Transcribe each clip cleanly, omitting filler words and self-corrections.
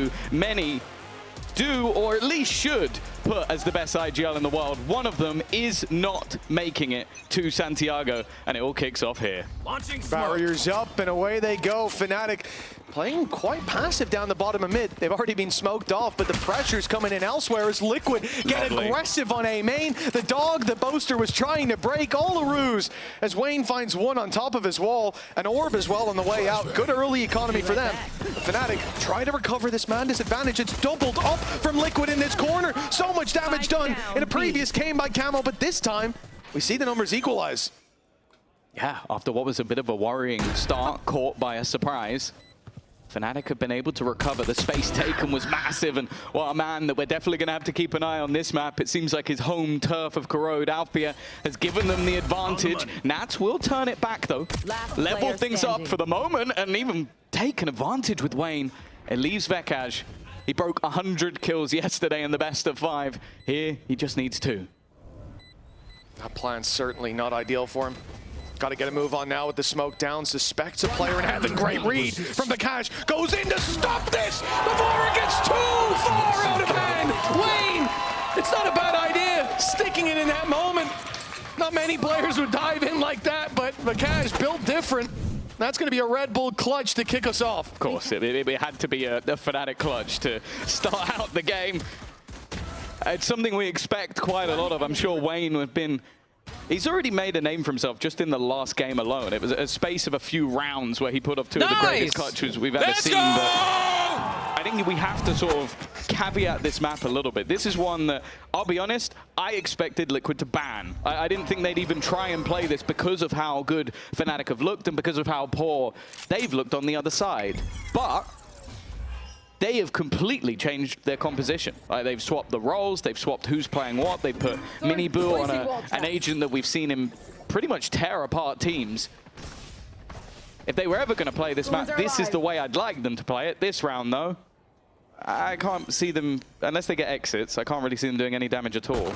who many do, or at least should, put as the best IGL in the world. One of them is not making it to Santiago, and it all kicks off here. Barriers up, and away they go. Fnatic playing quite passive down the bottom of mid. They've already been smoked off, but the pressure's coming in elsewhere as Liquid get aggressive on A main. The dog, the boaster, was trying to break all the ruse as Wayne finds one on top of his wall. An orb as well on the way out. Good early economy for them. Fnatic try to recover this man disadvantage. It's doubled up from Liquid in this corner. So much damage done in a previous game by Camo, but this time we see the numbers equalize. Yeah, after what was a bit of a worrying start, caught by a surprise, Fnatic have been able to recover. The space taken was massive, and what a man that we're definitely going to have to keep an eye on this map. It seems like his home turf of Corrode. Althea has given them the advantage. Nats will turn it back, though. Level things up for the moment, and even take an advantage with Wayne. It leaves Vekaj. He broke 100 kills yesterday in the best of 5. Here, he just needs 2. That plan's certainly not ideal for him. Got to get a move on now with the smoke down. Suspects a player in heaven. Great read from Vekaj. Goes in to stop this before it gets too far out of hand. Wayne, it's not a bad idea. Sticking it in that moment. Not many players would dive in like that, but Vekaj built different. That's going to be a Red Bull clutch to kick us off. Of course, it had to be a Fnatic clutch to start out the game. It's something we expect quite a lot of. I'm sure Wayne would have been... He's already made a name for himself just in the last game alone. It was a space of a few rounds where he put off 2 of the greatest clutches we've ever seen. But I think we have to sort of caveat this map a little bit. This is one that, I'll be honest, I expected Liquid to ban. I didn't think they'd even try and play this because of how good Fnatic have looked and because of how poor they've looked on the other side. But they have completely changed their composition. They've swapped the roles, they've swapped who's playing what, they put Mini Boo on an agent that we've seen him pretty much tear apart teams. If they were ever going to play this map, this is the way I'd like them to play it. This round, though, I can't see them, unless they get exits, I can't really see them doing any damage at all.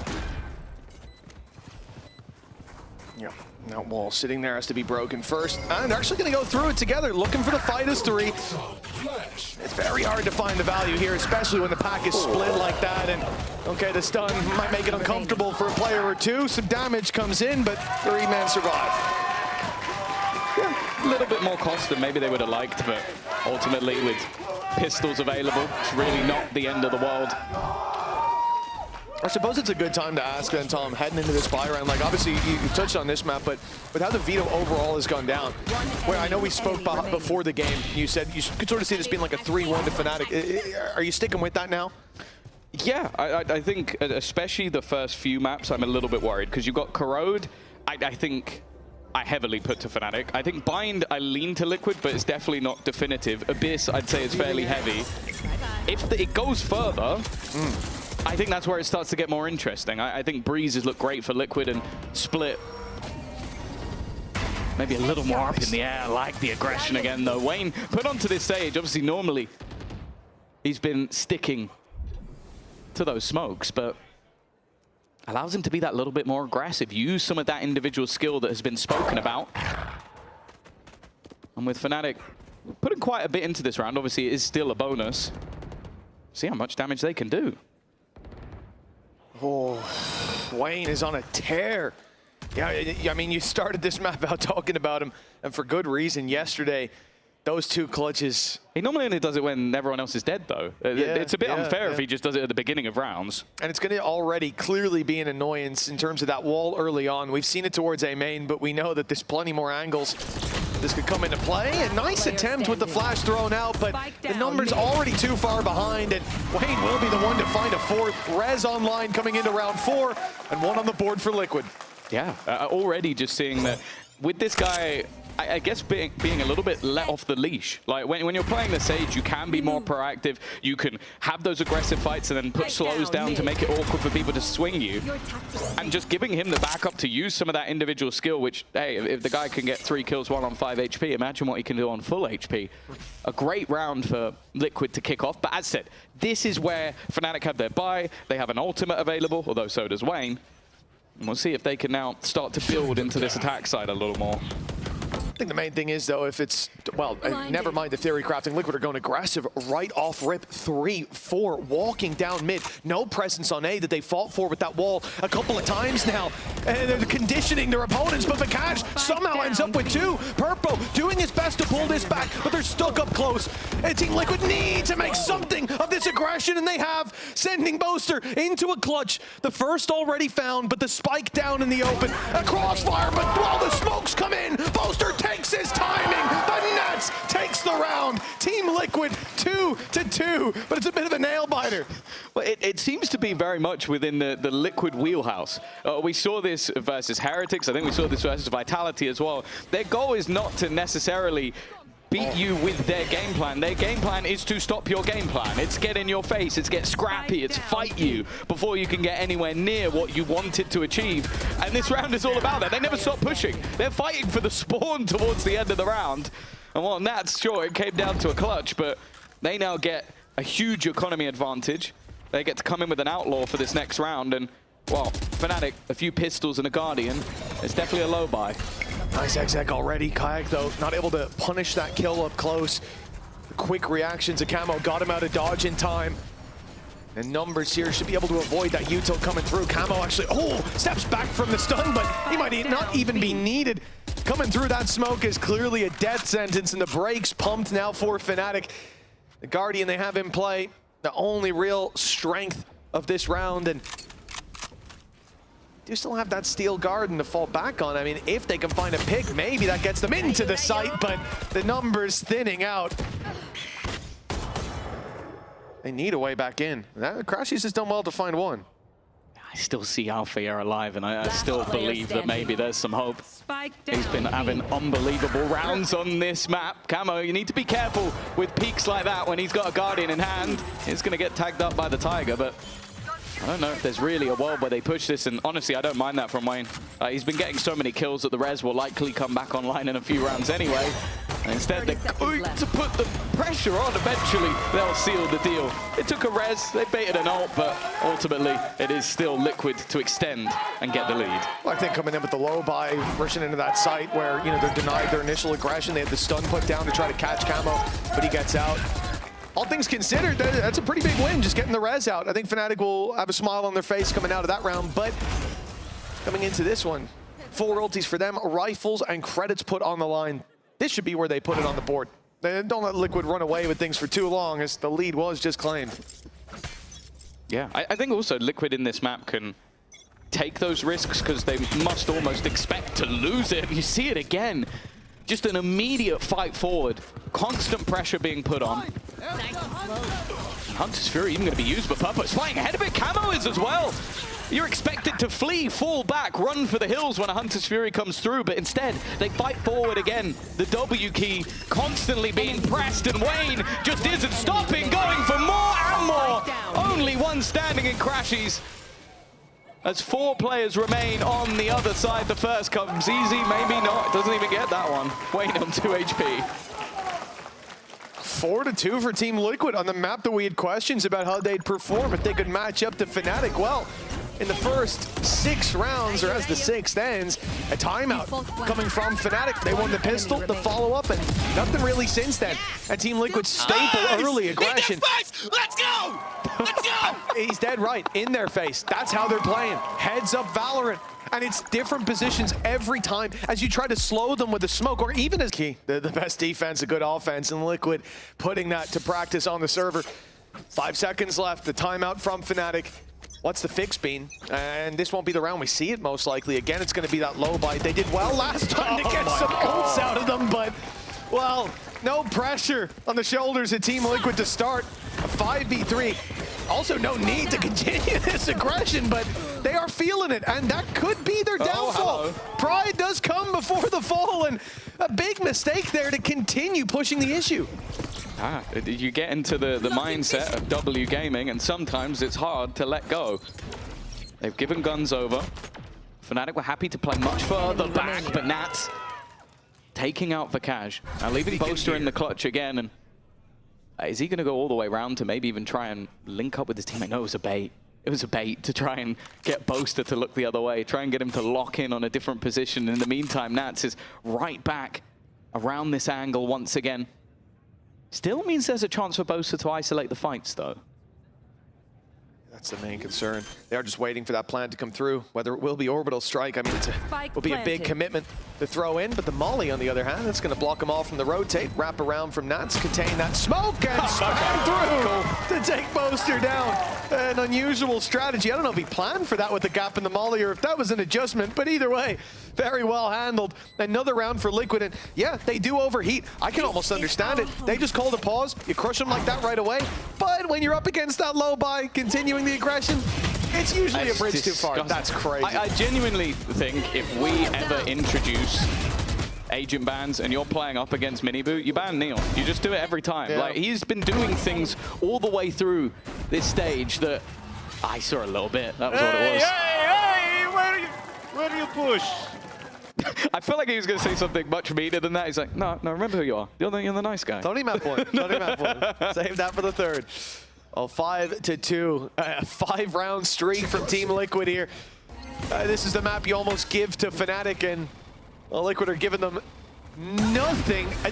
Yeah, that wall sitting there has to be broken first. And they're actually going to go through it together, looking for the fight history. It's very hard to find the value here, especially when the pack is split like that. And okay, the stun might make it uncomfortable for a player or two. Some damage comes in, but 3 men survive. Yeah, a little bit more cost than maybe they would have liked, but ultimately with pistols available, it's really not the end of the world. I suppose it's a good time to ask then, Tom, heading into this buy round, like obviously you touched on this map, but with how the veto overall has gone down, where I know we spoke before the game, you said you could sort of see this being like a 3-1 to Fnatic. Are you sticking with that now? Yeah, I think especially the first few maps, I'm a little bit worried because you've got Corrode. I think I heavily put to Fnatic. I think Bind, I lean to Liquid, but it's definitely not definitive. Abyss, I'd say, is fairly heavy. If it goes further, I think that's where it starts to get more interesting. I think Breezes look great for Liquid, and Split maybe a little more up in the air. I like the aggression again, though. Wayne put onto this stage. Obviously, normally he's been sticking to those smokes, but allows him to be that little bit more aggressive. Use some of that individual skill that has been spoken about. And with Fnatic putting quite a bit into this round, obviously it is still a bonus. See how much damage they can do. Oh, Wayne is on a tear. Yeah, I mean, you started this map out talking about him, and for good reason. Yesterday, those 2 clutches. He normally only does it when everyone else is dead, though. It's a bit unfair if he just does it at the beginning of rounds. And it's going to already clearly be an annoyance in terms of that wall early on. We've seen it towards A main, but we know that there's plenty more angles. This could come into play. A nice attempt with the flash thrown out, but the number's already too far behind, and Wayne will be the one to find a 4th. Rez online coming into round 4, and 1 on the board for Liquid. Yeah, already just seeing that with this guy, I guess being a little bit let off the leash. Like when you're playing the Sage, you can be more proactive. You can have those aggressive fights and then put slows down to make it awkward for people to swing you. And just giving him the backup to use some of that individual skill, which, hey, if the guy can get 3 kills while on 5 HP, imagine what he can do on full HP. A great round for Liquid to kick off. But as said, this is where Fnatic have their buy. They have an ultimate available, although so does Wayne. And we'll see if they can now start to build into this attack side a little more. I think the main thing is, though, if it's, well, never mind the theory crafting, Liquid are going aggressive right off rip, 3-4, walking down mid. No presence on A that they fought for with that wall a couple of times now. And they're conditioning their opponents, but Vikash somehow ends up with 2. Purple doing his best to pull this back, but they're stuck up close. And Team Liquid need to make something of this aggression, and they have, sending Boaster into a clutch. The first already found, but the spike down in the open. A crossfire, but while the smokes come in, Boaster takes his timing. The Nats takes the round. Team Liquid 2-2, but it's a bit of a nail biter. Well, it seems to be very much within the Liquid wheelhouse. We saw this versus Heretics. I think we saw this versus Vitality as well. Their goal is not to necessarily beat you with their game plan. Their game plan is to stop your game plan. It's get in your face, it's get scrappy, it's fight you before you can get anywhere near what you wanted to achieve. And this round is all about that. They never stop pushing. They're fighting for the spawn towards the end of the round. And while Nats, sure, it came down to a clutch, but they now get a huge economy advantage. They get to come in with an outlaw for this next round, and, well, Fnatic, a few pistols and a Guardian. It's definitely a low buy. Nice exec already. Kayak, though, not able to punish that kill up close. The quick reaction to Camo got him out of dodge in time. And Numbers here should be able to avoid that util coming through. Camo actually, steps back from the stun, but he might not even be needed. Coming through that smoke is clearly a death sentence, and the brakes pumped now for Fnatic. The Guardian they have in play, the only real strength of this round, and do still have that steel garden to fall back on. I mean, if they can find a pick, maybe that gets them into the site, but the Numbers thinning out. They need a way back in. Crashies has done well to find one. I still see Alfia alive, and I still believe that maybe there's some hope. He's been having unbelievable rounds on this map. Camo, you need to be careful with peaks like that when he's got a Guardian in hand. He's going to get tagged up by the Tiger, but I don't know if there's really a world where they push this, and honestly, I don't mind that from Wayne. He's been getting so many kills that the res will likely come back online in a few rounds anyway. And instead, they're going to put the pressure on. Eventually, they'll seal the deal. It took a res, they baited an ult, but ultimately, it is still Liquid to extend and get the lead. Well, I think coming in with the low buy, rushing into that site where, you know, they're denied their initial aggression. They had the stun put down to try to catch Camo, but he gets out. All things considered, that's a pretty big win, just getting the res out. I think Fnatic will have a smile on their face coming out of that round, but coming into this one, full royalties for them, rifles and credits put on the line. This should be where they put it on the board. They don't let Liquid run away with things for too long, as the lead was just claimed. Yeah, I think also Liquid in this map can take those risks because they must almost expect to lose it. You see it again. Just an immediate fight forward. Constant pressure being put on. Hunter's Fury even going to be used, but Purple is flying ahead of it. Camo is as well. You're expected to flee, fall back, run for the hills when a Hunter's Fury comes through, but instead they fight forward again. The W key constantly being pressed, and Wayne just isn't stopping, going for more and more. Only one standing in Crashies. As 4 players remain on the other side. The first comes easy, maybe not. Doesn't even get that one. Wayne on 2 HP. 4-2 for Team Liquid on the map that we had questions about how they'd perform if they could match up to Fnatic. Well, in the first 6 rounds, or as the 6th ends, a timeout coming from Fnatic. They won the pistol, the follow-up, and nothing really since then. And Team Liquid's staple early aggression. Let's go! Let's go! He's dead right, in their face. That's how they're playing. Heads up Valorant. And it's different positions every time as you try to slow them with the smoke, or even as key. The best defense, a good offense, and Liquid putting that to practice on the server. 5 seconds left, the timeout from Fnatic. What's the fix been? And this won't be the round we see it most likely. Again, it's going to be that low bite. They did well last time to get some ults out of them, but, well, no pressure on the shoulders of Team Liquid to start. A 5v3. Also, no need to continue this aggression, but they are feeling it, and that could be their downfall. Pride does come before the fall, and a big mistake there to continue pushing the issue. You get into the mindset of W gaming, and sometimes it's hard to let go. They've given guns over. Fnatic were happy to play much further back, but Nats taking out Vikash. Now leaving Boaster in the clutch again, and is he going to go all the way around to maybe even try and link up with his teammate? No, it was a bait. It was a bait to try and get Boaster to look the other way, try and get him to lock in on a different position. In the meantime, Nats is right back around this angle once again. Still means there's a chance for Bosa to isolate the fights, though. That's the main concern. They are just waiting for that plan to come through. Whether it will be orbital strike, I mean, it will be a big commitment to throw in. But the molly, on the other hand, that's going to block them all from the rotate, wrap around from Nats, contain that smoke, and spam through to take Boaster down. An unusual strategy. I don't know if he planned for that with the gap in the molly or if that was an adjustment, but either way, very well handled. Another round for Liquid, and yeah, they do overheat. I can almost understand it. They just called a pause. You crush them like that right away. But when you're up against that low buy, continuing the aggression, it's usually a bridge too far. That's crazy. I genuinely think if we ever introduce agent bans and you're playing up against Miniboo, you ban Neil. You just do it every time. Yeah. Like, he's been doing things all the way through this stage that I saw a little bit. That was what it was. Hey, where do you push? I felt like he was going to say something much meaner than that. He's like, no, remember who you are. You're the nice guy. Tony map one. Tony map one. Save that for the third. Oh, 5-2. A 5-round streak from Team Liquid here. This is the map you almost give to Fnatic, and well, Liquid are giving them nothing. I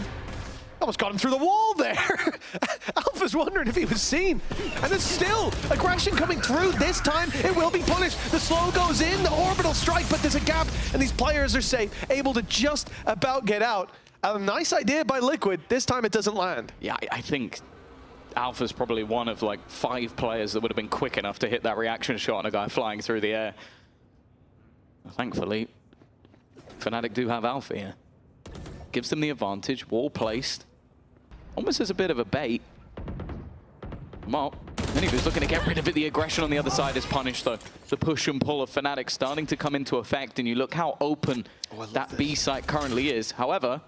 almost got him through the wall there. Alpha's wondering if he was seen. And there's still aggression coming through. This time, it will be punished. The slow goes in, the orbital strike, but there's a gap, and these players are safe, able to just about get out. A nice idea by Liquid. This time, it doesn't land. Yeah, I think Alpha's probably one of like 5 players that would have been quick enough to hit that reaction shot on a guy flying through the air. Thankfully, Fnatic do have Alpha here. Gives them the advantage, wall placed. Almost as a bit of a bait. Well, Miniboo's looking to get rid of it. The aggression on the other side is punished, though. The push and pull of Fnatic starting to come into effect, and you look how open that B site currently is. However,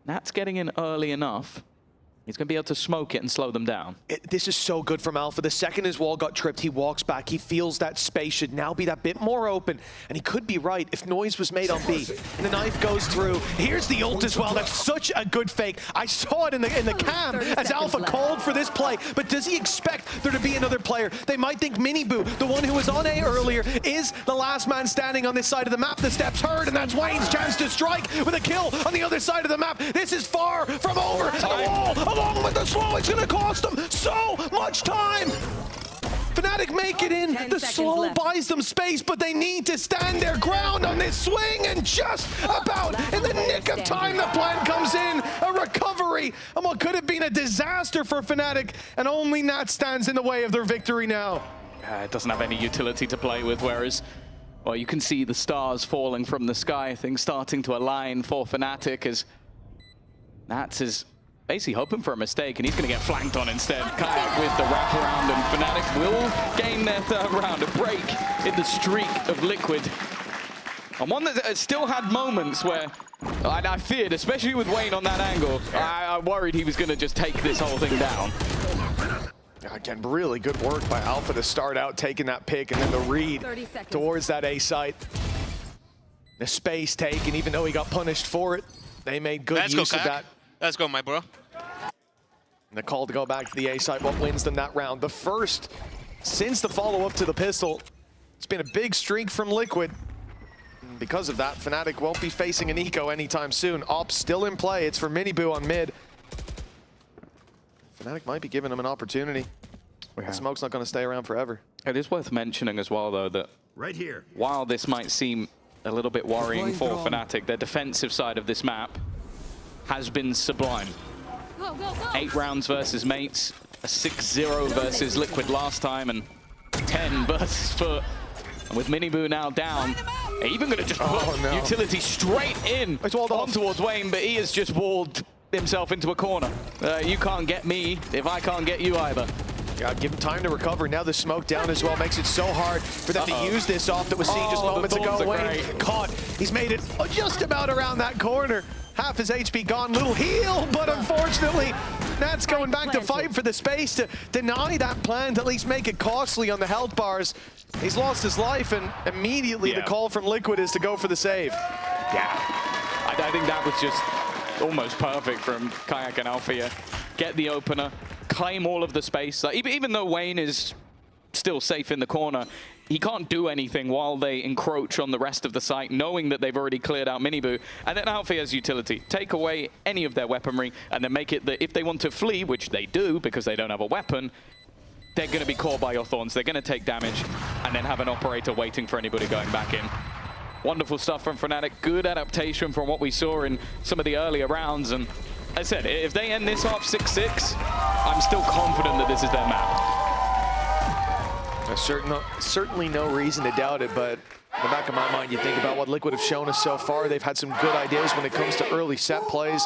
Nat's getting in early enough. He's going to be able to smoke it and slow them down. This is so good from Alpha. The second his wall got tripped, he walks back. He feels that space should now be that bit more open. And he could be right if noise was made on B. And the knife goes through. Here's the ult as well. That's such a good fake. I saw it in the cam as Alpha called for this play. But does he expect there to be another player? They might think Miniboo, the one who was on A earlier, is the last man standing on this side of the map. The steps heard, and that's Wayne's chance to strike with a kill on the other side of the map. This is far from over. And the wall, along with the slow, it's going to cost them so much time. Fnatic make it in. The slow buys them space, but they need to stand their ground on this swing, and just about in the nick of time, the plan comes in. A recovery on what could have been a disaster for Fnatic, and only Nat stands in the way of their victory now. It doesn't have any utility to play with, whereas, well, you can see the stars falling from the sky, things starting to align for Fnatic as Nats is basically hoping for a mistake, and he's going to get flanked on instead. Kayak with the wraparound, and Fnatic will gain their third round, a break in the streak of Liquid. And one that still had moments where I feared, especially with Wayne on that angle, I worried he was going to just take this whole thing down. Again, really good work by Alpha to start out taking that pick, and then the read towards that A site. The space taken, even though he got punished for it, they made good use of that. Let's go, my bro. And the call to go back to the A site, what wins them that round? The first since the follow-up to the pistol. It's been a big streak from Liquid. And because of that, Fnatic won't be facing an eco anytime soon. Ops still in play. It's for Miniboo on mid. Fnatic might be giving them an opportunity. The smoke's not going to stay around forever. It is worth mentioning as well, though, that right here, while this might seem a little bit worrying for Fnatic, their defensive side of this map has been sublime. 8 rounds versus mates, a 6-0 versus Liquid last time, and 10 versus Foot. And with Miniboo now down, they're even going to just put utility straight in on towards Wayne, but he has just walled himself into a corner. You can't get me if I can't get you either. Yeah, give him time to recover. Now the smoke down as well makes it so hard for them to use this off that was seen just moments ago. Wayne caught. He's made it just about around that corner. Half his HP gone, little heal, but unfortunately, Nat's going back to fight for the space to deny that plan, to at least make it costly on the health bars. He's lost his life, and immediately the call from Liquid is to go for the save. Yeah, I think that was just almost perfect from Kayak and Alpha here. Get the opener, claim all of the space. Like, even though Wayne is still safe in the corner, he can't do anything while they encroach on the rest of the site, knowing that they've already cleared out Miniboo. And then Alfie has utility. Take away any of their weaponry, and then make it that if they want to flee, which they do because they don't have a weapon, they're going to be caught by your thorns. They're going to take damage, and then have an operator waiting for anybody going back in. Wonderful stuff from Fnatic. Good adaptation from what we saw in some of the earlier rounds. And as I said, if they end this half 6-6, I'm still confident that this is their map. Certainly no reason to doubt it, but in the back of my mind, you think about what Liquid have shown us so far. They've had some good ideas when it comes to early set plays.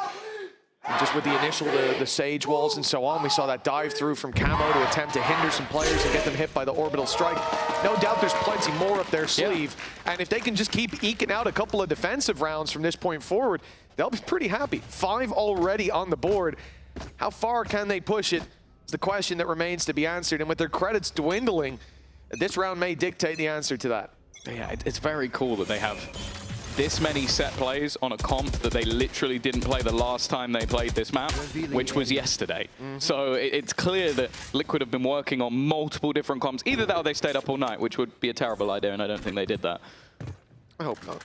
And just with the initial, the Sage walls and so on, we saw that dive through from Camo to attempt to hinder some players and get them hit by the orbital strike. No doubt there's plenty more up their sleeve. Yeah. And if they can just keep eking out a couple of defensive rounds from this point forward, they'll be pretty happy. 5 already on the board. How far can they push it? It's the question that remains to be answered. And with their credits dwindling, this round may dictate the answer to that. Yeah, it's very cool that they have this many set plays on a comp that they literally didn't play the last time they played this map, which was yesterday. So it's clear that Liquid have been working on multiple different comps. Either that or they stayed up all night, which would be a terrible idea, and I don't think they did that. I hope not.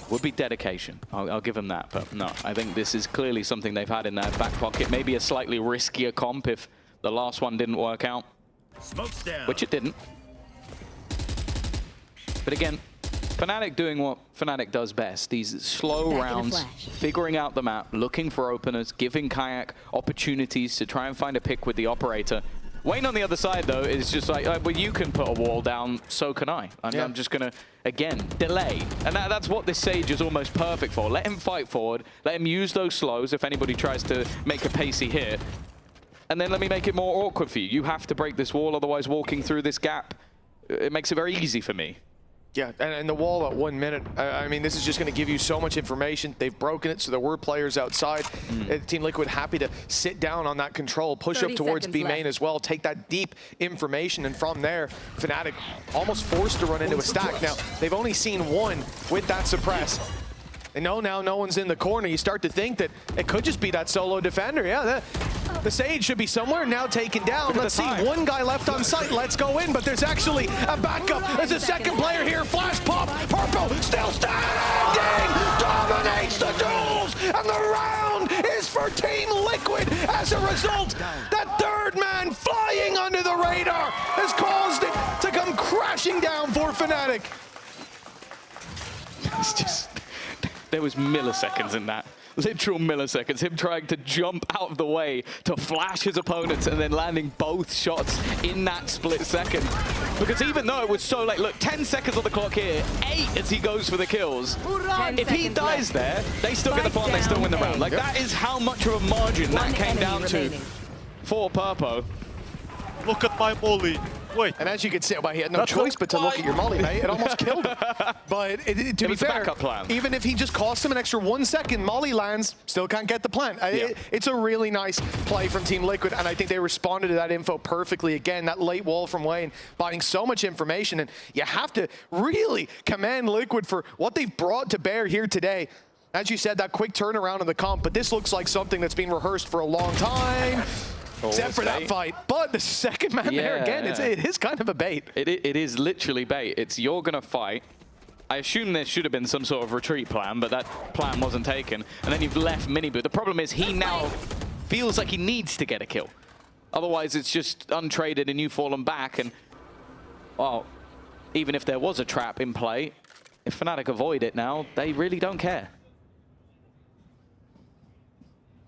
Would be dedication. I'll give them that, but no. I think this is clearly something they've had in their back pocket. Maybe a slightly riskier comp if the last one didn't work out. Smokes down. Which it didn't. But again, Fnatic doing what Fnatic does best. These slow rounds, figuring out the map, looking for openers, giving Kayak opportunities to try and find a pick with the operator. Wayne on the other side, though, is just like, well, you can put a wall down, so can I. I'm just going to, again, delay. And that's what this Sage is almost perfect for. Let him fight forward. Let him use those slows if anybody tries to make a pacey hit. And then let me make it more awkward for you. You have to break this wall, otherwise walking through this gap, it makes it very easy for me. Yeah, and the wall at 1 minute, I mean, this is just going to give you so much information. They've broken it, so there were players outside. Team Liquid happy to sit down on that control, push up towards B main as well, take that deep information, and from there, Fnatic almost forced to run into a stack. Now, they've only seen one with that suppress. They know now no one's in the corner. You start to think that it could just be that solo defender. Yeah, the Sage should be somewhere now taken down. Let's see, one guy left on site. Let's go in, but there's actually a backup. There's a second player here. Flash pop. Purple still standing. Dominates the duels, and the round is for Team Liquid. As a result, that third man flying under the radar has caused it to come crashing down for Fnatic. It's just... There was milliseconds in that. Literal milliseconds. Him trying to jump out of the way to flash his opponents and then landing both shots in that split second. Because even though it was so late, look, 10 seconds on the clock here, 8 as he goes for the kills. If he dies there, they still get the point, they still win the round. Like, that is how much of a margin that came down to for Purpo. Look at my molly. Wait. And as you can see, well, he had no choice but to look at your molly, mate. It almost killed him. But to be fair, even if he just cost him an extra 1 second, molly lands, still can't get the plant. It's a really nice play from Team Liquid, and I think they responded to that info perfectly. Again, that late wall from Wayne, buying so much information, and you have to really commend Liquid for what they've brought to bear here today. As you said, that quick turnaround in the comp, but this looks like something that's been rehearsed for a long time. Except for that fight. But the second man there, again, it is kind of a bait. It is literally bait. It's you're going to fight. I assume there should have been some sort of retreat plan, but that plan wasn't taken. And then you've left Miniboo. The problem is he now feels like he needs to get a kill. Otherwise, it's just untraded and you've fallen back. And, well, even if there was a trap in play, if Fnatic avoid it now, they really don't care.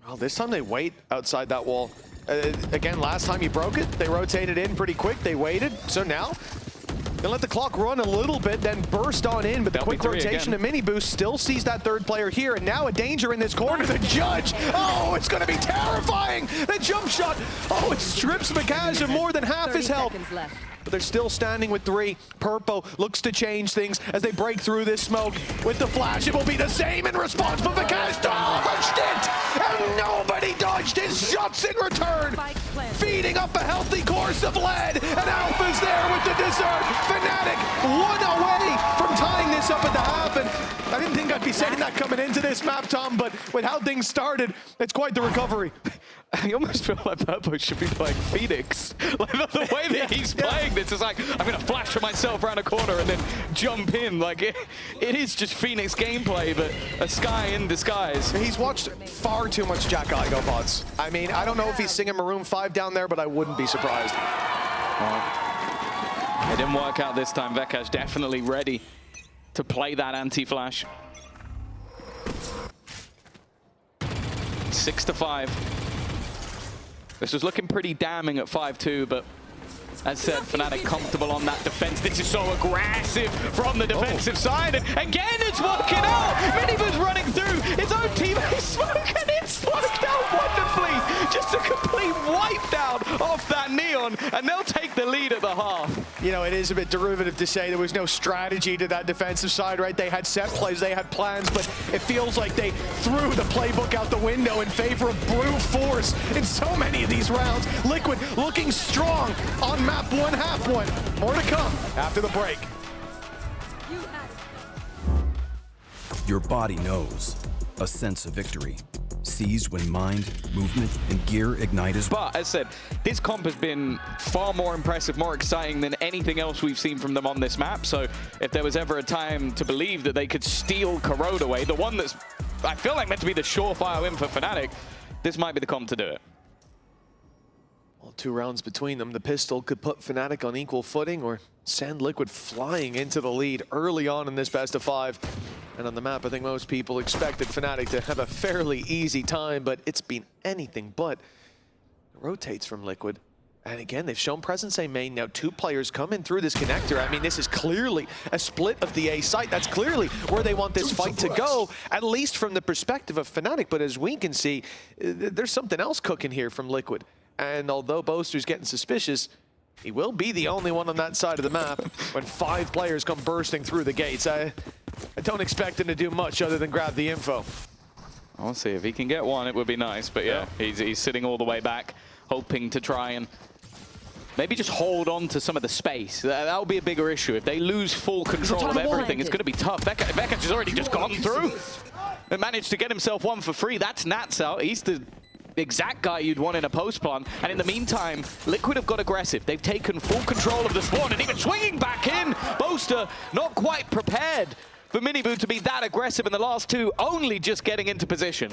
Well, this time they wait outside that wall. Again, last time he broke it, they rotated in pretty quick. They waited. So now, they'll let the clock run a little bit, then burst on in. But the quick rotation of Miniboo still sees that third player here. And now a danger in this corner. The judge. Oh, it's going to be terrifying. The jump shot. Oh, it strips Makash of more than half his health. But they're still standing with 3. Purpo looks to change things as they break through this smoke. With the flash, it will be the same in response, but Makash dodged it! And nobody dodged his shots in return! Feeding up a healthy course of lead, and Alpha's there with the dessert! Fnatic 1 away from tying this up at the half, and I didn't think I'd be saying that coming into this map, Tom, but with how things started, it's quite the recovery. I almost feel like Burbo should be playing Phoenix. Like the way that he's playing this is like, I'm going to flash for myself around a corner and then jump in. Like it is just Phoenix gameplay, but a Sky in disguise. He's watched far too much Jack Igo VODs. I mean, I don't know if he's singing Maroon 5 down there, but I wouldn't be surprised. It didn't work out this time. Vekash definitely ready to play that anti-flash. 6-5. This was looking pretty damning at 5-2, but as said, Fnatic comfortable on that defense. This is so aggressive from the defensive side, and again it's working out. Minibu's running through his own teammate Smoke, and it's worked out wonderfully. Just a complete wipe down off that Neon, and they'll take the lead at the half. You know, it is a bit derivative to say there was no strategy to that defensive side, right? They had set plays, they had plans, but it feels like they threw the playbook out the window in favor of brute force in so many of these rounds. Liquid looking strong on map 1/1. More to come after the break. Your body knows. A sense of victory. Seized when mind, movement, and gear ignite as well. But as said, this comp has been far more impressive, more exciting than anything else we've seen from them on this map. So if there was ever a time to believe that they could steal Corrode away, the one that's, I feel like, meant to be the surefire win for Fnatic, this might be the comp to do it. Well, 2 rounds between them. The pistol could put Fnatic on equal footing or send Liquid flying into the lead early on in this best of 5. And on the map, I think most people expected Fnatic to have a fairly easy time, but it's been anything but. It rotates from Liquid. And again, they've shown presence A main. Now 2 players coming through this connector. I mean, this is clearly a split of the A site. That's clearly where they want this fight to go, at least from the perspective of Fnatic. But as we can see, there's something else cooking here from Liquid. And although Boaster's getting suspicious, he will be the only one on that side of the map when 5 players come bursting through the gates. I don't expect him to do much other than grab the info. I'll see if he can get one, it would be nice. But yeah, he's sitting all the way back, hoping to try and maybe just hold on to some of the space. That'll be a bigger issue. If they lose full control of everything, it's going to be tough. Vekash has already just gone through and managed to get himself one for free. That's Nats out. He's the exact guy you'd want in a post plan. And in the meantime, Liquid have got aggressive. They've taken full control of the spawn and even swinging back in. Boaster not quite prepared for Minibu to be that aggressive in the last 2, only just getting into position.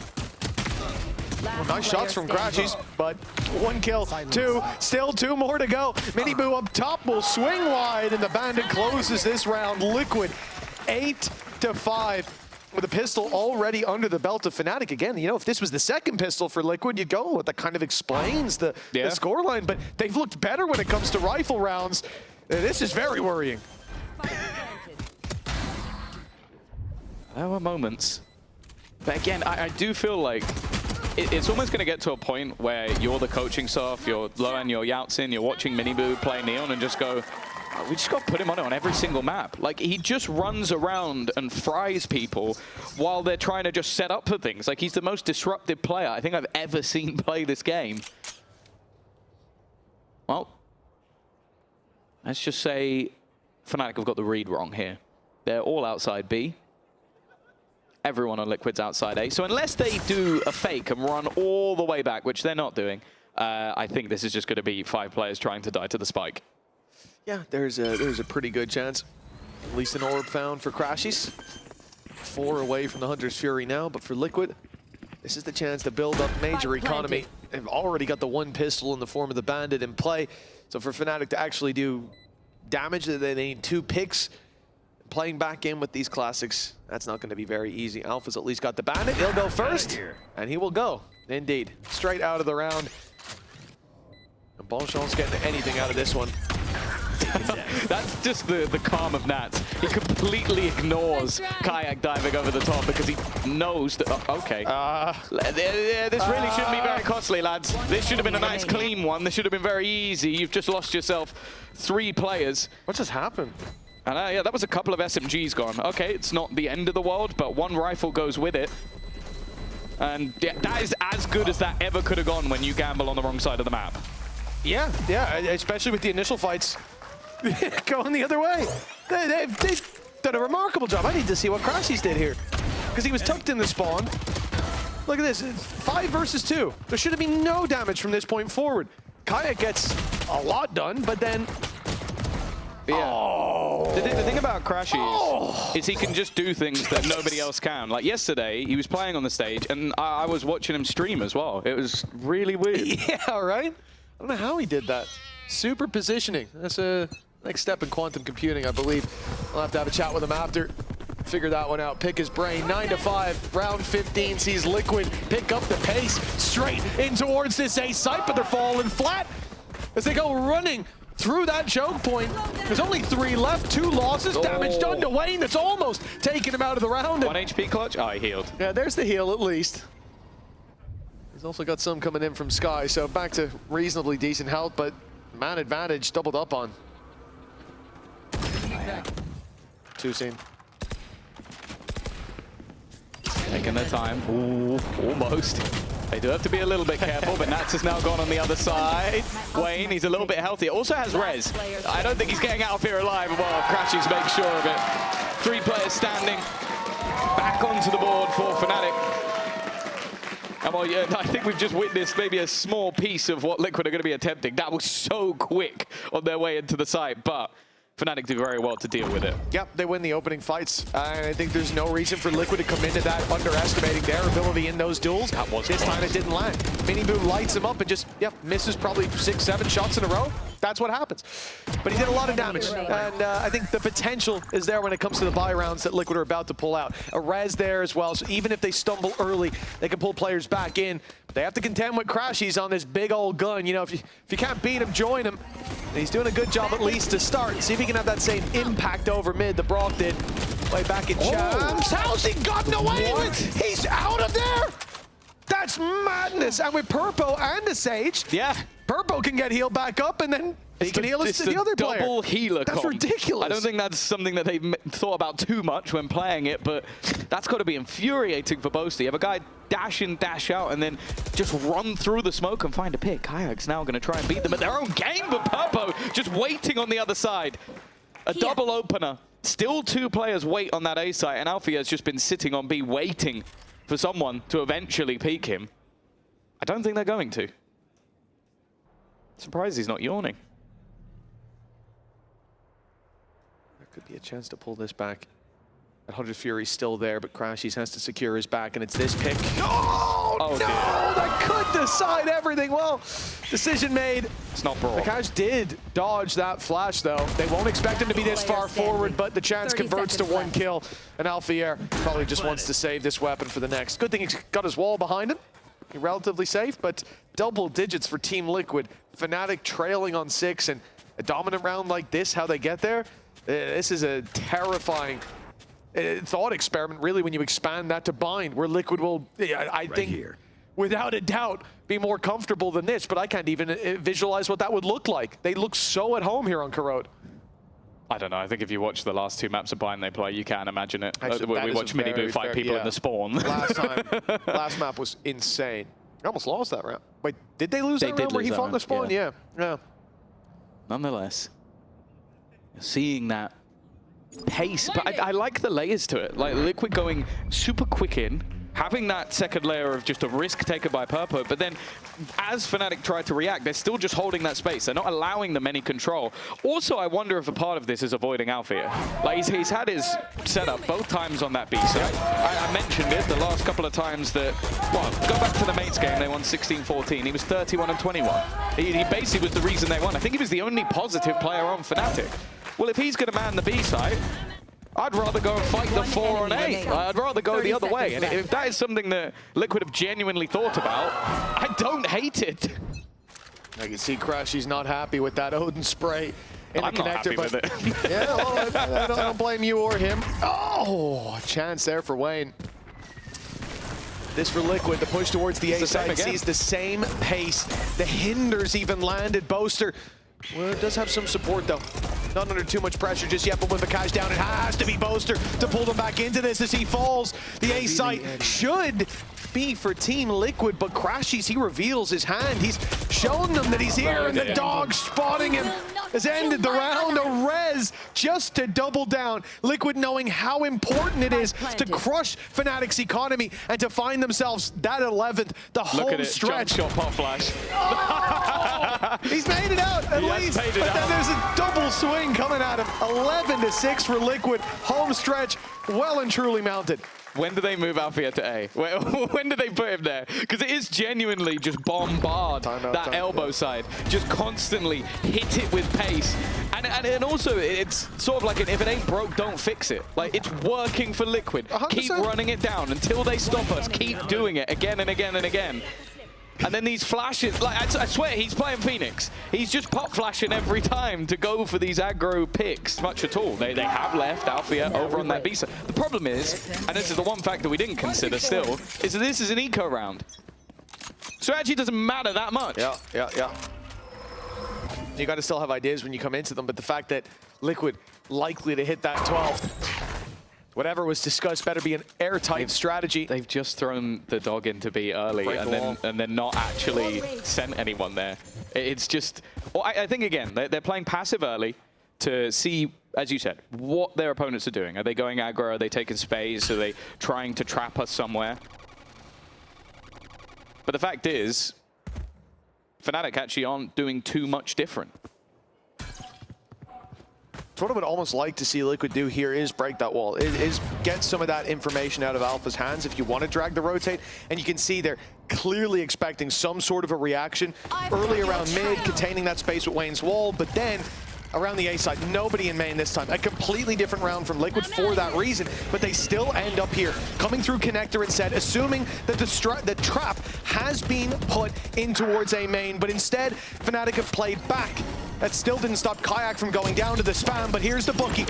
Well, nice shots from Crashies, but 1 kill, 2, still 2 more to go. Minibu up top will swing wide, and the Bandit closes this round. Liquid 8-5. With a pistol already under the belt of Fnatic. Again, you know, if this was the second pistol for Liquid, you'd go, well, that kind of explains the scoreline, but they've looked better when it comes to rifle rounds. This is very worrying. There were moments. But again, I do feel like it's almost going to get to a point where you're the coaching staff, you're Loan, you're Yatsin, you're watching Minibu play Neon and just go, we just got to put him on every single map. Like, he just runs around and fries people while they're trying to just set up for things. Like, he's the most disruptive player I think I've ever seen play this game. Well, let's just say Fnatic have got the read wrong here. They're all outside B. Everyone on Liquid's outside A. So unless they do a fake and run all the way back, which they're not doing, I think this is just going to be 5 players trying to die to the spike. Yeah, there's a pretty good chance. At least an orb found for Crashies. 4 away from the Hunter's Fury now, but for Liquid, this is the chance to build up major economy. They've already got the 1 pistol in the form of the Bandit in play. So for Fnatic to actually do damage, they need 2 picks. Playing back in with these classics, that's not going to be very easy. Alpha's at least got the Bandit. He'll go first, and he will go. Indeed. Straight out of the round. And Bonchon's getting anything out of this one. That's just the calm of Nats. He completely ignores kayak diving over the top because he knows that, okay. This really shouldn't be very costly, lads. This should have been a nice clean one. This should have been very easy. You've just lost yourself 3 players. What just happened? And yeah, that was a couple of SMGs gone. Okay, it's not the end of the world, but 1 rifle goes with it. And yeah, that is as good as that ever could have gone when you gamble on the wrong side of the map. Yeah, especially with the initial fights going the other way. They've done a remarkable job. I need to see what Crashies did here, because he was tucked in the spawn. Look at this, it's 5 versus 2. There should have been no damage from this point forward. Kaya gets a lot done, but then... Yeah. The thing about Crashy is he can just do things that nobody else can. Like yesterday, he was playing on the stage, and I was watching him stream as well. It was really weird. Yeah, right? I don't know how he did that. Super positioning. That's a next step in quantum computing, I believe. I'll have to have a chat with him after. Figure that one out, pick his brain. 9-5, round 15 sees Liquid pick up the pace straight in towards this A site, but they're falling flat as they go running through that choke point. There's only 3 left, 2 losses, damage done to Wayne. That's almost taking him out of the round. 1 HP clutch? Oh, he healed. Yeah, there's the heal at least. He's also got some coming in from Sky, so back to reasonably decent health, but man advantage doubled up on. 2 scene. Taking their time. Ooh, almost. They do have to be a little bit careful, but Nats has now gone on the other side. Wayne, he's a little bit healthier. Also has res. I don't think he's getting out of here alive. Well, Crashies makes sure of it. 3 players standing back onto the board for Fnatic. And well, yeah, I think we've just witnessed maybe a small piece of what Liquid are going to be attempting. That was so quick on their way into the site, but Fnatic do very well to deal with it. Yep, they win the opening fights, and I think there's no reason for Liquid to come into that underestimating their ability in those duels. That was this time it didn't land. Minibu lights him up and just, misses probably 6-7 shots in a row. That's what happens. But he did a lot of damage, and I think the potential is there when it comes to the buy rounds that Liquid are about to pull out. A res there as well, so even if they stumble early, they can pull players back in. They have to contend with Crashies on this big old gun. You know, if you can't beat him, join him. And he's doing a good job at least to start. See if he can have that same impact over mid that Brock did way back in Champs. How's he gotten away with? He's out of there! That's madness. And with Purpo and the Sage, Purpo can get healed back up, and then he can heal the other player. Double healer That's comp. ridiculous. I don't think that's something that they thought about too much when playing it, but that's got to be infuriating for Boasty. You have a guy dash in, dash out, and then just run through the smoke and find a pick. Kayak's now going to try and beat them at their own game, but Purpo just waiting on the other side. A double opener. Still 2 players wait on that A site, and Alfie has just been sitting on B waiting for someone to eventually peek him. I don't think they're going to. Surprised he's not yawning. There could be a chance to pull this back. 100 Fury's still there, but Crashies has to secure his back, and it's this pick. Oh no! Dear. That could decide everything. Well, decision made. It's not broad. Nakash did dodge that flash, though. They won't expect him to be this far forward, but the chance converts to 1 kill. And Alfier probably just wants to save this weapon for the next. Good thing he's got his wall behind him. He's relatively safe, but double digits for Team Liquid. Fnatic trailing on 6, and a dominant round like this, how they get there, this is a terrifying thought experiment, really, when you expand that to bind, where Liquid will, I think, without a doubt, be more comfortable than this, but I can't even visualize what that would look like. They look so at home here on Corrode. I don't know. I think if you watch the last 2 maps of Bind they play, you can imagine it. Actually, we watch Minibu fight people in the spawn. Last map was insane. I almost lost that round. Wait, did they lose that round where he fought in the spawn? Yeah. Nonetheless, seeing that pace, but I like the layers to it. Like Liquid going super quick in, having that second layer of just a risk taken by Purpo, but then as Fnatic try to react, they're still just holding that space. They're not allowing them any control. Also, I wonder if a part of this is avoiding Alfia. Like he's had his setup both times on that B side. I mentioned it the last couple of times that, well, go back to the mates game, they won 16-14. He was 31 and 21. He basically was the reason they won. I think he was the only positive player on Fnatic. Well, if he's going to man the B side, I'd rather go and fight the 4 on A. I'd rather go the other way. And if that is something that Liquid have genuinely thought about, I don't hate it. I can see Crashy's not happy with that Odin spray in I'm the connector. Not happy with it. Yeah, well, I don't blame you or him. Oh, a chance there for Wayne. This for Liquid, the push towards the A side sees the same pace. The hinders even landed. Boaster, well, it does have some support though. Not under too much pressure just yet, but with Vakash down, it has to be Boaster to pull them back into this as he falls. The A site should be for Team Liquid, but Crashies, he reveals his hand. He's showing them that he's here, and the dog spotting him. has ended the round. A res just to double down. Liquid knowing how important it is to crush Fnatic's economy and to find themselves that 11th, the home stretch. Jump shot, pop flash. Oh! He's made it out at least, but then there's a double swing coming at him. 11-6 for Liquid. Home stretch, well and truly mounted. When do they move Alfia to A? When do they put him there? Because it is genuinely just bombard that elbow side. Just constantly hit it with pace. And also, it's sort of like if it ain't broke, don't fix it. Like, it's working for Liquid. 100%. Keep running it down until they stop us. Keep doing it again and again and again. And then these flashes, like I swear, he's playing Phoenix. He's just pop flashing every time to go for these aggro picks, much at all. They have left Alfia over on that B side. The problem is, and this is the one factor we didn't consider still, is that this is an eco round. So it actually doesn't matter that much. Yeah. You got to still have ideas when you come into them, but the fact that Liquid likely to hit that 12. Whatever was discussed better be an airtight strategy. They've just thrown the dog into B early and then not actually sent anyone there. It's just, well, I think again, they're playing passive early to see, as you said, what their opponents are doing. Are they going aggro? Are they taking space? Are they trying to trap us somewhere? But the fact is, Fnatic actually aren't doing too much different. What I would almost like to see Liquid do here is break that wall, is get some of that information out of Alpha's hands if you want to drag the rotate. And you can see they're clearly expecting some sort of a reaction early around mid, containing that space with Wayne's wall, but then around the A side, nobody in main this time. A completely different round from Liquid for that reason, but they still end up here, coming through connector and set, assuming that the trap has been put in towards A main, but instead, Fnatic have played back. That still didn't stop Kayak from going down to the spam, but here's the bookie.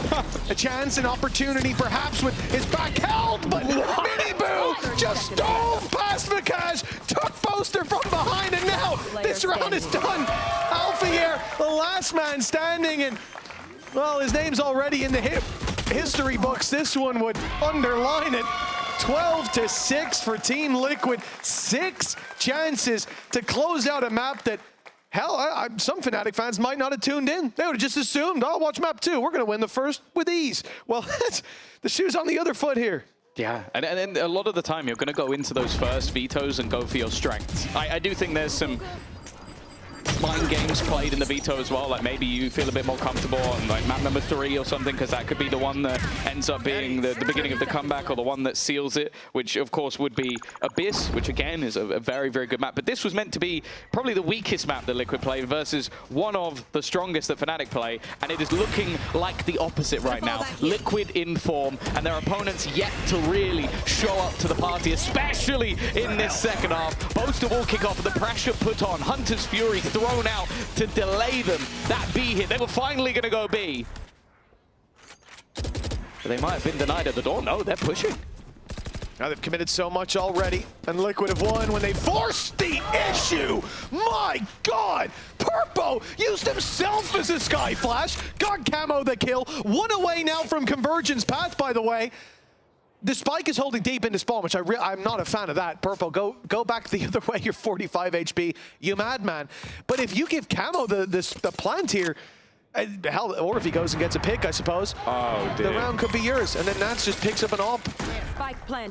A chance, an opportunity, perhaps with his back held, but Miniboo just stole past Vikash, took Poster from behind, and now this round is done. Alpha here, the last man standing, and well, his name's already in the history books. This one would underline it. 12-6 for Team Liquid. 6 chances to close out a map that, hell, some Fnatic fans might not have tuned in. They would have just assumed, oh, watch map 2. We're going to win the first with ease. Well, the shoe's on the other foot here. Yeah, and then a lot of the time you're going to go into those first vetoes and go for your strengths. I do think there's some mind games played in the veto as well. Like maybe you feel a bit more comfortable on like map number 3 or something, because that could be the one that ends up being the beginning of the comeback, or the one that seals it, which of course would be Abyss, which again is a very, very good map. But this was meant to be probably the weakest map that Liquid played versus one of the strongest that Fnatic play, and it is looking like the opposite right now. Liquid in form, and their opponents yet to really show up to the party, especially in this second half. Boaster will kick off, the pressure put on, Hunter's Fury thrown out to delay them. That B hit, they were finally going to go B. But they might have been denied at the door. No, they're pushing. Now they've committed so much already, and Liquid have won when they forced the issue. My God! Purpo used himself as a Sky Flash, got Camo the kill, 1 away now from Convergence Path, by the way. The spike is holding deep into spawn, which I'm not a fan of that. Purple, go back the other way. You're 45 HP, you madman. But if you give Camo the plant here, hell, or if he goes and gets a pick, I suppose. Oh, dear. The round could be yours, and then Nats just picks up an op,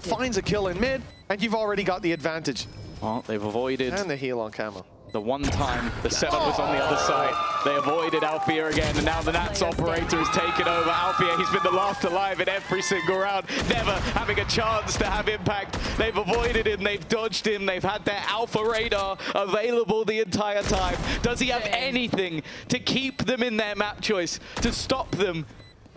finds a kill in mid, and you've already got the advantage. Well, they've avoided. And the heal on Camo. The one time the setup was on the other side, they avoided Alfia again, and now the Nats operator has taken over. Alfia, he's been the last alive in every single round, never having a chance to have impact. They've avoided him, they've dodged him, they've had their Alpha radar available the entire time. Does he have anything to keep them in their map choice, to stop them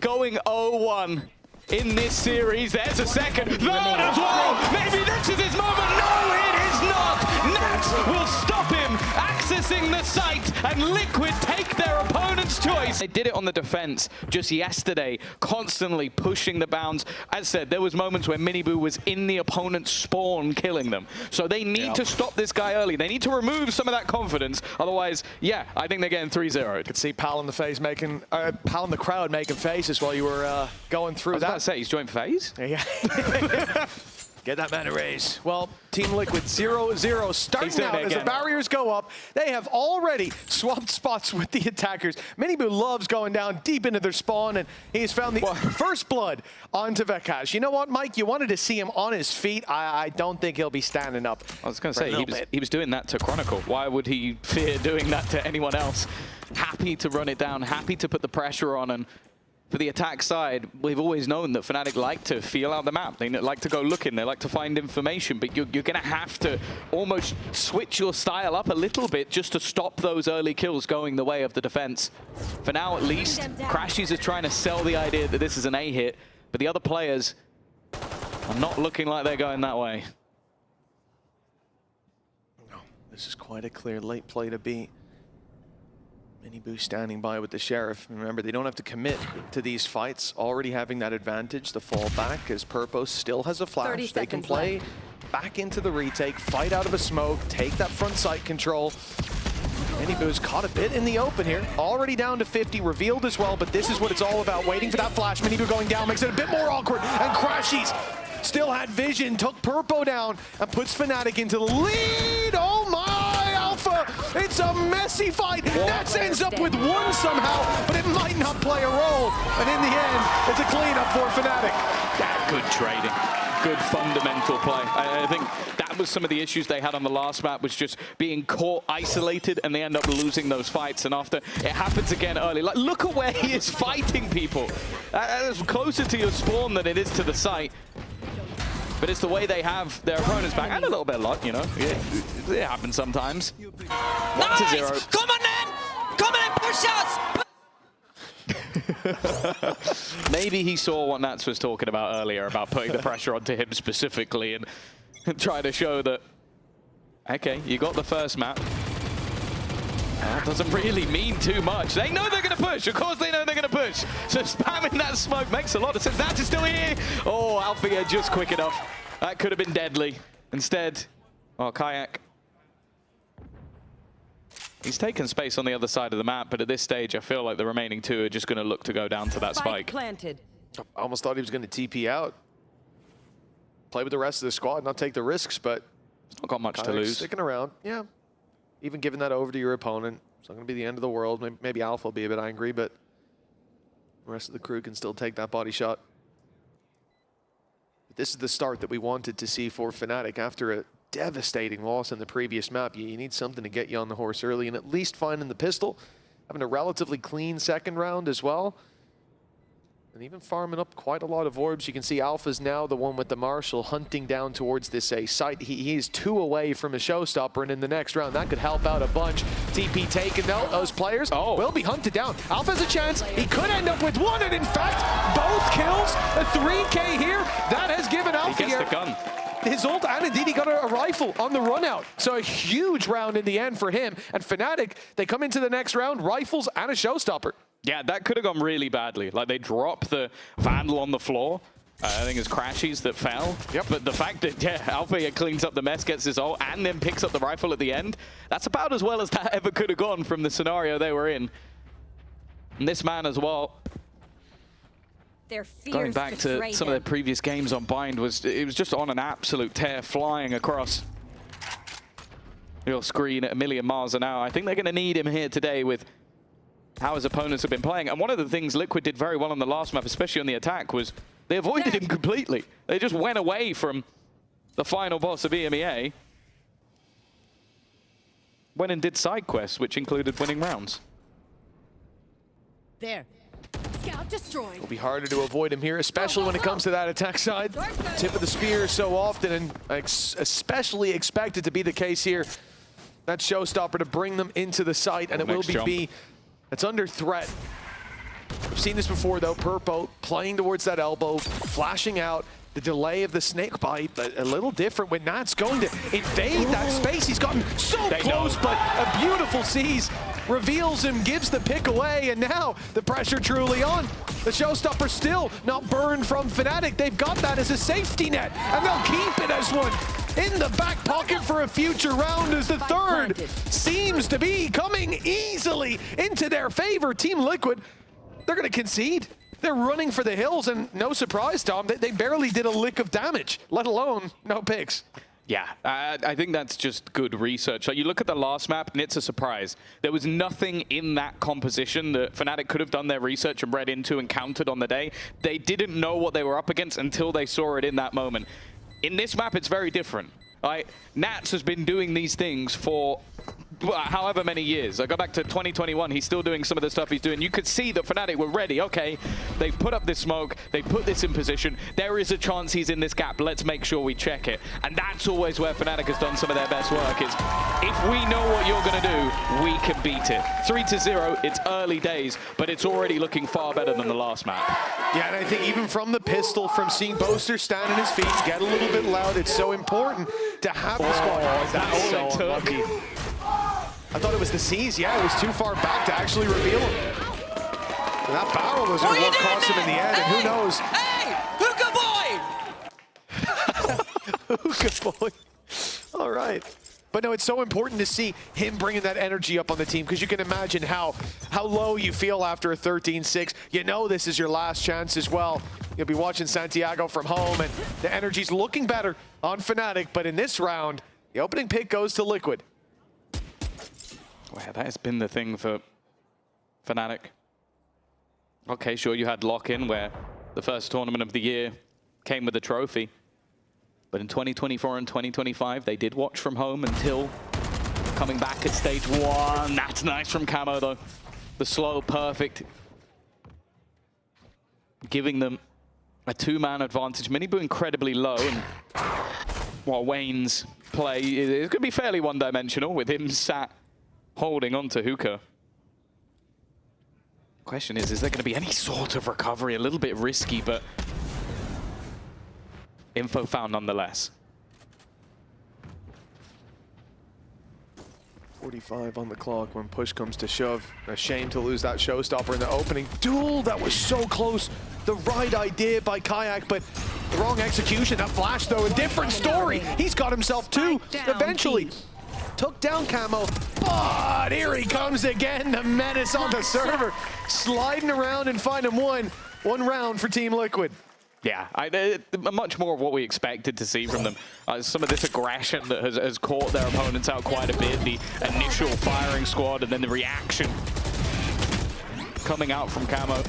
going 0-1 in this series? There's a second. Third as well! Maybe this is his moment! No, it is not! Nats will stop him accessing the site, and Liquid take their opponent's choice. They did it on the defense just yesterday, constantly pushing the bounds. As said, there was moments where Miniboo was in the opponent's spawn killing them. So they need to stop this guy early. They need to remove some of that confidence. Otherwise, yeah, I think they're getting 3-0'd. Could see Pal in the face making, Pal in the crowd making faces while you were going through that. I was about to say, he's joined FaZe? Yeah. Get that mana raise. Well, Team Liquid 0-0 starting out as the barriers go up. They have already swapped spots with the attackers. Minibu loves going down deep into their spawn, and he's found the first blood onto Vakash. You know what, Mike? You wanted to see him on his feet. I don't think he'll be standing up. I was going to say, he was doing that to Chronicle. Why would he fear doing that to anyone else? Happy to run it down, happy to put the pressure on, and for the attack side, we've always known that Fnatic like to feel out the map. They like to go looking, they like to find information, but you're going to have to almost switch your style up a little bit just to stop those early kills going the way of the defense. For now, at least, Crashies is trying to sell the idea that this is an A hit, but the other players are not looking like they're going that way. No, this is quite a clear late play to beat. Minibu standing by with the Sheriff. Remember, they don't have to commit to these fights, already having that advantage. The fall back as Purpo still has a flash. They can play back into the retake, fight out of a smoke, take that front sight control. Minibu's caught a bit in the open here. Already down to 50, revealed as well, but this is what it's all about. Waiting for that flash. Minibu going down makes it a bit more awkward. And Crashies still had vision, took Purpo down, and puts Fnatic into the lead. Oh my, Alpha! It's a messy fight. Nats ends up with one somehow, but it might not play a role. And in the end, it's a cleanup for Fnatic. Yeah, good trading. Good fundamental play. I think that was some of the issues they had on the last map, was just being caught isolated, and they end up losing those fights. And after it happens again early, like, look at where he is fighting people. It's closer to your spawn than it is to the site. But it's the way they have their opponents back, and a little bit of luck, you know. It happens sometimes. 1-0. Come on, man! Come on, push us! Maybe he saw what Nats was talking about earlier, about putting the pressure onto him specifically, and try to show that, okay, you got the first map. That doesn't really mean too much. They know they're going to push. Of course they know they're going to push. So spamming that smoke makes a lot of sense. Nats is still here. Oh, Althea just quick enough. That could have been deadly. Instead, oh, Kayak. He's taken space on the other side of the map, but at this stage, I feel like the remaining two are just going to look to go down to that spike. Planted. I almost thought he was going to TP out. Play with the rest of the squad, not take the risks, but It's not got much to Kayak's lose. sticking around, yeah. Even giving that over to your opponent. It's not going to be the end of the world. Maybe Alpha will be a bit angry, but the rest of the crew can still take that body shot. But this is the start that we wanted to see for Fnatic after a devastating loss in the previous map. You need something to get you on the horse early, and at least finding the pistol, having a relatively clean second round as well, and even farming up quite a lot of orbs. You can see Alpha's now the one with the Marshal hunting down towards this A site. He is 2 away from a showstopper, and in the next round, that could help out a bunch. TP taken though, those players will be hunted down. Alpha has a chance. He could end up with one, and in fact, both kills, a 3K here. That has given Alpha He gets the gun. his ult, and indeed he got a rifle on the run out. So a huge round in the end for him. And Fnatic, they come into the next round, rifles and a showstopper. Yeah, that could have gone really badly. Like, they drop the Vandal on the floor. I think it's Crashies that fell. Yep. But the fact that, yeah, Alpha cleans up the mess, gets his ult, and then picks up the rifle at the end, that's about as well as that ever could have gone from the scenario they were in. And this man as well, going back to some of their previous games on Bind, it was just on an absolute tear, flying across your screen at a million miles an hour. I think they're going to need him here today with how his opponents have been playing. And one of the things Liquid did very well on the last map, especially on the attack, was they avoided him completely. They just went away from the final boss of EMEA. Went and did side quests, which included winning rounds. There. Scout destroyed. It'll be harder to avoid him here, especially when it comes to that attack side. Tip of the spear so often, and especially expected to be the case here. That showstopper to bring them into the site, and it will be B. It's under threat. We've seen this before, though. Purpo playing towards that elbow, flashing out. The delay of the snake bite, but a little different when Nat's going to invade that space. He's gotten so close, but a beautiful seize reveals him, gives the pick away, and now the pressure truly on. The showstopper still not burned from Fnatic. They've got that as a safety net, and they'll keep it as one in the back pocket for a future round, as the third seems to be coming easily into their favor. Team Liquid, they're going to concede. They're running for the hills, and no surprise, Tom, they barely did a lick of damage, let alone no picks. Yeah, I think that's just good research. Like, you look at the last map, and it's a surprise. There was nothing in that composition that Fnatic could have done their research and read into and countered on the day. They didn't know what they were up against until they saw it in that moment. In this map, it's very different. Right? Nats has been doing these things for however many years. I go back to 2021, he's still doing some of the stuff he's doing. You could see that Fnatic were ready. Okay, they've put up this smoke, they put this in position. There is a chance he's in this gap. Let's make sure we check it. And that's always where Fnatic has done some of their best work, is if we know what you're going to do, we can beat it. 3-0, it's early days, but it's already looking far better than the last map. Yeah, and I think even from the pistol, from seeing Boaster stand on his feet, get a little bit loud, it's so important to have the squad. That's so unlucky. I thought it was the C's. Yeah, it was too far back to actually reveal him. And that barrel was what cost him in the end, and who knows? Hey, hookah boy! Hookah boy. All right. But no, it's so important to see him bringing that energy up on the team, because you can imagine how low you feel after a 13-6. You know this is your last chance as well. You'll be watching Santiago from home, and the energy's looking better on Fnatic. But in this round, the opening pick goes to Liquid. Wow, that has been the thing for Fnatic. Okay, sure, you had lock-in where the first tournament of the year came with a trophy. But in 2024 and 2025, they did watch from home until coming back at stage 1. That's nice from Camo, though. The slow, perfect. Giving them a 2-man advantage. Minibu incredibly low, and while Wayne's play is going to be fairly one-dimensional with him sat holding on to Hookah. Question is there going to be any sort of recovery? A little bit risky, but info found nonetheless. 45 on the clock when push comes to shove. A shame to lose that showstopper in the opening duel. That was so close. The right idea by Kayak, but the wrong execution. That flash, though, a different story. He's got himself two eventually. Took down Camo, but here he comes again, the menace on the server. Sliding around and finding one round for Team Liquid. Yeah, much more of what we expected to see from them. Some of this aggression that has caught their opponents out quite a bit. The initial firing squad and then the reaction coming out from Camo.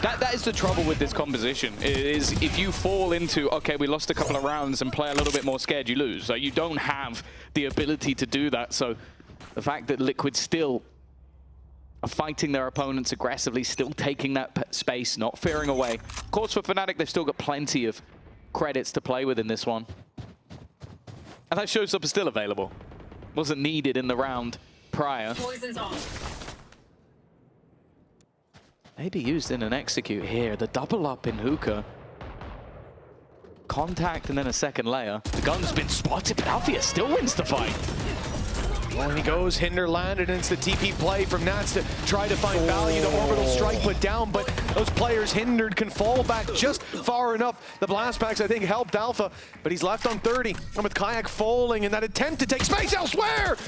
That is the trouble with this composition, is if you fall into, okay, we lost a couple of rounds and play a little bit more scared, you lose. So you don't have the ability to do that. So the fact that Liquid still are fighting their opponents aggressively, still taking that space, not fearing away. Of course, for Fnatic, they've still got plenty of credits to play with in this one. And that showstopper is still available. Wasn't needed in the round prior. Poison's off. Maybe used in an execute here. The double up in Hookah. Contact and then a second layer. The gun's been spotted, but Alfia still wins the fight. Well, he goes, Hinder landed, and it's the TP play from Nats to try to find value. The orbital strike put down, but those players hindered can fall back just far enough. The blast packs, I think, helped Alpha, but he's left on 30. And with Kayak falling in that attempt to take space elsewhere,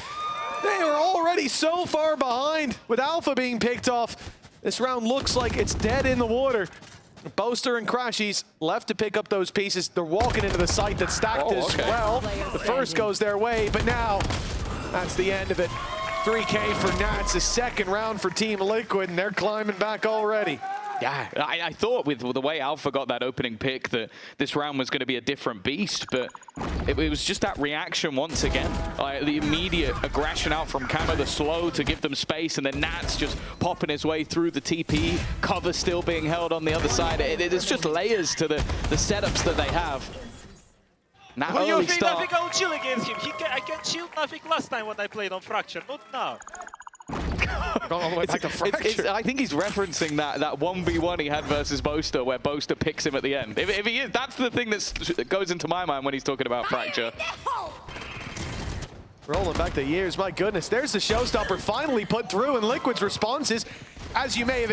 they are already so far behind with Alpha being picked off. This round looks like it's dead in the water. Boaster and Crashies left to pick up those pieces. They're walking into the site that's stacked as well. The first goes their way, but now that's the end of it. 3K for Nats, a second round for Team Liquid, and they're climbing back already. Yeah, I thought with the way Alpha got that opening pick that this round was going to be a different beast, but it was just that reaction once again. The immediate aggression out from Camo, the slow to give them space, and then Nats just popping his way through the TP, cover still being held on the other side. It's just layers to the setups that they have. Now What do you early think? I start. think I'll chill against him. I can chill nothing last time when I played on Fracture, not now. Going all the way back to Fracture. I think he's referencing that 1v1 he had versus Boaster, where Boaster picks him at the end. If he is, that's the thing that goes into my mind when he's talking about Fracture. Rolling back the years, my goodness. There's the showstopper finally put through, and Liquid's response is, as you may have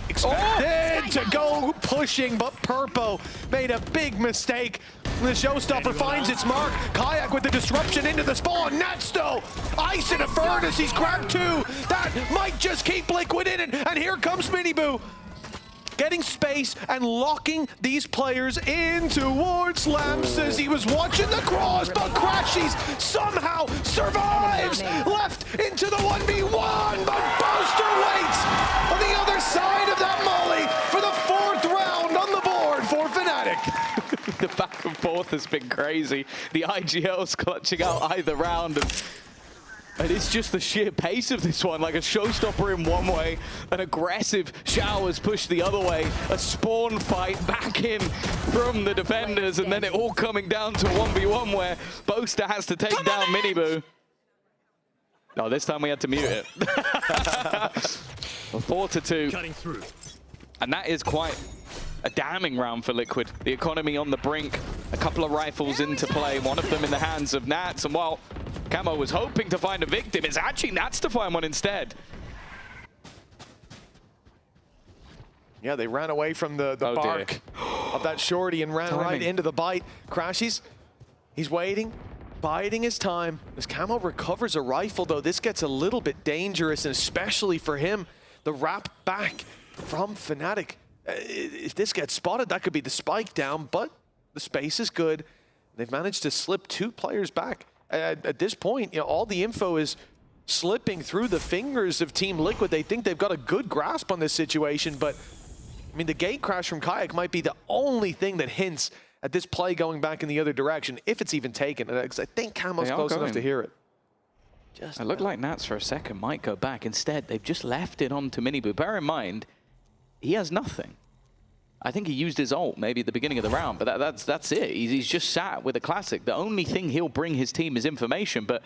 expected, to go pushing, but Purpo made a big mistake. The showstopper finds its mark. Kayak with the disruption into the spawn. Natsto, ice in a furnace. He's grabbed two. That might just keep Liquid in it. And here comes Minibu. getting space and locking these players in towards Lamps as he was watching the cross, but Crashies somehow survives! Left into the 1v1, but Boaster waits on the other side of that molly for the 4th round on the board for Fnatic. The back and forth has been crazy. The IGL's clutching out either round. And it's just the sheer pace of this one, like a showstopper in one way, an aggressive showers push the other way, a spawn fight back in from the defenders, and then it all coming down to 1v1 where Boaster has to take down Miniboo. Oh, this time we had to mute it. 4-2. Cutting through. And that is quite a damning round for Liquid. The economy on the brink, a couple of rifles into play, one of them in the hands of Nats, and while Camo was hoping to find a victim, it's actually Nats to find one instead. Yeah, they ran away from the bark of that shorty and ran right into the bite. Crashies, he's waiting, biding his time. As Camo recovers a rifle, though, this gets a little bit dangerous, and especially for him, the wrap back from Fnatic. If this gets spotted, that could be the spike down, but the space is good. They've managed to slip 2 players back. At this point, you know, all the info is slipping through the fingers of Team Liquid. They think they've got a good grasp on this situation, but I mean, the gate crash from Kayak might be the only thing that hints at this play going back in the other direction, if it's even taken, because I think Camo's close enough to hear it. It looked like Nats for a second might go back. Instead, they've just left it on to Miniboo. Bear in mind, he has nothing. I think he used his ult maybe at the beginning of the round, but that's it. He's just sat with a classic. The only thing he'll bring his team is information, but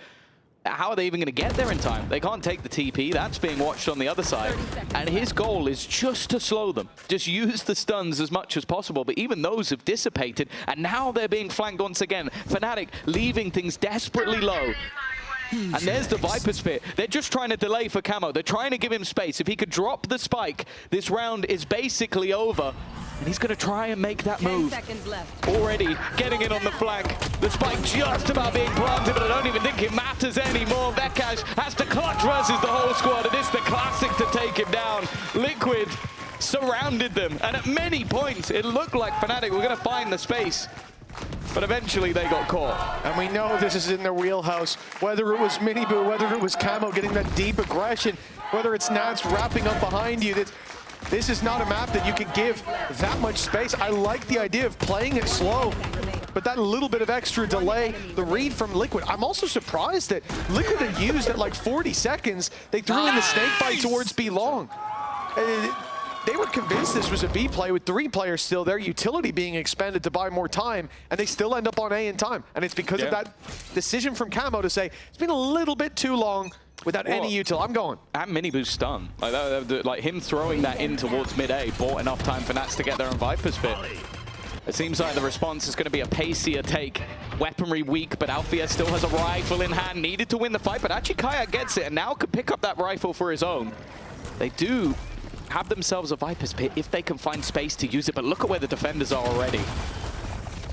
how are they even going to get there in time? They can't take the TP. That's being watched on the other side. And his goal is just to slow them. Just use the stuns as much as possible. But even those have dissipated, and now they're being flanked once again. Fnatic leaving things desperately low. And there's the Viper's Pit. They're just trying to delay for Camo. They're trying to give him space. If he could drop the spike, this round is basically over. And he's going to try and make that move. 10 seconds left. Already getting it on the flank. The spike just about being planted, but I don't even think it matters anymore. Vekash has to clutch versus the whole squad, and it's the classic to take him down. Liquid surrounded them, and at many points, it looked like Fnatic were going to find the space. But eventually they got caught. And we know this is in their wheelhouse. Whether it was Miniboo, whether it was Camo getting that deep aggression, whether it's Nats wrapping up behind you, this is not a map that you can give that much space. I like the idea of playing it slow, but that little bit of extra delay, the read from Liquid. I'm also surprised that Liquid had used at like 40 seconds. They threw in the snake bite towards B long. They were convinced this was a B play with 3 players still there, utility being expended to buy more time, and they still end up on A in time. And it's because of that decision from Camo to say, it's been a little bit too long without any util. I'm going. And Miniboo's stun. Like him throwing that in towards mid-A bought enough time for Nats to get there on Viper's Pit. It seems like the response is going to be a pacier take. Weaponry weak, but Alfia still has a rifle in hand. Needed to win the fight, but actually Kayak gets it and now could pick up that rifle for his own. They do have themselves a Viper's Pit if they can find space to use it, but look at where the defenders are already.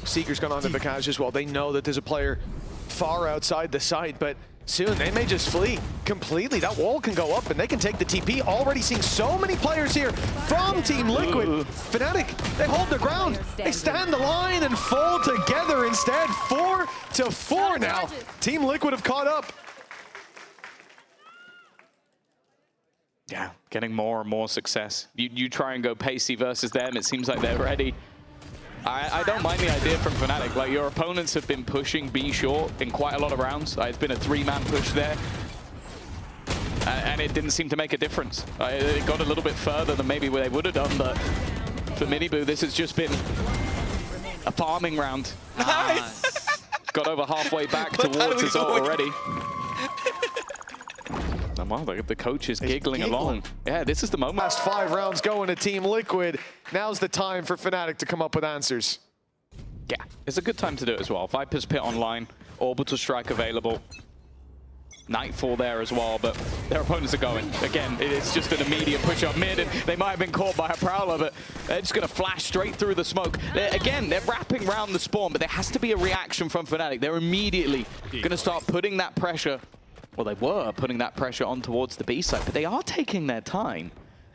Seeker's gone on to Vekash as well. They know that there's a player far outside the site, but soon they may just flee completely. That wall can go up and they can take the TP. Already seeing so many players here from Team Liquid. Fnatic, they hold their ground. They stand the line and fall together instead. 4-4 now. Team Liquid have caught up. Yeah, getting more and more success. You try and go pacey versus them, it seems like they're ready. I don't mind the idea from Fnatic. Like, your opponents have been pushing B short in quite a lot of rounds. It's been a 3-man push there. And it didn't seem to make a difference. It got a little bit further than maybe they would have done, but for Miniboo, this has just been a farming round. Nice! Got over halfway back towards his ult already. And well, the coach is giggling along. Yeah, this is the moment. Last 5 rounds going to Team Liquid. Now's the time for Fnatic to come up with answers. Yeah, it's a good time to do it as well. Viper's Pit online, Orbital Strike available. Nightfall there as well, but their opponents are going. Again, it's just an immediate push up mid, and they might have been caught by a Prowler, but they're just going to flash straight through the smoke. Again, they're wrapping around the spawn, but there has to be a reaction from Fnatic. They're immediately going to start putting that pressure. Well, they were putting that pressure on towards the B side, but they are taking their time.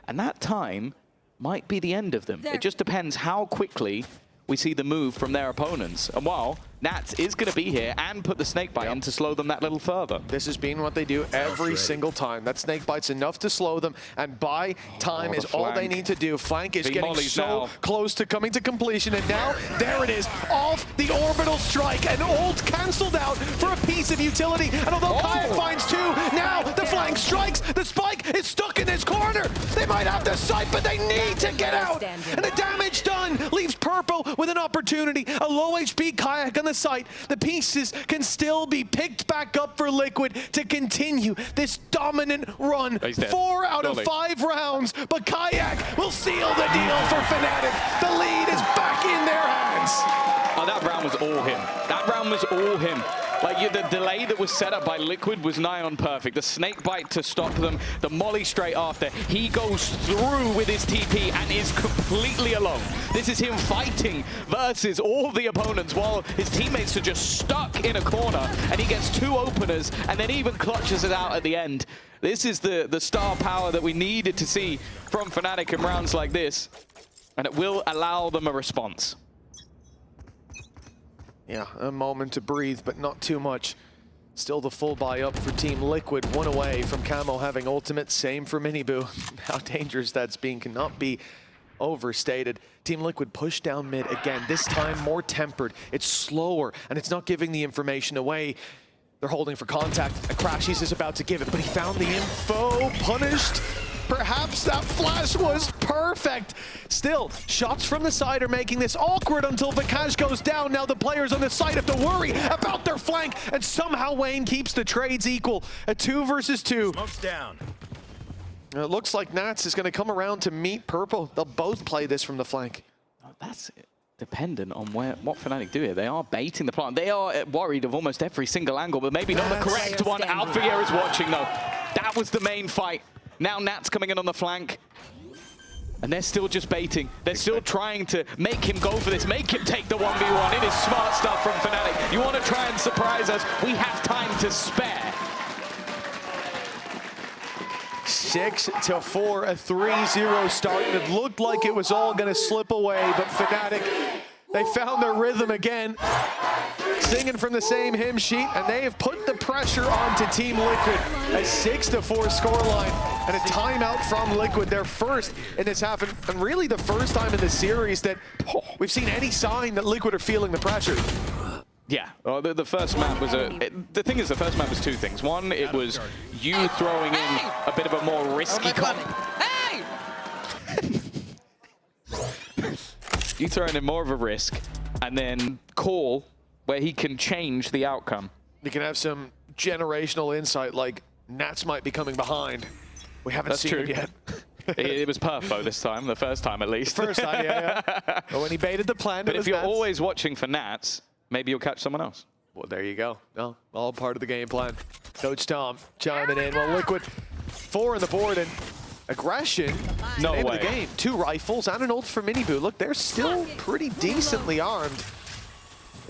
And that time might be the end of them. It just depends how quickly we see the move from their opponents. And while Nats is going to be here and put the snakebite in to slow them that little further. This has been what they do every single time. That snakebite's enough to slow them, and buy time is all they need to do. Flank is getting so close to coming to completion, and now there it is, off the orbital strike, and ult cancelled out for a piece of utility. And although Kayak finds two, now the flank strikes, the spike is stuck in this corner. They might have the sight, but they need to get out. And the damage done leaves Purple with an opportunity. A low HP Kayak on the site. The pieces can still be picked back up for Liquid to continue this dominant run. 4 out of 5 rounds, but Kayak will seal the deal for Fnatic. The lead is back in their hands. Oh, that round was all him. That round was all him. Like, the delay that was set up by Liquid was nigh on perfect. The snakebite to stop them, the molly straight after. He goes through with his TP and is completely alone. This is him fighting versus all the opponents while his teammates are just stuck in a corner, and he gets 2 openers and then even clutches it out at the end. This is the star power that we needed to see from Fnatic in rounds like this, and it will allow them a response. Yeah, a moment to breathe, but not too much. Still the full buy up for Team Liquid, 1 away from Camo having ultimate, same for Miniboo. How dangerous that's being cannot be overstated. Team Liquid pushed down mid again, this time more tempered. It's slower, and it's not giving the information away. They're holding for contact, and Crashies is about to give it, but he found the info, punished. Perhaps that flash was perfect. Still, shots from the side are making this awkward until Vikash goes down. Now the players on the side have to worry about their flank, and somehow Wayne keeps the trades equal. A 2 versus 2. Smoke's down. It looks like Nats is going to come around to meet Purple. They'll both play this from the flank. That's dependent on what Fnatic do here. They are baiting the plant. They are worried of almost every single angle, but maybe not the correct one. Alphagear is watching, though. That was the main fight. Now Nat's coming in on the flank, and they're still just baiting. They're still trying to make him go for this, make him take the 1v1. It is smart stuff from Fnatic. You want to try and surprise us? We have time to spare. 6-4, a 3-0 start. It looked like it was all going to slip away, but Fnatic, they found their rhythm again, singing from the same hymn sheet, and they have put the pressure onto Team Liquid. A 6-4 scoreline and a timeout from Liquid, their first in this half, and really the first time in the series that we've seen any sign that Liquid are feeling the pressure. Yeah, well, the first map was the thing is, the first map was 2 things. One, it was you throwing in a bit of a more risky you throwing in more of a risk, and then Call, where he can change the outcome. You can have some generational insight, like Nats might be coming behind. We haven't seen it yet. It was Perfo this time, the first time at least. First time, yeah. But when he baited the plan, but if you're Nats. always watching for Nats, maybe you'll catch someone else. Well, there you go. No, all part of the game plan. Coach Tom chiming in. Well, Liquid 4 on the board, and aggression. No way. The game. 2 rifles and an ult for Miniboo. Look, they're still pretty decently armed.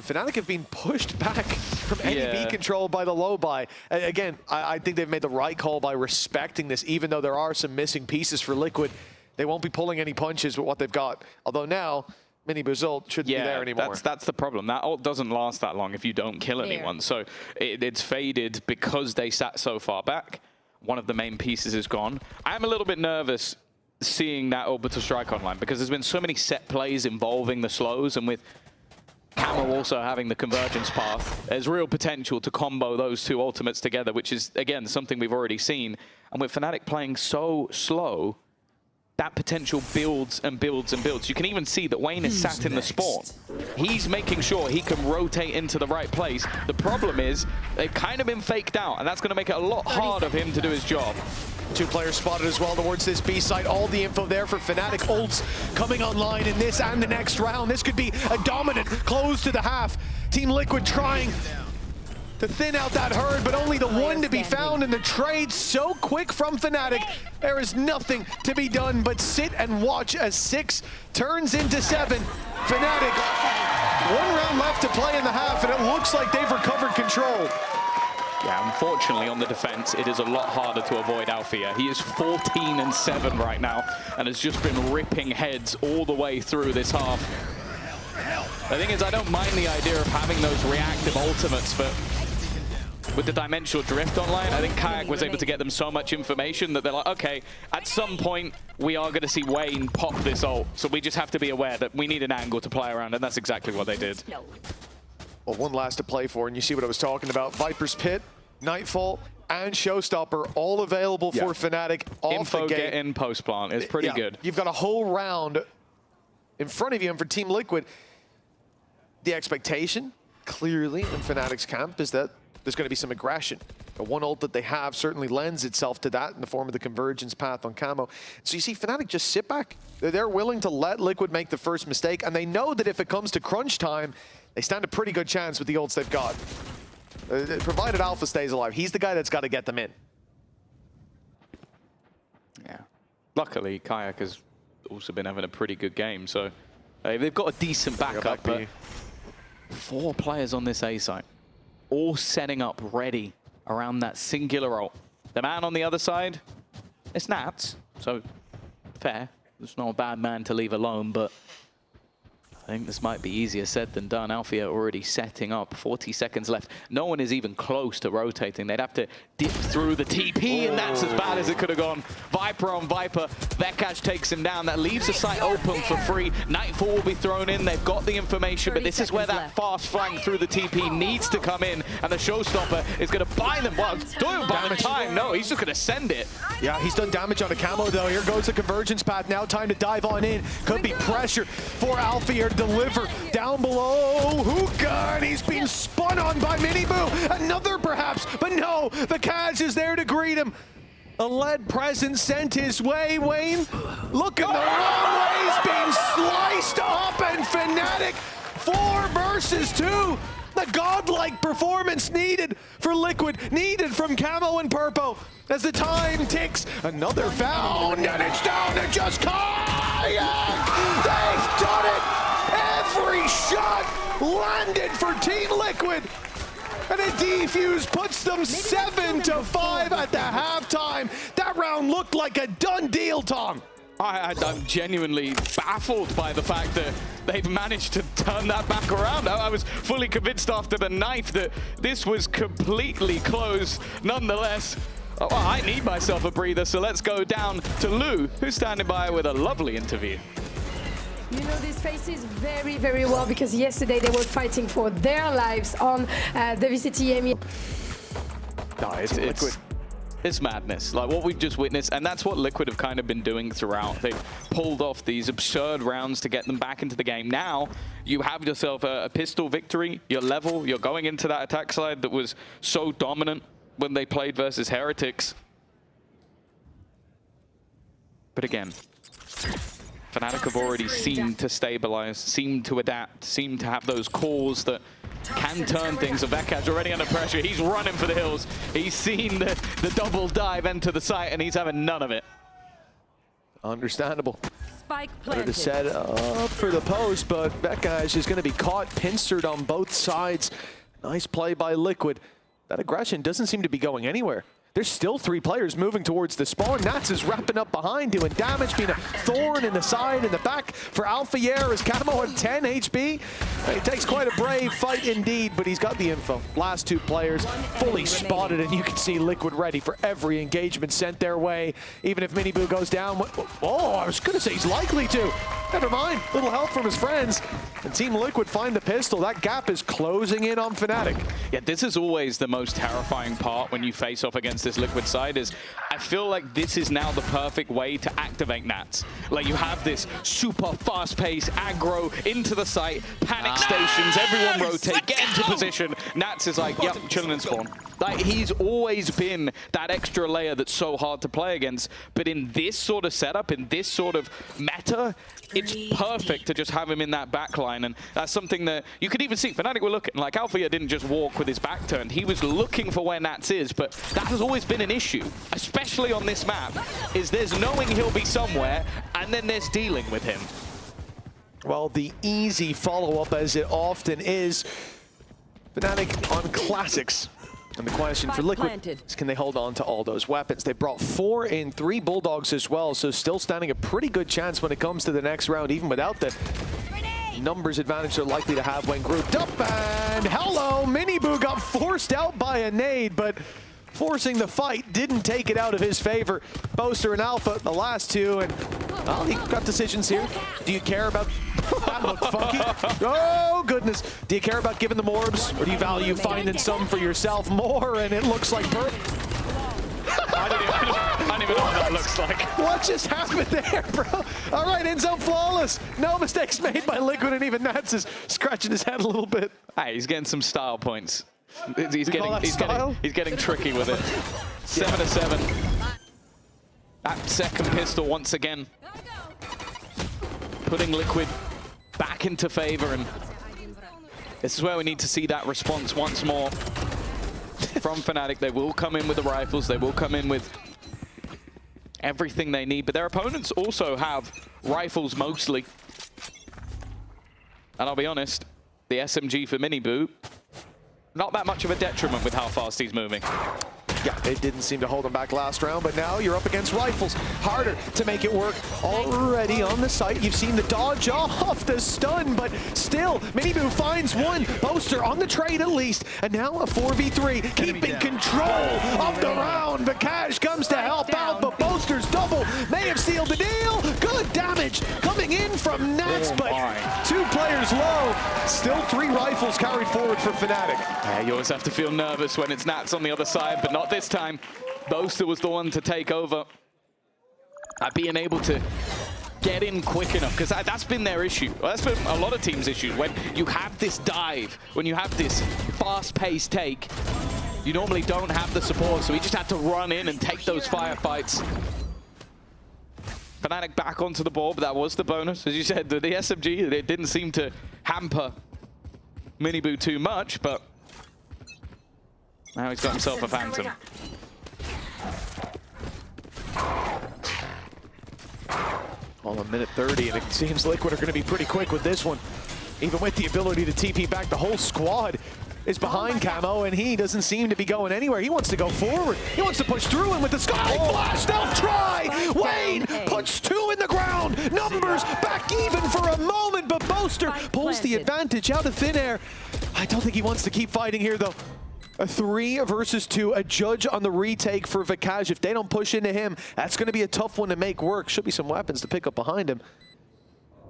Fnatic have been pushed back from any B control by the low buy. Again, I think they've made the right call by respecting this, even though there are some missing pieces for Liquid. They won't be pulling any punches with what they've got. Although now, Miniboo's ult shouldn't be there anymore. That's the problem. That ult doesn't last that long if you don't kill anyone. So it's faded because they sat so far back. One of the main pieces is gone. I'm a little bit nervous seeing that orbital strike online because there's been so many set plays involving the slows, and with Camo also having the convergence path, there's real potential to combo those 2 ultimates together, which is, again, something we've already seen. And with Fnatic playing so slow, that potential builds and builds and builds. You can even see that Wayne is sat in the spawn. He's making sure he can rotate into the right place. The problem is they've kind of been faked out, and that's going to make it a lot harder for him to do his job. 2 players spotted as well towards this B site. All the info there for Fnatic. Ults coming online in this and the next round. This could be a dominant close to the half. Team Liquid trying to thin out that herd, but only the 1 to be found, and the trade so quick from Fnatic. There is nothing to be done but sit and watch as 6 turns into 7. Fnatic, 1 round left to play in the half, and it looks like they've recovered control. Yeah, unfortunately on the defense, it is a lot harder to avoid Alfia. He is 14-7 right now and has just been ripping heads all the way through this half. The thing is, I don't mind the idea of having those reactive ultimates, but with the dimensional drift online, I think Kayak was able to get them so much information that they're like, okay, at some point, we are going to see Wayne pop this ult. So we just have to be aware that we need an angle to play around, and that's exactly what they did. Well, one last to play for, and you see what I was talking about. Viper's Pit, Nightfall, and Showstopper all available for Fnatic off Info the gate. get in post-plant is pretty good. You've got a whole round in front of you, and for Team Liquid, the expectation, clearly, in Fnatic's camp is that there's going to be some aggression. The one ult that they have certainly lends itself to that in the form of the convergence path on Camo. So you see Fnatic just sit back. They're willing to let Liquid make the first mistake, and they know that if it comes to crunch time, they stand a pretty good chance with the ults they've got. Provided Alpha stays alive, he's the guy that's got to get them in. Yeah. Luckily, Kayak has also been having a pretty good game, so they've got a decent backup. But 4 players on this A site, all setting up ready around that singular ult. The man on the other side, it's Nats, so fair. It's not a bad man to leave alone, but I think this might be easier said than done. Alfia already setting up, 40 seconds left. No one is even close to rotating. They'd have to dip through the TP, and that's as bad as it could have gone. Viper on Viper, Vekash takes him down. That leaves the site open for free. Nightfall will be thrown in. They've got the information, but this is where that fast flank through the TP needs to come in, and the Showstopper is going to buy them. Well, don't buy them time. No, he's just going to send it. Yeah, he's done damage on a Camo, though. Here goes the convergence path. Now time to dive on in. Could be pressure for Alfia to deliver down below. Hookah, and he's being spun on by Miniboo. Another perhaps, but no, the Kaz is there to greet him. A lead present sent his way. Wayne, looking the wrong way. He's being sliced up, and Fnatic 4 versus 2. The godlike performance needed for Liquid, needed from Camo and Purpo. As the time ticks, another found, and it's down to just Kayak. They've done it. Every shot landed for Team Liquid. And a defuse puts them 7-5 at the halftime. That round looked like a done deal, Tom. I'm genuinely baffled by the fact that they've managed to turn that back around. I was fully convinced after the knife that this was completely closed. Nonetheless, I need myself a breather, so let's go down to Lou, who's standing by with a lovely interview. You know these faces very, very well because yesterday they were fighting for their lives on the VCT EMEA. No, it's madness, like what we've just witnessed, and that's what Liquid have kind of been doing throughout. They've pulled off these absurd rounds to get them back into the game. Now, you have yourself a pistol victory, you're level, you're going into that attack side that was so dominant when they played versus Heretics. But again, Fnatic have already seemed to stabilize, seemed to adapt, seemed to have those calls that can turn things. So Vekash already under pressure. He's running for the hills. He's seen the double dive into the site, and he's having none of it. Understandable. Spike Better to set up for the post, but Vekash is going to be caught, pincered on both sides. Nice play by Liquid. That aggression doesn't seem to be going anywhere. There's still 3 players moving towards the spawn. Nats is wrapping up behind, doing damage, being a thorn in the side and the back for Alphayer as Camo at 10 HP. It takes quite a brave fight indeed, but he's got the info. Last 2 players fully spotted, and you can see Liquid ready for every engagement sent their way. Even if Miniboo goes down, oh, I was gonna say he's likely to. Never mind, little help from his friends. And Team Liquid find the pistol. That gap is closing in on Fnatic. Yeah, this is always the most terrifying part when you face off against this Liquid side, is I feel like this is now the perfect way to activate Nats. Like, you have this super fast-paced aggro into the site, panic stations, everyone rotate, get into position. Nats is like, yep, chilling in spawn. Like, he's always been that extra layer that's so hard to play against, but in this sort of setup, in this sort of meta, it's perfect to just have him in that backline, and that's something that you could even see. Fnatic were looking, like Alfia didn't just walk with his back turned, he was looking for where Nats is, but that has always been an issue, especially on this map, is there's knowing he'll be somewhere, and then there's dealing with him. Well, the easy follow-up, as it often is, Fnatic on classics. And the question for Liquid is, can they hold on to all those weapons? They brought 4 in 3 Bulldogs as well, so still standing a pretty good chance when it comes to the next round, even without the numbers advantage they're likely to have when grouped up. And hello, Miniboo got forced out by a nade, but forcing the fight didn't take it out of his favor. Boaster and Alpha, the last two, and well, he got decisions here. Do you care about... that looked funky. Oh, goodness. Do you care about giving them orbs, or do you value finding some for yourself more? And it looks like... I don't even know what that looks like. What just happened there, bro? All right, end zone flawless. No mistakes made by Liquid, and even Nats is scratching his head a little bit. Hey, he's getting some style points. He's getting tricky with it. 7-7. That second pistol once again, putting Liquid back into favor, and this is where we need to see that response once more from Fnatic. They will come in with the rifles, they will come in with everything they need, but their opponents also have rifles mostly. And I'll be honest, the SMG for Miniboo, not that much of a detriment with how fast he's moving. Yeah, it didn't seem to hold him back last round, but now you're up against rifles. Harder to make it work. Already on the site, you've seen the dodge off the stun, but still, Miniboo finds one. Boaster on the trade at least, and now a 4v3, keeping control of the round. Vikash comes to help out, but Boaster's double may have sealed the deal. Good damage coming in from Nats, but 2 players low. Still 3 rifles carried forward for Fnatic. Yeah, you always have to feel nervous when it's Nats on the other side, but not this time. Boaster was the one to take over. Being able to get in quick enough, because that's been their issue. Well, that's been a lot of teams' issues. When you have this dive, when you have this fast-paced take, you normally don't have the support, so he just had to run in and take those firefights. Fnatic back onto the ball, but that was the bonus. As you said, the SMG, it didn't seem to hamper Miniboo too much, but now he's got himself a Phantom. Well, a minute 30, and it seems Liquid are going to be pretty quick with this one. Even with the ability to TP back, the whole squad is behind Camo, and he doesn't seem to be going anywhere. He wants to go forward. He wants to push through, and with the Sky Flash, they'll try! Wayne puts 2 in the ground. Numbers back even for a moment, but Boaster pulls the advantage out of thin air. I don't think he wants to keep fighting here, though. A 3 versus 2, a judge on the retake for Vikash. If they don't push into him, that's going to be a tough one to make work. Should be some weapons to pick up behind him.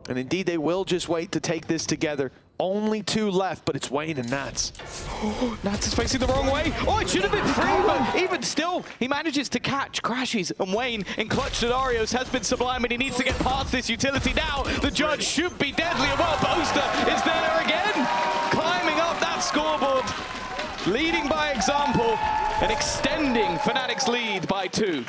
And indeed, they will just wait to take this together. Only 2 left, but it's Wayne and Nats. Nats is facing the wrong way. Oh, it should have been free, but even still, he manages to catch, crashes, and Wayne, in clutch scenarios, has been sublime, and he needs to get past this utility now. The judge should be deadly, and well, Boaster is there again, climbing up that scoreboard, leading by example, and extending Fnatic's lead by 2.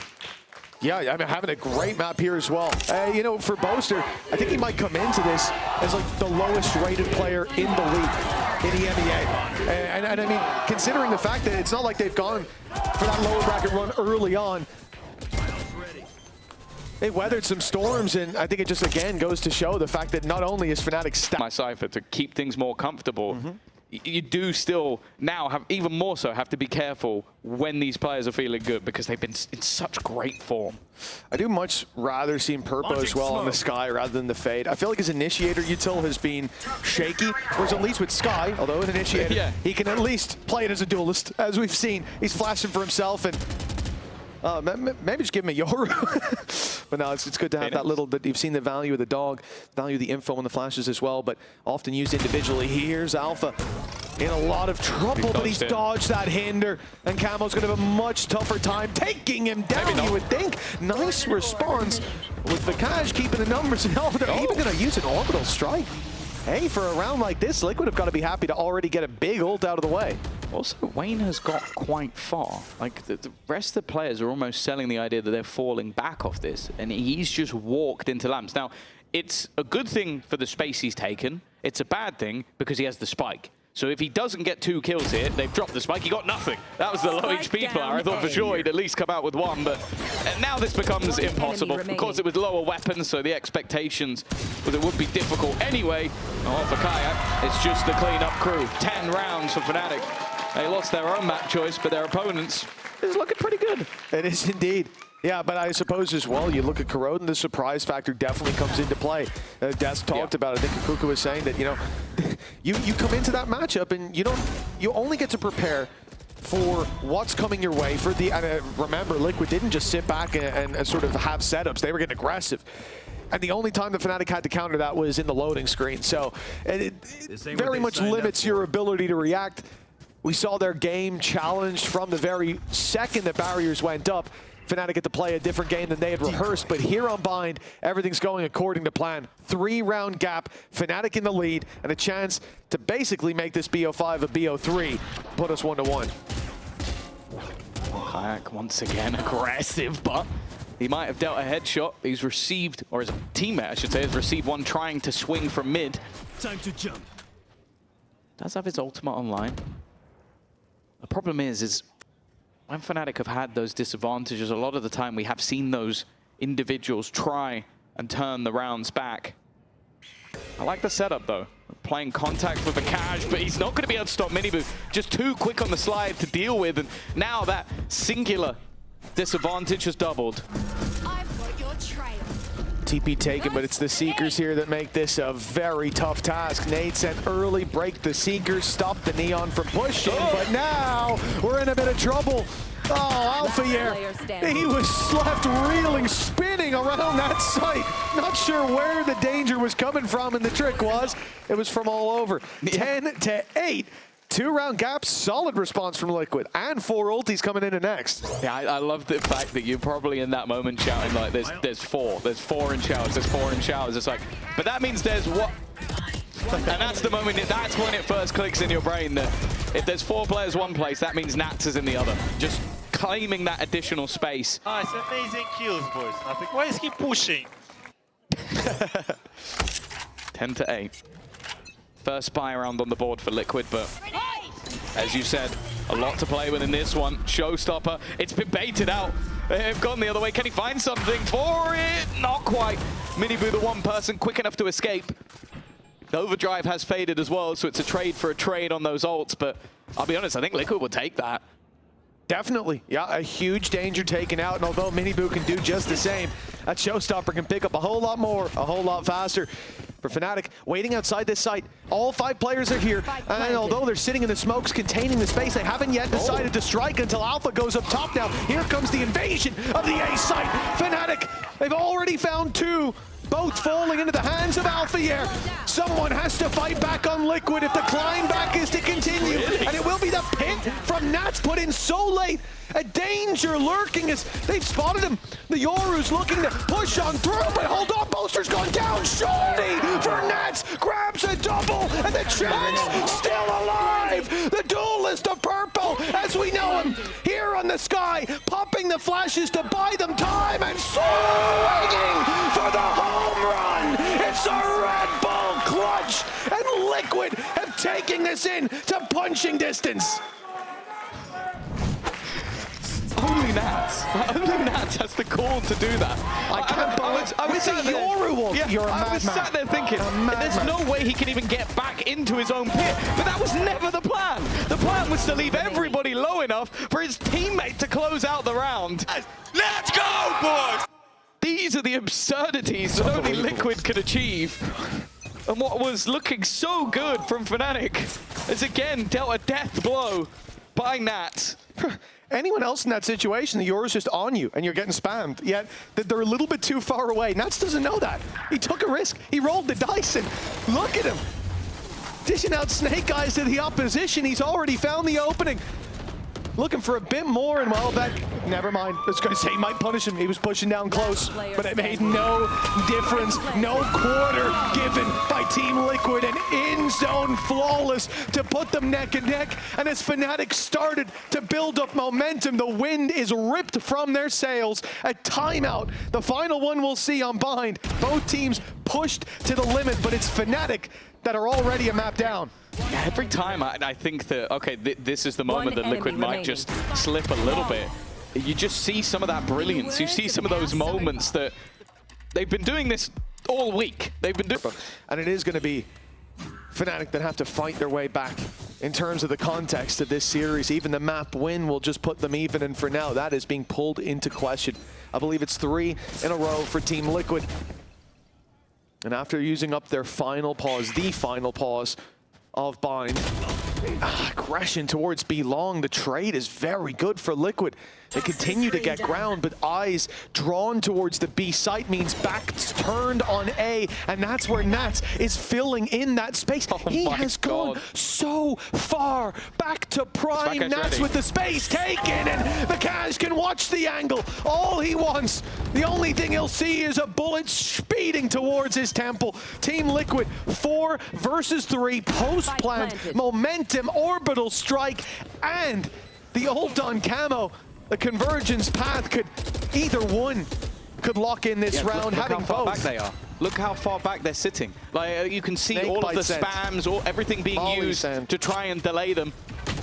Yeah, I mean, having a great map here as well. You know, for Boaster, I think he might come into this as like the lowest rated player in the league in EMEA. And I mean, considering the fact that it's not like they've gone for that lower bracket run early on. They weathered some storms, and I think it just again goes to show the fact that not only is Fnatic my Cypher to keep things more comfortable. You do still now have, even more so, have to be careful when these players are feeling good, because they've been in such great form. I do much rather see Purpo as well on the Sky rather than the Fade. I feel like his Initiator util has been shaky, whereas at least with Sky, although an Initiator, he can at least play it as a duelist, as we've seen. He's flashing for himself, and maybe just give him a Yoru. But no, it's good to have that little, that you've seen the value of the dog, value of the info and the flashes as well, but often used individually. Here's Alpha in a lot of trouble, but he's dodged that hinder, and Camo's going to have a much tougher time taking him down, you would think. Nice response with Vikash keeping the numbers, and they're even going to use an orbital strike. Hey, for a round like this, Liquid have got to be happy to already get a big ult out of the way. Also, Wayne has got quite far. Like, the rest of the players are almost selling the idea that they're falling back off this, and he's just walked into lamps. Now, it's a good thing for the space he's taken. It's a bad thing because he has the spike. So if he doesn't get 2 kills here, they've dropped the spike, he got nothing. That was the low HP player. I thought for sure he'd at least come out with 1, but now this becomes impossible. Of course, it was lower weapons, so the expectations was it would be difficult anyway. Oh, for Kaya, it's just the clean-up crew. 10 rounds for Fnatic. They lost their own map choice, but their opponents is looking pretty good. It is indeed. Yeah, but I suppose as well, you look at Corrodin, the surprise factor definitely comes into play. Des talked about it. I think Kuku was saying that, you know, you come into that matchup and you only get to prepare for what's coming your way. And remember, Liquid didn't just sit back and sort of have setups. They were getting aggressive. And the only time the Fnatic had to counter that was in the loading screen. So it very much limits your ability to react. We saw their game challenged from the very second that barriers went up. Fnatic get to play a different game than they had rehearsed, but here on Bind, everything's going according to plan. 3-round gap, Fnatic in the lead, and a chance to basically make this BO5 a BO3, put us 1-1. Kayak once again aggressive, but he might have dealt a headshot. He's received, or his teammate, I should say, has received one trying to swing from mid. Time to jump. Does have his ultimate online. The problem is when Fnatic have had those disadvantages, a lot of the time we have seen those individuals try and turn the rounds back. I like the setup though. Playing contact with a Cash, but he's not going to be able to stop Miniboo. Just too quick on the slide to deal with, and now that singular disadvantage has doubled. I've got your trail. TP taken, but it's the Seekers here that make this a very tough task. Nade sent early, break the Seekers, stop the Neon from pushing, but now we're in a bit of trouble. Oh, Alphayear, he was left reeling, spinning around that site. Not sure where the danger was coming from, and the trick was, it was from all over. 10-8. 2-round gaps, solid response from Liquid, and 4 ultis coming into next. Yeah, I love the fact that you're probably in that moment shouting like, there's 4 in showers, there's 4 in showers. It's like, but that means there's what? And that's the moment, that's when it first clicks in your brain that if there's 4 players one place, that means Nats is in the other. Just claiming that additional space. Nice, amazing kills, boys. Nothing. Why is he pushing? 10-8. First spy round on the board for Liquid, but as you said, a lot to play with in this one. Showstopper, it's been baited out. They've gone the other way. Can he find something for it? Not quite. Miniboo, the one person quick enough to escape. The overdrive has faded as well, so it's a trade for a trade on those ults, but I'll be honest, I think Liquid will take that. Definitely, yeah, a huge danger taken out, and although Miniboo can do just the same, that Showstopper can pick up a whole lot more, a whole lot faster. For Fnatic, waiting outside this site, all 5 players are here, and although they're sitting in the smokes containing the space, they haven't yet decided to strike until Alpha goes up top now. Here comes the invasion of the A site. Fnatic, they've already found 2. Both falling into the hands of Alphayear. Someone has to fight back on Liquid if the climb back is to continue. And it will be the pit from Nats put in so late. A danger lurking as they've spotted him. The Yoru's looking to push on through, but hold on, Boaster's gone down. Shorty for Nats grabs a double, and the chance still alive. The duelist of purple, as we know him, here on the sky, popping the flashes to buy them time and swinging for the home run. It's a Red Bull clutch, and Liquid have taken this in to punching distance. Only Nats. Only Nats has the call to do that. I can't believe I was sat there. I was sat there thinking, there's no way he can even get back into his own pit. But that was never the plan. The plan was to leave everybody low enough for his teammate to close out the round. Let's go, boys! These are the absurdities that only Liquid could achieve. And what was looking so good from Fnatic is again dealt a death blow by Nats. Anyone else in that situation, the Yoru's just on you and you're getting spammed, yet they're a little bit too far away. Nats doesn't know that. He took a risk. He rolled the dice, and look at him. Dishing out snake eyes to the opposition. He's already found the opening. Looking for a bit more, and well, that, never mind. I was going to say he might punish him. He was pushing down close, but it made no difference. No quarter given by Team Liquid, and in-zone flawless to put them neck and neck. And as Fnatic started to build up momentum, the wind is ripped from their sails. A timeout, the final one we'll see on Bind. Both teams pushed to the limit, but it's Fnatic that are already a map down. Yeah, every time I think that, okay, this is the moment that Liquid might just slip a little bit. You just see some of that brilliance. You see some of those moments that they've been doing this all week. They've been doing, and it is going to be Fnatic that have to fight their way back in terms of the context of this series. Even the map win will just put them even, and for now, that is being pulled into question. I believe it's 3 in a row for Team Liquid. And after using up their final pause, the final pause of Bind, aggression towards B long, the trade is very good for Liquid. They continue to get ground, but eyes drawn towards the B site means backs turned on A, and that's where Nats is filling in that space. He has gone so far back to prime. Nats with the space taken, and the Cash can watch the angle. All he wants, the only thing he'll see is a bullet speeding towards his temple. Team Liquid, 4 versus 3, post-plant, momentum, orbital strike, and the ult on Camo. The convergence path could, either one could lock in this round, look having how far both. back they are. Look how far back they're sitting. Like you can see Snake all of the sent. spams, everything being Molly used sent. to try and delay them.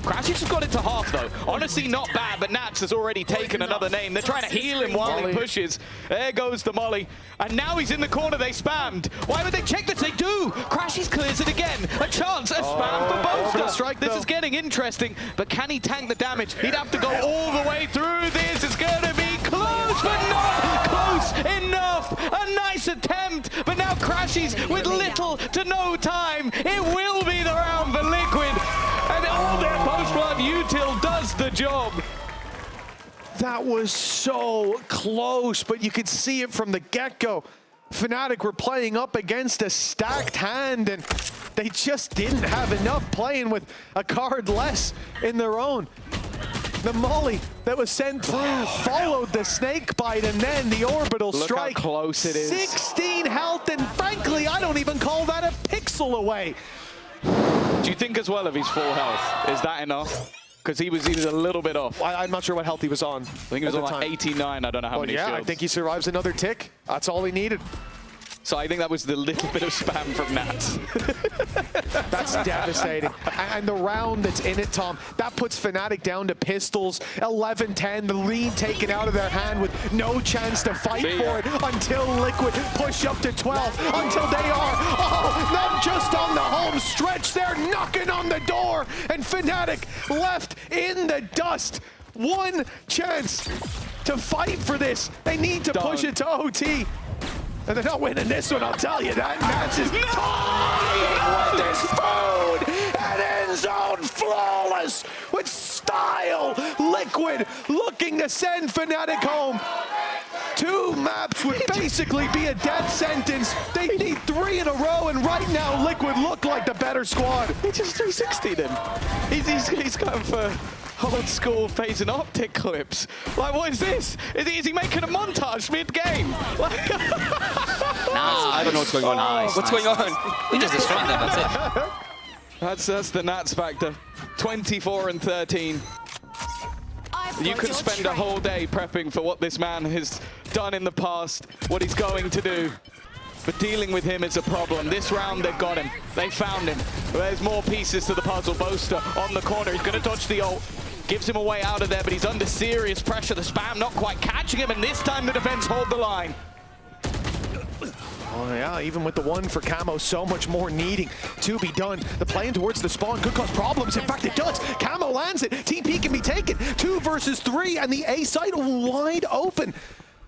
Crashies has got it to half though. Honestly, not bad, but Nats has already taken another name. They're trying to heal him while Molly. he pushes. There goes the Molly. And now he's in the corner they spammed. Why would they check this? They do! Crashies clears it again. A chance, a spam for orbital both. strike, This though. is getting interesting, but can he tank the damage? He'd have to go all the way through this. It's gonna be close, but not close enough. A nice attempt, but now Crashies with little to no time. It will be the round for Liquid. And all their post-blood util does the job. That was so close, but you could see it from the get-go. Fnatic were playing up against a stacked hand, and they just didn't have enough, playing with a card less in their own. The Molly that was sent through followed the snake bite, and then the orbital strike. Look how close it is. 16 health, and frankly, I don't even call that a pixel away. Do you think as well of his full health? Is that enough? Because he was a little bit off. I'm not sure what health he was on. I think he was at on the like time. 89. I don't know how many Yeah, shields. I think he survives another tick. That's all he needed. So I think that was the little bit of spam from Nats. That's devastating. And the round that's in it, Tom, that puts Fnatic down to pistols. 11-10, the lead taken out of their hand with no chance to fight for it until Liquid push up to 12, until they are, not just on the home stretch, they're knocking on the door, and Fnatic left in the dust. One chance to fight for this. They need to push it to OT. And they're not winning this one, I'll tell you that. Nats is toying with his food and end zone flawless with style. Liquid looking to send Fnatic home. 2 maps would basically be a death sentence. They need 3 in a row, and right now Liquid look like the better squad. He just 360'd him. He's going for old school phase and optic clips. Like, what is this? Is he making a montage mid-game? Like, I don't know what's going on. What's going on? We just destroyed them, that's it. that's the Nats factor. 24 and 13. You could spend a whole day prepping for what this man has done in the past, what he's going to do. But dealing with him is a problem. This round, they've got him. They found him. There's more pieces to the puzzle. Boaster on the corner. He's going to dodge the ult. Gives him a way out of there, but he's under serious pressure. The spam not quite catching him, and this time the defense hold the line. Oh yeah, even with the one for Camo, so much more needing to be done. The plane towards the spawn could cause problems. In fact, it does. Camo lands it. TP can be taken. 2 versus 3, and the A site wide open.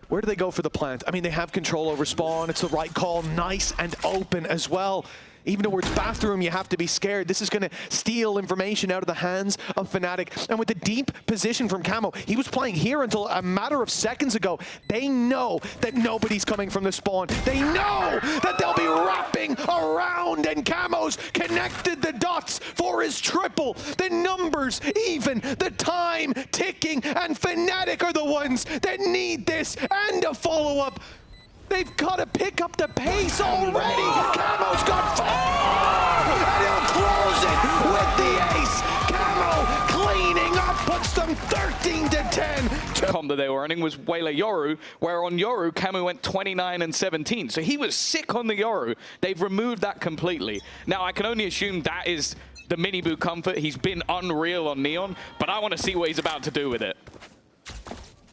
Where do they go for the plant? I mean, they have control over spawn. It's the right call. Nice and open as well. Even towards bathroom, you have to be scared. This is going to steal information out of the hands of Fnatic. And with the deep position from Camo, he was playing here until a matter of seconds ago. They know that nobody's coming from the spawn. They know that they'll be wrapping around, and Camo's connected the dots for his triple. The numbers even, the time ticking, and Fnatic are the ones that need this and a follow-up. They've got to pick up the pace already. Camo's got 4, and he'll close it with the ace. Camo cleaning up, puts them 13-10. Comp that they were running was Wailer Yoru, where on Yoru, Camo went 29 and 17. So he was sick on the Yoru. They've removed that completely. Now, I can only assume that is the mini boot comfort. He's been unreal on Neon, but I want to see what he's about to do with it.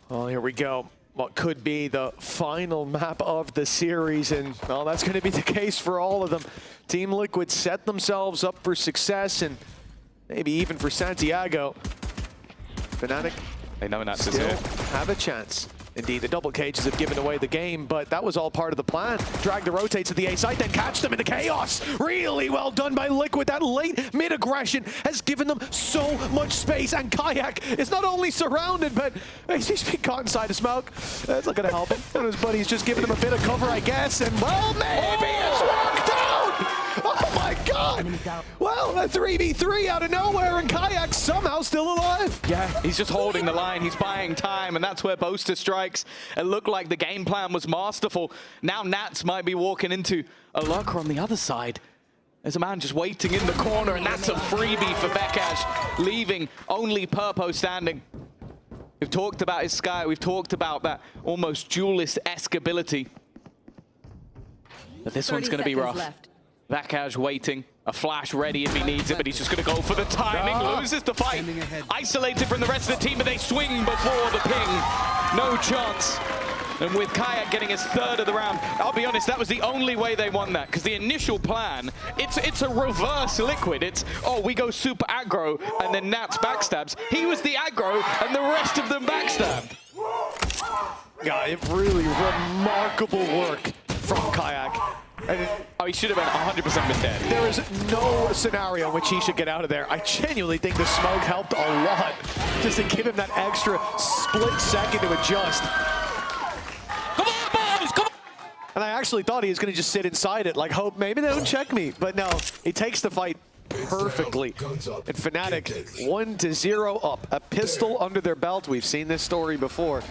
Well, here we go. What could be the final map of the series, and well, that's going to be the case for all of them. Team Liquid set themselves up for success, and maybe even for Santiago. Fnatic They know Nats is still here. have a chance. Indeed, the double cages have given away the game, but that was all part of the plan. Drag the rotates at the A site, then catch them into chaos. Really well done by Liquid. That late mid-aggression has given them so much space, and Kayak is not only surrounded, but he's been caught inside a smoke. That's not going to help him. And his buddy's just giving him a bit of cover, I guess, and well, maybe it's worked out! Oh my god! Well, a 3v3 out of nowhere, and Kayak somehow still alive. Yeah, he's just holding the line. He's buying time, and that's where Boaster strikes. It looked like the game plan was masterful. Now Nats might be walking into a lurker on the other side. There's a man just waiting in the corner, and that's a freebie for Bekash, leaving only Purpo standing. We've talked about his Sky. We've talked about that almost duelist-esque ability. But this one's going to be rough. Bekash waiting, a flash ready if he needs it, but he's just going to go for the timing, loses the fight. Isolated from the rest of the team, but they swing before the ping. No chance. And with Kayak getting his third of the round, I'll be honest, that was the only way they won that, because the initial plan, it's a reverse Liquid. It's, oh, we go super aggro, and then Nats backstabs. He was the aggro, and the rest of them backstabbed. Yeah, it really remarkable work from Kayak. Oh, he should have been 100% been dead. There is no scenario in which he should get out of there. I genuinely think the smoke helped a lot, just to give him that extra split second to adjust. Come on, boys, come on! And I actually thought he was going to just sit inside it, like hope maybe they don't check me. But no, he takes the fight perfectly. And Fnatic 1-0 up, a pistol under their belt. We've seen this story before.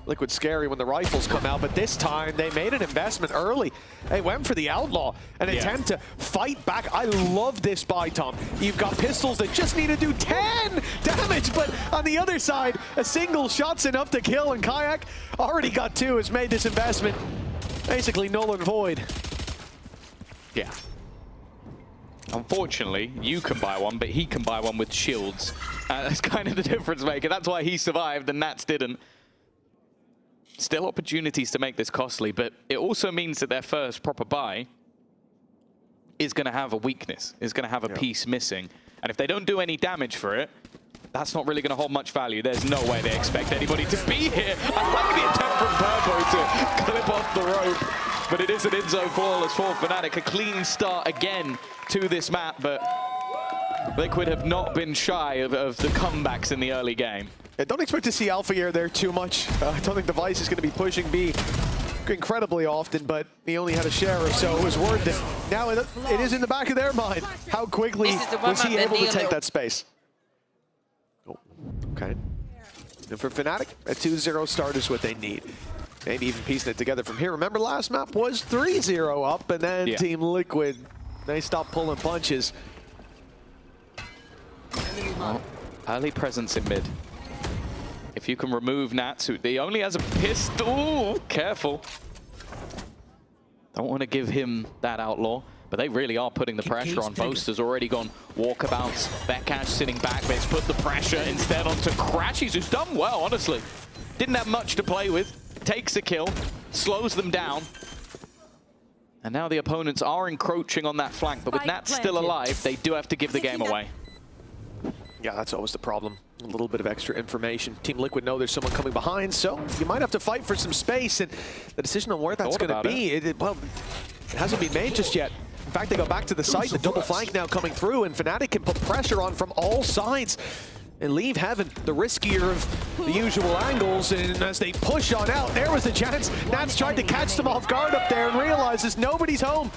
Liquid scary when the rifles come out, but this time they made an investment early. They went for the Outlaw, an attempt to fight back. I love this buy, Tom. You've got pistols that just need to do 10 damage, but on the other side, a single shot's enough to kill, and Kayak already got 2, has made this investment basically null and void. Yeah. Unfortunately, you can buy one, but he can buy one with shields. That's kind of the difference maker. That's why he survived and Nats didn't. Still opportunities to make this costly, but it also means that their first proper buy is going to have a weakness, is going to have a piece missing. And if they don't do any damage for it, that's not really going to hold much value. There's no way they expect anybody to be here. I like the attempt from Purpo to clip off the rope, but it is an in-zone flawless for Fnatic. A clean start again to this map, but Liquid have not been shy of the comebacks in the early game. I don't expect to see Alpha Air there too much. I don't think Device is going to be pushing B incredibly often, but he only had a sheriff, so it was worth it. Now it is in the back of their mind. How quickly was he able to take that space? Oh, okay. And for Fnatic, a 2-0 start is what they need. Maybe even piecing it together from here. Remember, last map was 3-0 up, and then Team Liquid, they stopped pulling punches. Oh, early presence in mid. If you can remove Nats, who he only has a pistol. Careful. Don't want to give him that Outlaw, but they really are putting the pressure on. Boaster's already gone walkabouts. Bekash sitting back, but it's put the pressure instead onto Crashies, who's done well, honestly. Didn't have much to play with. Takes a kill, slows them down. And now the opponents are encroaching on that flank, but with Nats still alive, they do have to give the game away. Yeah, that's always the problem. A little bit of extra information. Team Liquid know there's someone coming behind, so you might have to fight for some space, and the decision on where that's going to be, well, it hasn't been made just yet. In fact, they go back to the site, the double flank now coming through, and Fnatic can put pressure on from all sides and leave Heaven the riskier of the usual angles, and as they push on out, there was the chance. Nats tried to catch them off guard up there and realizes nobody's home.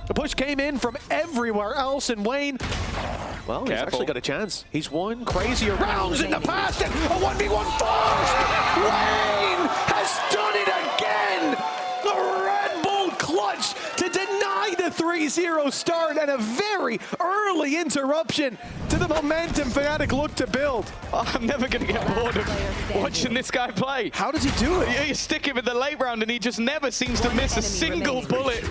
The push came in from everywhere else, and Wayne, well, he's actually got a chance. He's won crazier rounds in the past, and a 1v1 forced! Wayne has done it again! The Red Bull clutch to deny the 3-0 start, and a very early interruption to the momentum Fnatic look to build. I'm never going to get bored of watching this guy play. How does he do it? You stick him in the late round, and he just never seems to miss a single bullet.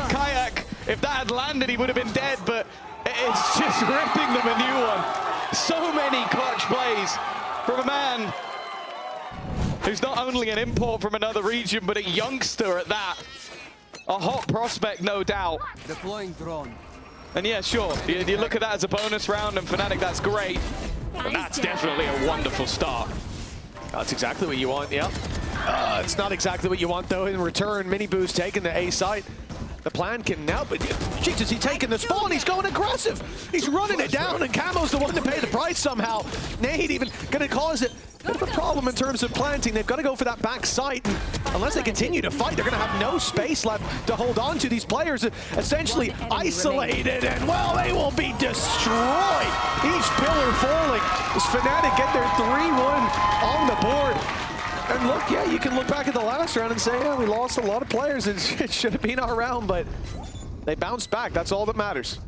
Kayak, if that had landed, he would have been dead, but it's just ripping them a new one. So many clutch plays from a man who's not only an import from another region, but a youngster at that. A hot prospect, no doubt. Deploying drone. And yeah, sure, you look at that as a bonus round, and Fnatic, that's great. But that's definitely a wonderful start. That's exactly what you want, yeah. It's not exactly what you want, though. In return, Mini Boo's taking the A site. The plan can now, but Jesus, he's taking the spawn. He's going aggressive. He's running it down, and Camo's the one to pay the price somehow. Nade even going to cause it a bit of a problem in terms of planting. They've got to go for that back site. And unless they continue to fight, they're going to have no space left to hold on to. These players essentially isolated, and well, they will be destroyed. Each pillar falling as Fnatic get their 3-1 on the board. And look, yeah, you can look back at the last round and say, yeah, we lost a lot of players. It should have been our round, but they bounced back. That's all that matters.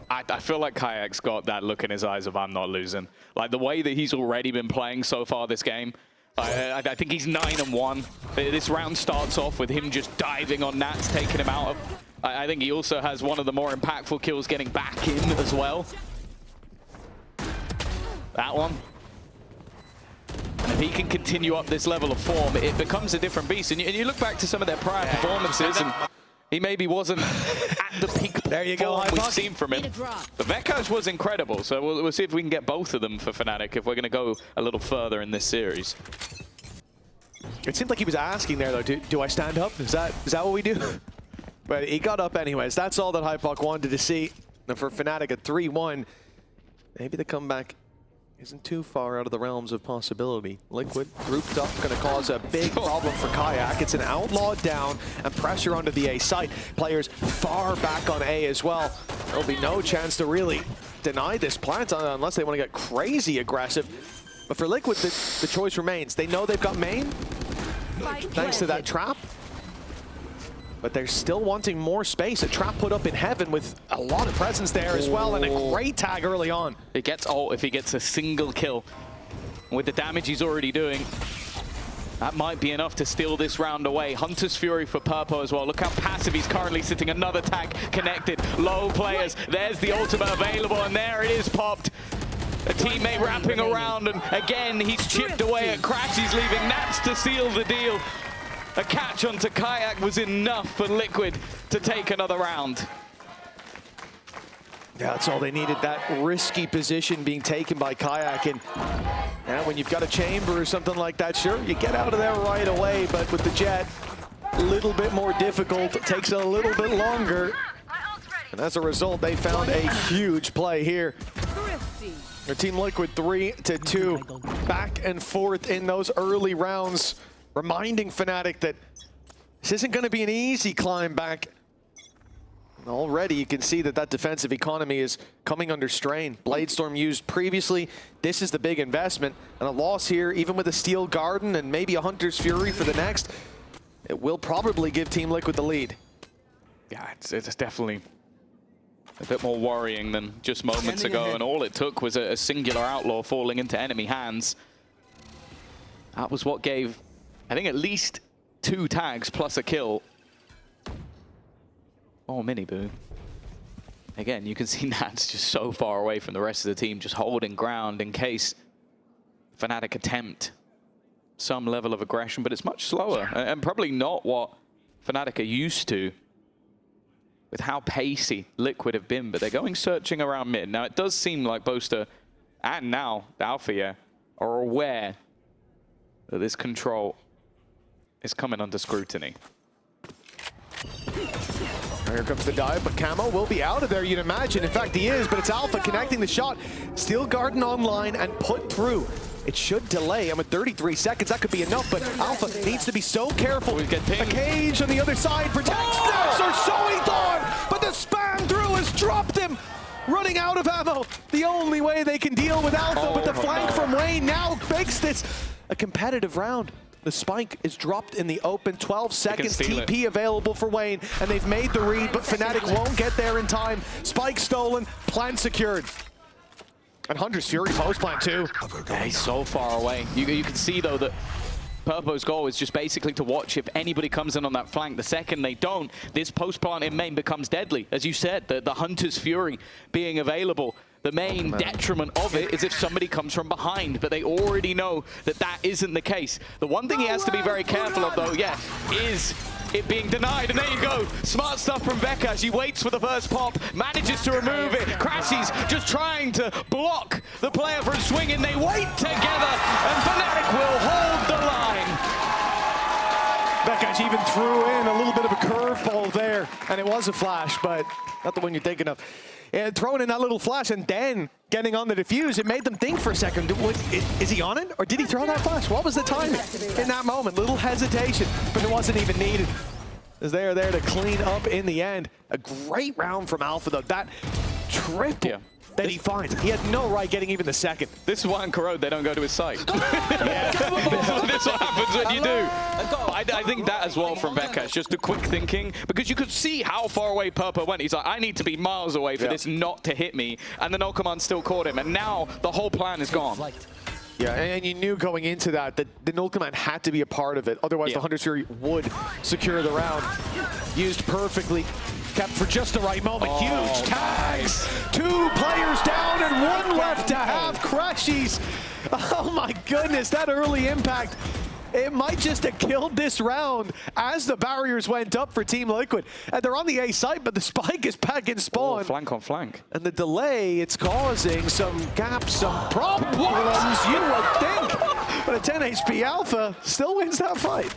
I feel like Kayak's got that look in his eyes of I'm not losing. Like the way that he's already been playing so far this game, I think he's 9-1. This round starts off with him just diving on Nats, taking him out. I think he also has one of the more impactful kills getting back in as well. That one. And if he can continue up this level of form, it becomes a different beast. And you look back to some of their prior performances, and he maybe wasn't at the peak form we've seen from him. The Vekaj was incredible, so we'll see if we can get both of them for Fnatic if we're going to go a little further in this series. It seemed like he was asking there, though, do I stand up? Is that what we do? But he got up anyways. That's all that Hypoc wanted to see. And for Fnatic at 3-1, maybe the comeback isn't too far out of the realms of possibility. Liquid grouped up, going to cause a big problem for Kayak. It's an outlaw down and pressure onto the A site. Players far back on A as well. There'll be no chance to really deny this plant unless they want to get crazy aggressive. But for Liquid, the choice remains. They know they've got main, thanks to that trap. But they're still wanting more space. A trap put up in heaven with a lot of presence there as well, and a great tag early on. It gets ult if he gets a single kill. With the damage he's already doing, that might be enough to steal this round away. Hunter's Fury for Purpo as well. Look how passive he's currently sitting. Another tag connected. Low players. There's the ultimate available, and there it is popped. A teammate wrapping around, and again, he's chipped away at Crash. He's leaving Nats to seal the deal. A catch onto Kayak was enough for Liquid to take another round. Yeah, that's all they needed, that risky position being taken by Kayak. And now when you've got a chamber or something like that, sure, you get out of there right away, but with the Jet, a little bit more difficult. It takes a little bit longer. And as a result, they found a huge play here. Their Team Liquid 3-2, back and forth in those early rounds, reminding Fnatic that this isn't going to be an easy climb back. And already you can see that that defensive economy is coming under strain. Bladestorm used previously. This is the big investment. And a loss here, even with a Steel Garden and maybe a Hunter's Fury for the next, it will probably give Team Liquid the lead. Yeah, it's definitely a bit more worrying than just moments ago. And all it took was a singular outlaw falling into enemy hands. That was what gave, I think, at least 2 tags plus a kill. Oh, Miniboo. Again, you can see Nats just so far away from the rest of the team, just holding ground in case Fnatic attempt some level of aggression, but it's much slower and probably not what Fnatic are used to with how pacey Liquid have been, but they're going searching around mid. Now, it does seem like Boaster and now the Alpha are aware that this control is coming under scrutiny. Here comes the dive, but Camo will be out of there, you'd imagine. In fact, he is, but it's Alpha connecting the shot. Steel Garden online and put through. It should delay. I'm at 33 seconds. That could be enough, but Alpha needs to be so careful. We get pinged. A cage on the other side protects Nats, or so he thought, but the spam through has dropped him. Running out of ammo. The only way they can deal with Alpha, but the flank from Wayne now makes this a competitive round. The spike is dropped in the open, 12 seconds, TP available for Wayne, and they've made the read, but Fnatic won't get there in time. Spike stolen, plant secured. And Hunter's Fury post-plant too. Yeah, he's so far away. You can see, though, that Purpo's goal is just basically to watch if anybody comes in on that flank. The second they don't, this post-plant in main becomes deadly. As you said, the Hunter's Fury being available. The main detriment of it is if somebody comes from behind, but they already know that that isn't the case. The one thing he has to be very careful of, though, is it being denied. And there you go. Smart stuff from Becca. She waits for the first pop, manages to remove it. Crashy's just trying to block the player from swinging. They wait together, and Fnatic will hold the line. Becca even threw in a little bit of a curveball there, and it was a flash, but not the one you're thinking of. And throwing in that little flash and then getting on the defuse, it made them think for a second, is he on it? Or did he throw that flash? What was the timing in that moment? Little hesitation, but it wasn't even needed. As they're there to clean up in the end. A great round from Alpha, though. That triple that he finds. He had no right getting even the second. This is why in Corrode they don't go to his site. This is what happens when you do. I think that as well from Becca. It's just the quick thinking, because you could see how far away Purple went. He's like, I need to be miles away for this not to hit me. And the no command still caught him. And now the whole plan is gone. Yeah, and you knew going into that the null command had to be a part of it. Otherwise, the Hunter's Fury would secure the round. Used perfectly. Kept for just the right moment. Huge tags. 2 players down and 1 left to have. Crashies. Oh my goodness, that early impact. It might just have killed this round as the barriers went up for Team Liquid. And they're on the A site, but the spike is back in spawn. Flank on flank. And the delay, it's causing some gaps, some problems, you would think. But a 10 HP Alpha still wins that fight.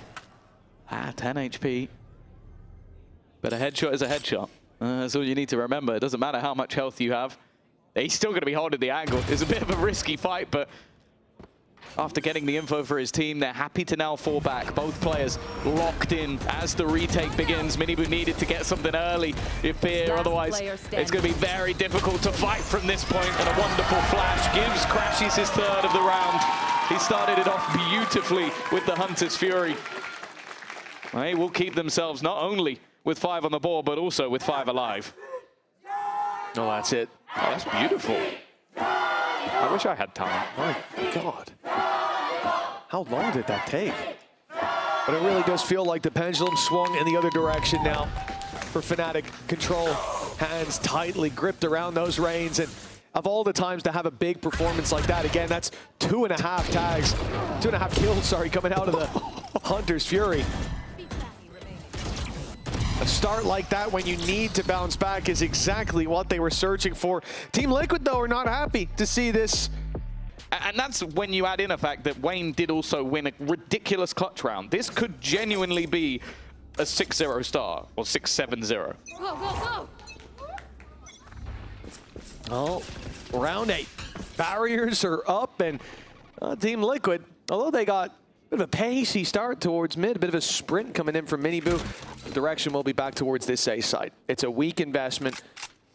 10 HP. But a headshot is a headshot. That's all you need to remember. It doesn't matter how much health you have. He's still going to be holding the angle. It's a bit of a risky fight, but after getting the info for his team, they're happy to now fall back. Both players locked in as the retake begins. Minibu needed to get something early if here, otherwise it's going to be very difficult to fight from this point. And a wonderful flash gives Crashies his 3rd of the round. He started it off beautifully with the Hunter's Fury. They will keep themselves not only with 5 on the board, but also with 5 alive. Oh, that's it. Oh, that's beautiful. I wish I had time. My God. How long did that take? But it really does feel like the pendulum swung in the other direction now for Fnatic. Control, hands tightly gripped around those reins. And of all the times to have a big performance like that, again, that's 2.5 tags, 2.5 kills, sorry, coming out of the Hunter's Fury. A start like that when you need to bounce back is exactly what they were searching for. Team Liquid, though, are not happy to see this. And that's when you add in a fact that Wayne did also win a ridiculous clutch round. This could genuinely be a 6-0 star, or 6-7-0. Oh, round 8. Barriers are up, and Team Liquid, although they got a bit of a pacey start towards mid, a bit of a sprint coming in from Minibu, the direction will be back towards this A side. It's a weak investment.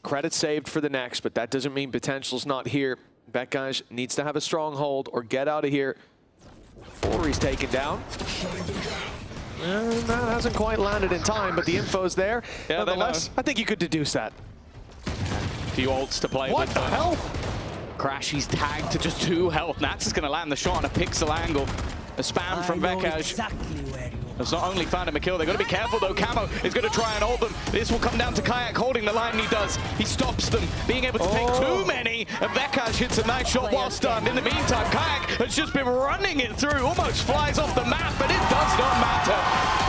Credit saved for the next, but that doesn't mean potential's not here. Bekaj needs to have a stronghold or get out of here. He's taken down. And that hasn't quite landed in time, but the info's there. Yeah, nonetheless, I think you could deduce that. A few ults to play What with. the hell? Crashy's tagged to just 2 health. Nats is going to land the shot on a pixel angle. A spam from Bekaj. It's not only found him a kill, they've got to be careful though. Camo is going to try and hold them. This will come down to Kayak holding the line, and he does. He stops them, being able to take too many, and Bekaj hits a nice shot while stunned. In the meantime, Kayak has just been running it through, almost flies off the map, but it does not matter.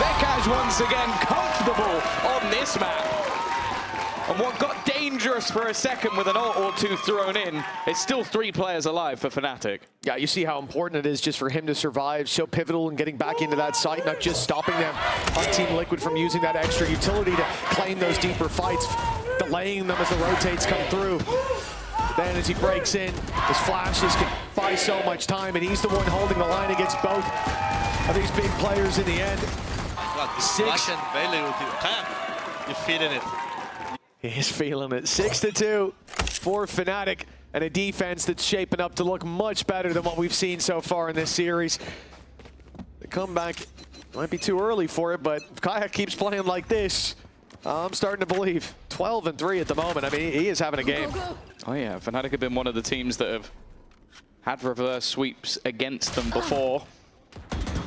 Bekaj once again comfortable on this map. And what got dangerous for a second with an ult or 2 thrown in, it's still 3 players alive for Fnatic. Yeah, you see how important it is just for him to survive, so pivotal in getting back into that site, not just stopping them on Team Liquid from using that extra utility to claim those deeper fights, delaying them as the rotates come through. Then as he breaks in, his flashes can buy so much time, and he's the one holding the line against both of these big players in the end. You're feeling it. He's feeling it. 6-2 for Fnatic, and a defense that's shaping up to look much better than what we've seen so far in this series. The comeback might be too early for it, but if Kayak keeps playing like this, I'm starting to believe. 12-3 at the moment. I mean, he is having a game. Oh yeah, Fnatic have been one of the teams that have had reverse sweeps against them before.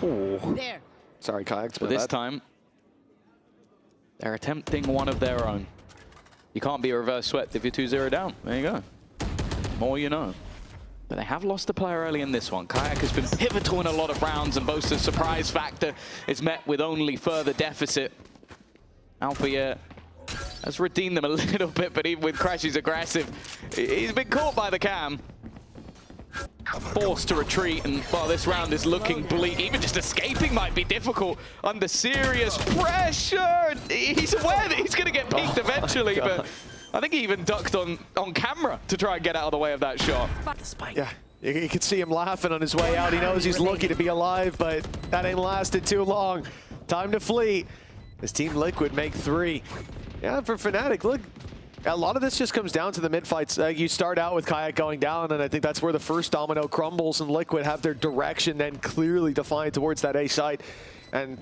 There. Sorry, Kayak. But this time, they're attempting one of their own. You can't be a reverse swept if you're 2-0 down. There you go. More you know. But they have lost a player early in this one. Kayak has been pivotal in a lot of rounds, and Boaster's surprise factor is met with only further deficit. Alpha has redeemed them a little bit, but even with Crash, he's aggressive. He's been caught by the cam. Forced to retreat, and while this round is looking bleak, even just escaping might be difficult under serious pressure. He's aware that he's going to get peeked eventually, but I think he even ducked on camera to try and get out of the way of that shot. Yeah, you can see him laughing on his way out. He knows he's lucky to be alive, but that ain't lasted too long. Time to flee. This Team Liquid make 3. Yeah, for Fnatic, look, a lot of this just comes down to the mid-fights. You start out with Kayak going down, and I think that's where the first domino crumbles, and Liquid have their direction then clearly defined towards that A site. And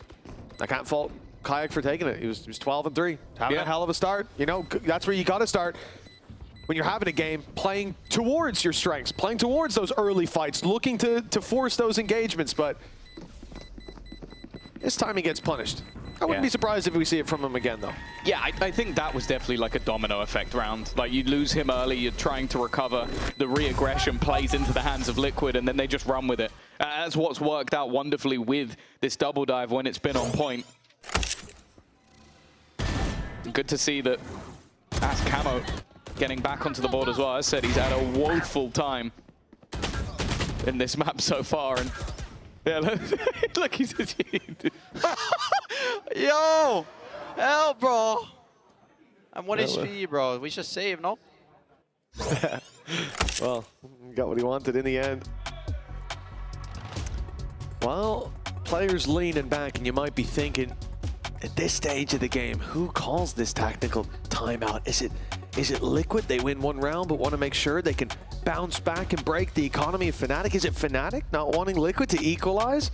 I can't fault Kayak for taking it. He was 12-3, having a hell of a start. You know, that's where you got to start. When you're having a game, playing towards your strengths, playing towards those early fights, looking to force those engagements, but this time he gets punished. I wouldn't be surprised if we see it from him again, though. Yeah, I think that was definitely like a domino effect round. Like, you lose him early, you're trying to recover, the re-aggression plays into the hands of Liquid, and then they just run with it. That's what's worked out wonderfully with this double dive when it's been on point. Good to see that As Camo getting back onto the board as well. As I said, he's had a woeful time in this map so far, and yeah, look, he's Yo! Help, bro! I'm 1 HP, bro. We should save, no? Well, got what he wanted in the end. Well, players leaning back, and you might be thinking, at this stage of the game, who calls this tactical timeout? Is it Liquid? They win one round, but want to make sure they can bounce back and break the economy of Fnatic? Is it Fnatic not wanting Liquid to equalize?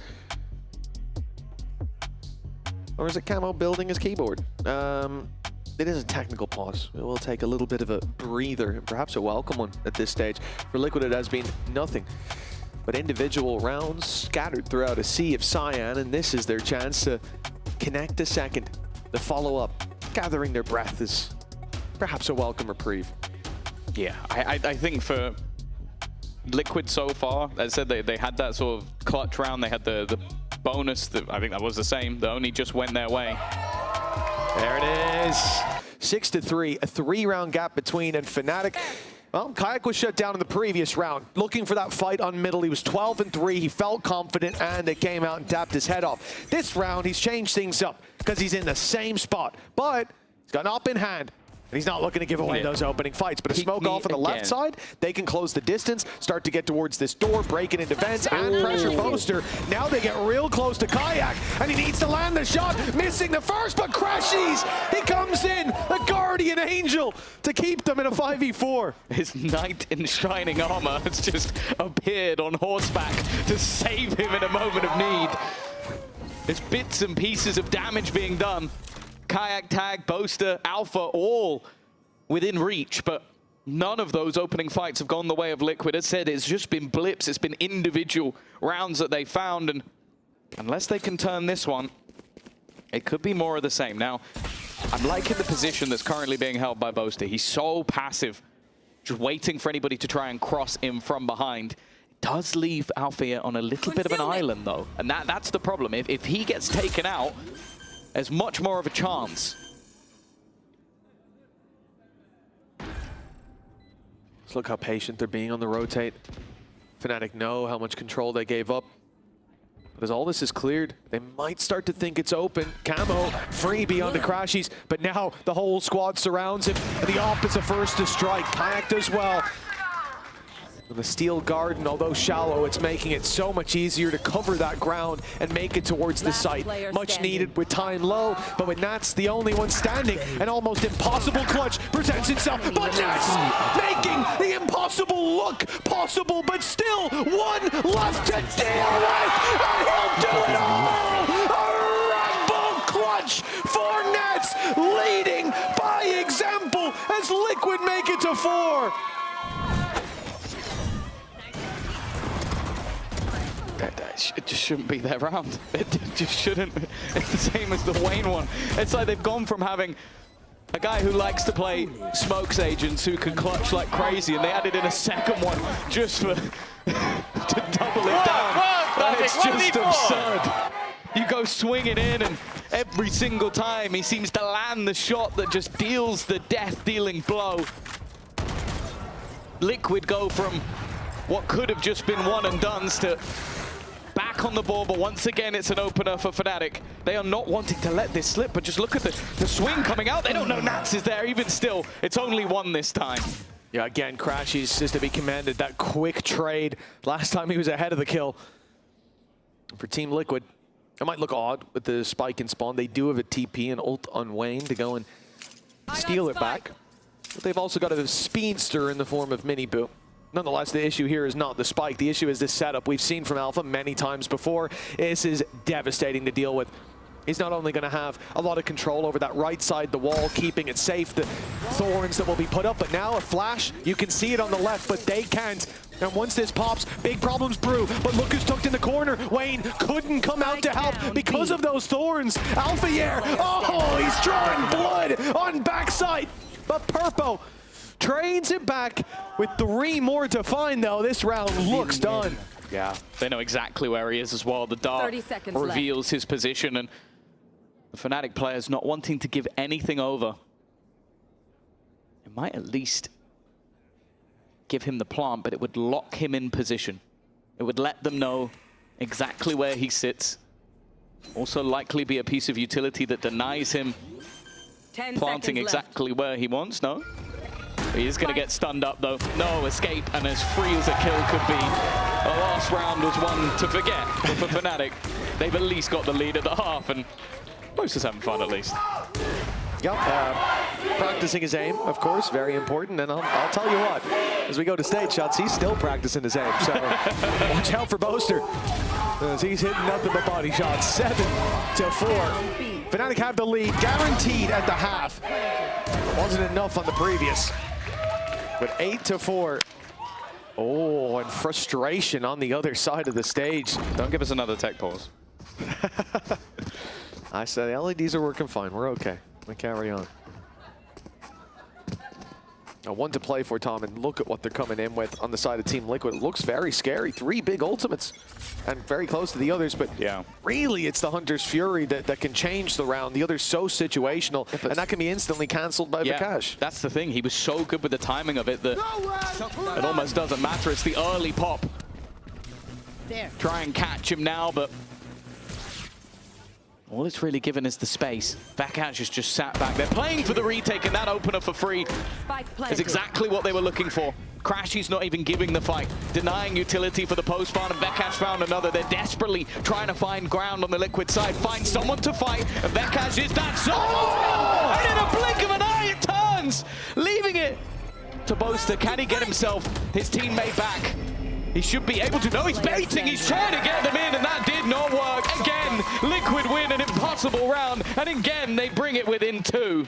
Or is it Camo building his keyboard? It is a technical pause. It will take a little bit of a breather, and perhaps a welcome one at this stage. For Liquid, it has been nothing but individual rounds scattered throughout a sea of cyan, and this is their chance to connect a second. The follow-up, gathering their breath, is perhaps a welcome reprieve. Yeah, I think for Liquid so far, as I said, they had that sort of clutch round. They had the bonus, I think that was the same, that only just went their way. There it is. 6-3, a 3-round gap between, and Fnatic. Well, Kayak was shut down in the previous round. Looking for that fight on middle. He was 12-3. He felt confident, and they came out and tapped his head off. This round, he's changed things up because he's in the same spot, but he's got an up in hand. And he's not looking to give away those opening fights, but a smoke off on the left side, they can close the distance, start to get towards this door, breaking into vents, and pressure Boaster. Now they get real close to Kayak, and he needs to land the shot, missing the first, but crashes! He comes in, the guardian angel, to keep them in a 5v4. His knight in shining armor has just appeared on horseback to save him in a moment of need. There's bits and pieces of damage being done. Kayak, Tag, Boaster, Alpha, all within reach, but none of those opening fights have gone the way of Liquid. As said, it's just been blips. It's been individual rounds that they found, and unless they can turn this one, it could be more of the same. Now, I'm liking the position that's currently being held by Boaster. He's so passive, just waiting for anybody to try and cross him from behind. It does leave Alpha on a little bit of an island, though, and that's the problem. If he gets taken out, there's much more of a chance. Just look how patient they're being on the rotate. Fnatic know how much control they gave up. But as all this is cleared, they might start to think it's open. Camo free beyond the crashies, but now the whole squad surrounds him, and the op is the first to strike. Kayak does well. And the steel garden, although shallow, it's making it so much easier to cover that ground and make it towards the site. Much needed with time low, but when Nats the only one standing, an almost impossible clutch presents itself. But Nats making the impossible look possible, but still one left to deal with, and he'll do it all! A Red Bull clutch for Nats, leading by example as Liquid make it to 4. It just shouldn't be their round. It just shouldn't. It's the same as the Wayne one. It's like they've gone from having A guy who likes to play smokes agents who can clutch like crazy, and they added in a second one just for to double it down. It's just absurd. You go swinging in, and every single time he seems to land the shot that just deals the death-dealing blow. Liquid go from what could have just been one and dones to back on the board, but once again it's an opener for Fnatic. They are not wanting to let this slip, but just look at the swing coming out. They don't know Nats is there. Even still, it's only one this time. Yeah, again, Crashies is to be commended. That quick trade. Last time he was ahead of the kill. For Team Liquid, it might look odd with the spike and spawn. They do have a TP and ult on Wayne to go and steal it back. But they've also got a speedster in the form of Mini Boo. Nonetheless, the issue here is not the spike. The issue is this setup. We've seen from Alpha many times before. This is devastating to deal with. He's not only going to have a lot of control over that right side, the wall, keeping it safe, the thorns that will be put up, but now a flash, you can see it on the left, but they can't. And once this pops, big problems brew, but look who's tucked in the corner. Wayne couldn't come out to help because of those thorns. Alpha Year, oh, he's drawing blood on backside, but Purpo trains it back with 3 more to find, though. This round looks done. Yeah, they know exactly where he is as well. The dart reveals his position, and the Fnatic players not wanting to give anything over. It might at least give him the plant, but it would lock him in position. It would let them know exactly where he sits. Also likely be a piece of utility that denies him planting exactly where he wants. No? He is going to get stunned up, though. No escape, and as free as a kill could be. The last round was one to forget, but for Fnatic, they've at least got the lead at the half, and most is having fun at least. Yep, practicing his aim, of course, very important. And I'll tell you what, as we go to stage shots, he's still practicing his aim. So watch out for Boaster, as he's hitting nothing but body shots. 7-4. Fnatic have the lead, guaranteed at the half. Wasn't enough on the previous, but 8-4. Oh, and frustration on the other side of the stage. Don't give us another tech pause. I said the LEDs are working fine. We're okay. We carry on. Now, one to play for Tom, and look at what they're coming in with on the side of Team Liquid. It looks very scary. 3 big ultimates, and very close to the others. But yeah, really, it's the Hunter's Fury that can change the round. The other's so situational, and that can be instantly cancelled by Vikash. That's the thing. He was so good with the timing of it that it almost doesn't matter. It's the early pop. Try and catch him now, but all it's really given is the space. Vakash has just sat back. They're playing for the retake, and that opener for free is exactly what they were looking for. Crashy's not even giving the fight, denying utility for the post spawn, and Vakash found another. They're desperately trying to find ground on the Liquid side, find someone to fight, and Vakash is that zone! And in a blink of an eye, it turns, leaving it to Boaster. Can he get himself, his teammate back? He should be able to. No, he's baiting. He's trying to get them in, and that did not work. Again, Liquid win an impossible round, and again, they bring it within 2.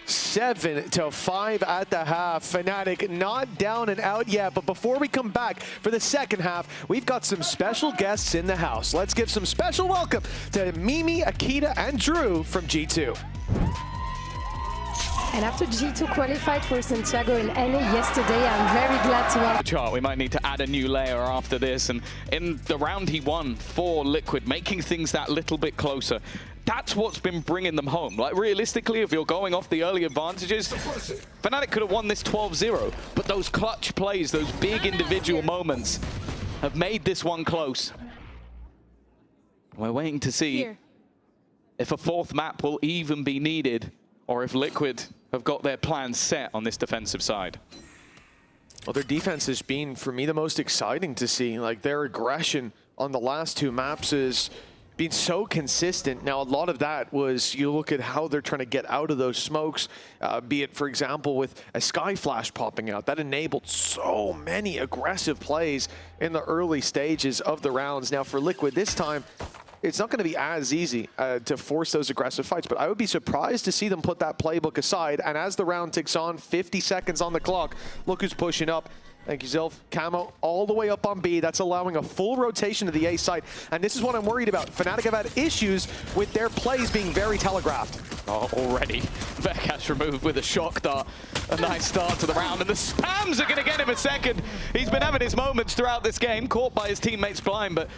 7-5 at the half. Fnatic not down and out yet, but before we come back for the second half, we've got some special guests in the house. Let's give some special welcome to Mimi, Akita, and Drew from G2. And after G2 qualified for Santiago in NA yesterday, I'm very glad to welcome. Chart. We might need to add a new layer after this, and in the round he won for Liquid, making things that little bit closer. That's what's been bringing them home. Like, realistically, if you're going off the early advantages, Fnatic could have won this 12-0, but those clutch plays, those big individual moments have made this one close. We're waiting to see if a 4th map will even be needed, or if Liquid have got their plans set on this defensive side. Well, their defense has been, for me, the most exciting to see. Like, their aggression on the last 2 maps has been so consistent. Now, a lot of that was, you look at how they're trying to get out of those smokes, be it, for example, with a Sky Flash popping out. That enabled so many aggressive plays in the early stages of the rounds. Now, for Liquid this time, it's not going to be as easy to force those aggressive fights, but I would be surprised to see them put that playbook aside. And as the round ticks on, 50 seconds on the clock, look who's pushing up. Thank you, Zilf. Camo all the way up on B. That's allowing a full rotation to the A side. And this is what I'm worried about. Fnatic have had issues with their plays being very telegraphed. Oh, already. Verkash removed with a shock dart. A nice start to the round, and the spams are going to get him a second. He's been having his moments throughout this game, caught by his teammates blind, but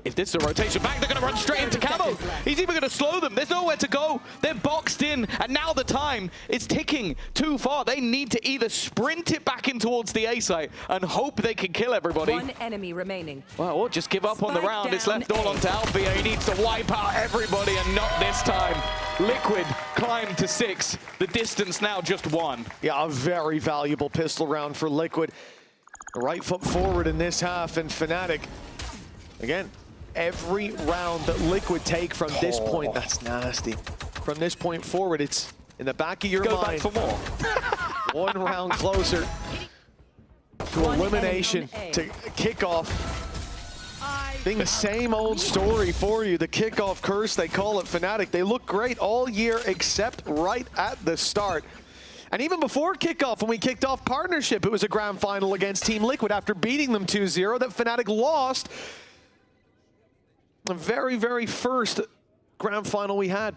if this is a rotation back, they're going to run straight into Camo. He's even going to slow them. There's nowhere to go. They're boxed in, and now the time is ticking too far. They need to either sprint it back in towards the A site and hope they can kill everybody. One enemy remaining. Well, or just give up on the round. It's left all onto Alfia. He needs to wipe out everybody, and not this time. Liquid climbed to 6. The distance now just 1. Yeah, a very valuable pistol round for Liquid. Right foot forward in this half, and Fnatic, again, every round that Liquid take from this point, that's nasty. From this point forward, it's in the back of your mind. Go back for more. One round closer to elimination, to kickoff. Being the same old story for you, the kickoff curse, they call it. Fnatic. They look great all year except right at the start. And even before kickoff, when we kicked off partnership, it was a grand final against Team Liquid after beating them 2-0 that Fnatic lost. The very, very first grand final we had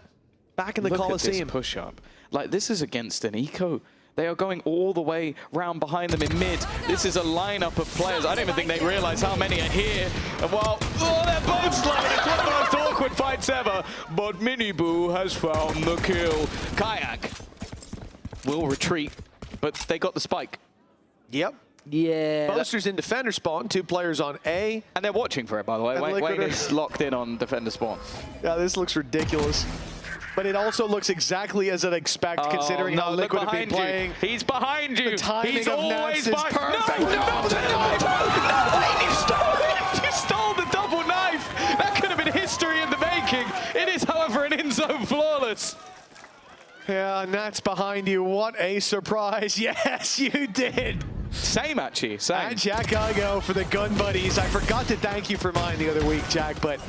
back in the Coliseum. Look at this push-up. Like, this is against an eco. They are going all the way round behind them in mid. This is a lineup of players. I don't even think they realize how many are here. And while, oh, they're both slow. It's one of the most awkward fights ever. But Miniboo has found the kill. Kayak will retreat, but they got the spike. Yep. Yeah. Boaster's in defender spawn, 2 players on A. And they're watching for it, by the way. Wayne is locked in on defender spawn. Yeah, this looks ridiculous. But it also looks exactly as I'd expect, considering how Liquid have been playing. He's behind you. The timing He's of always Nats is No, perfect. you stole the double knife. That could have been history in the making. It is, however, an in-zone flawless. Yeah, Nats behind you. What a surprise. Yes, you did. Same, actually. Same. And Jack Igo for the gun buddies. I forgot to thank you for mine the other week, Jack, but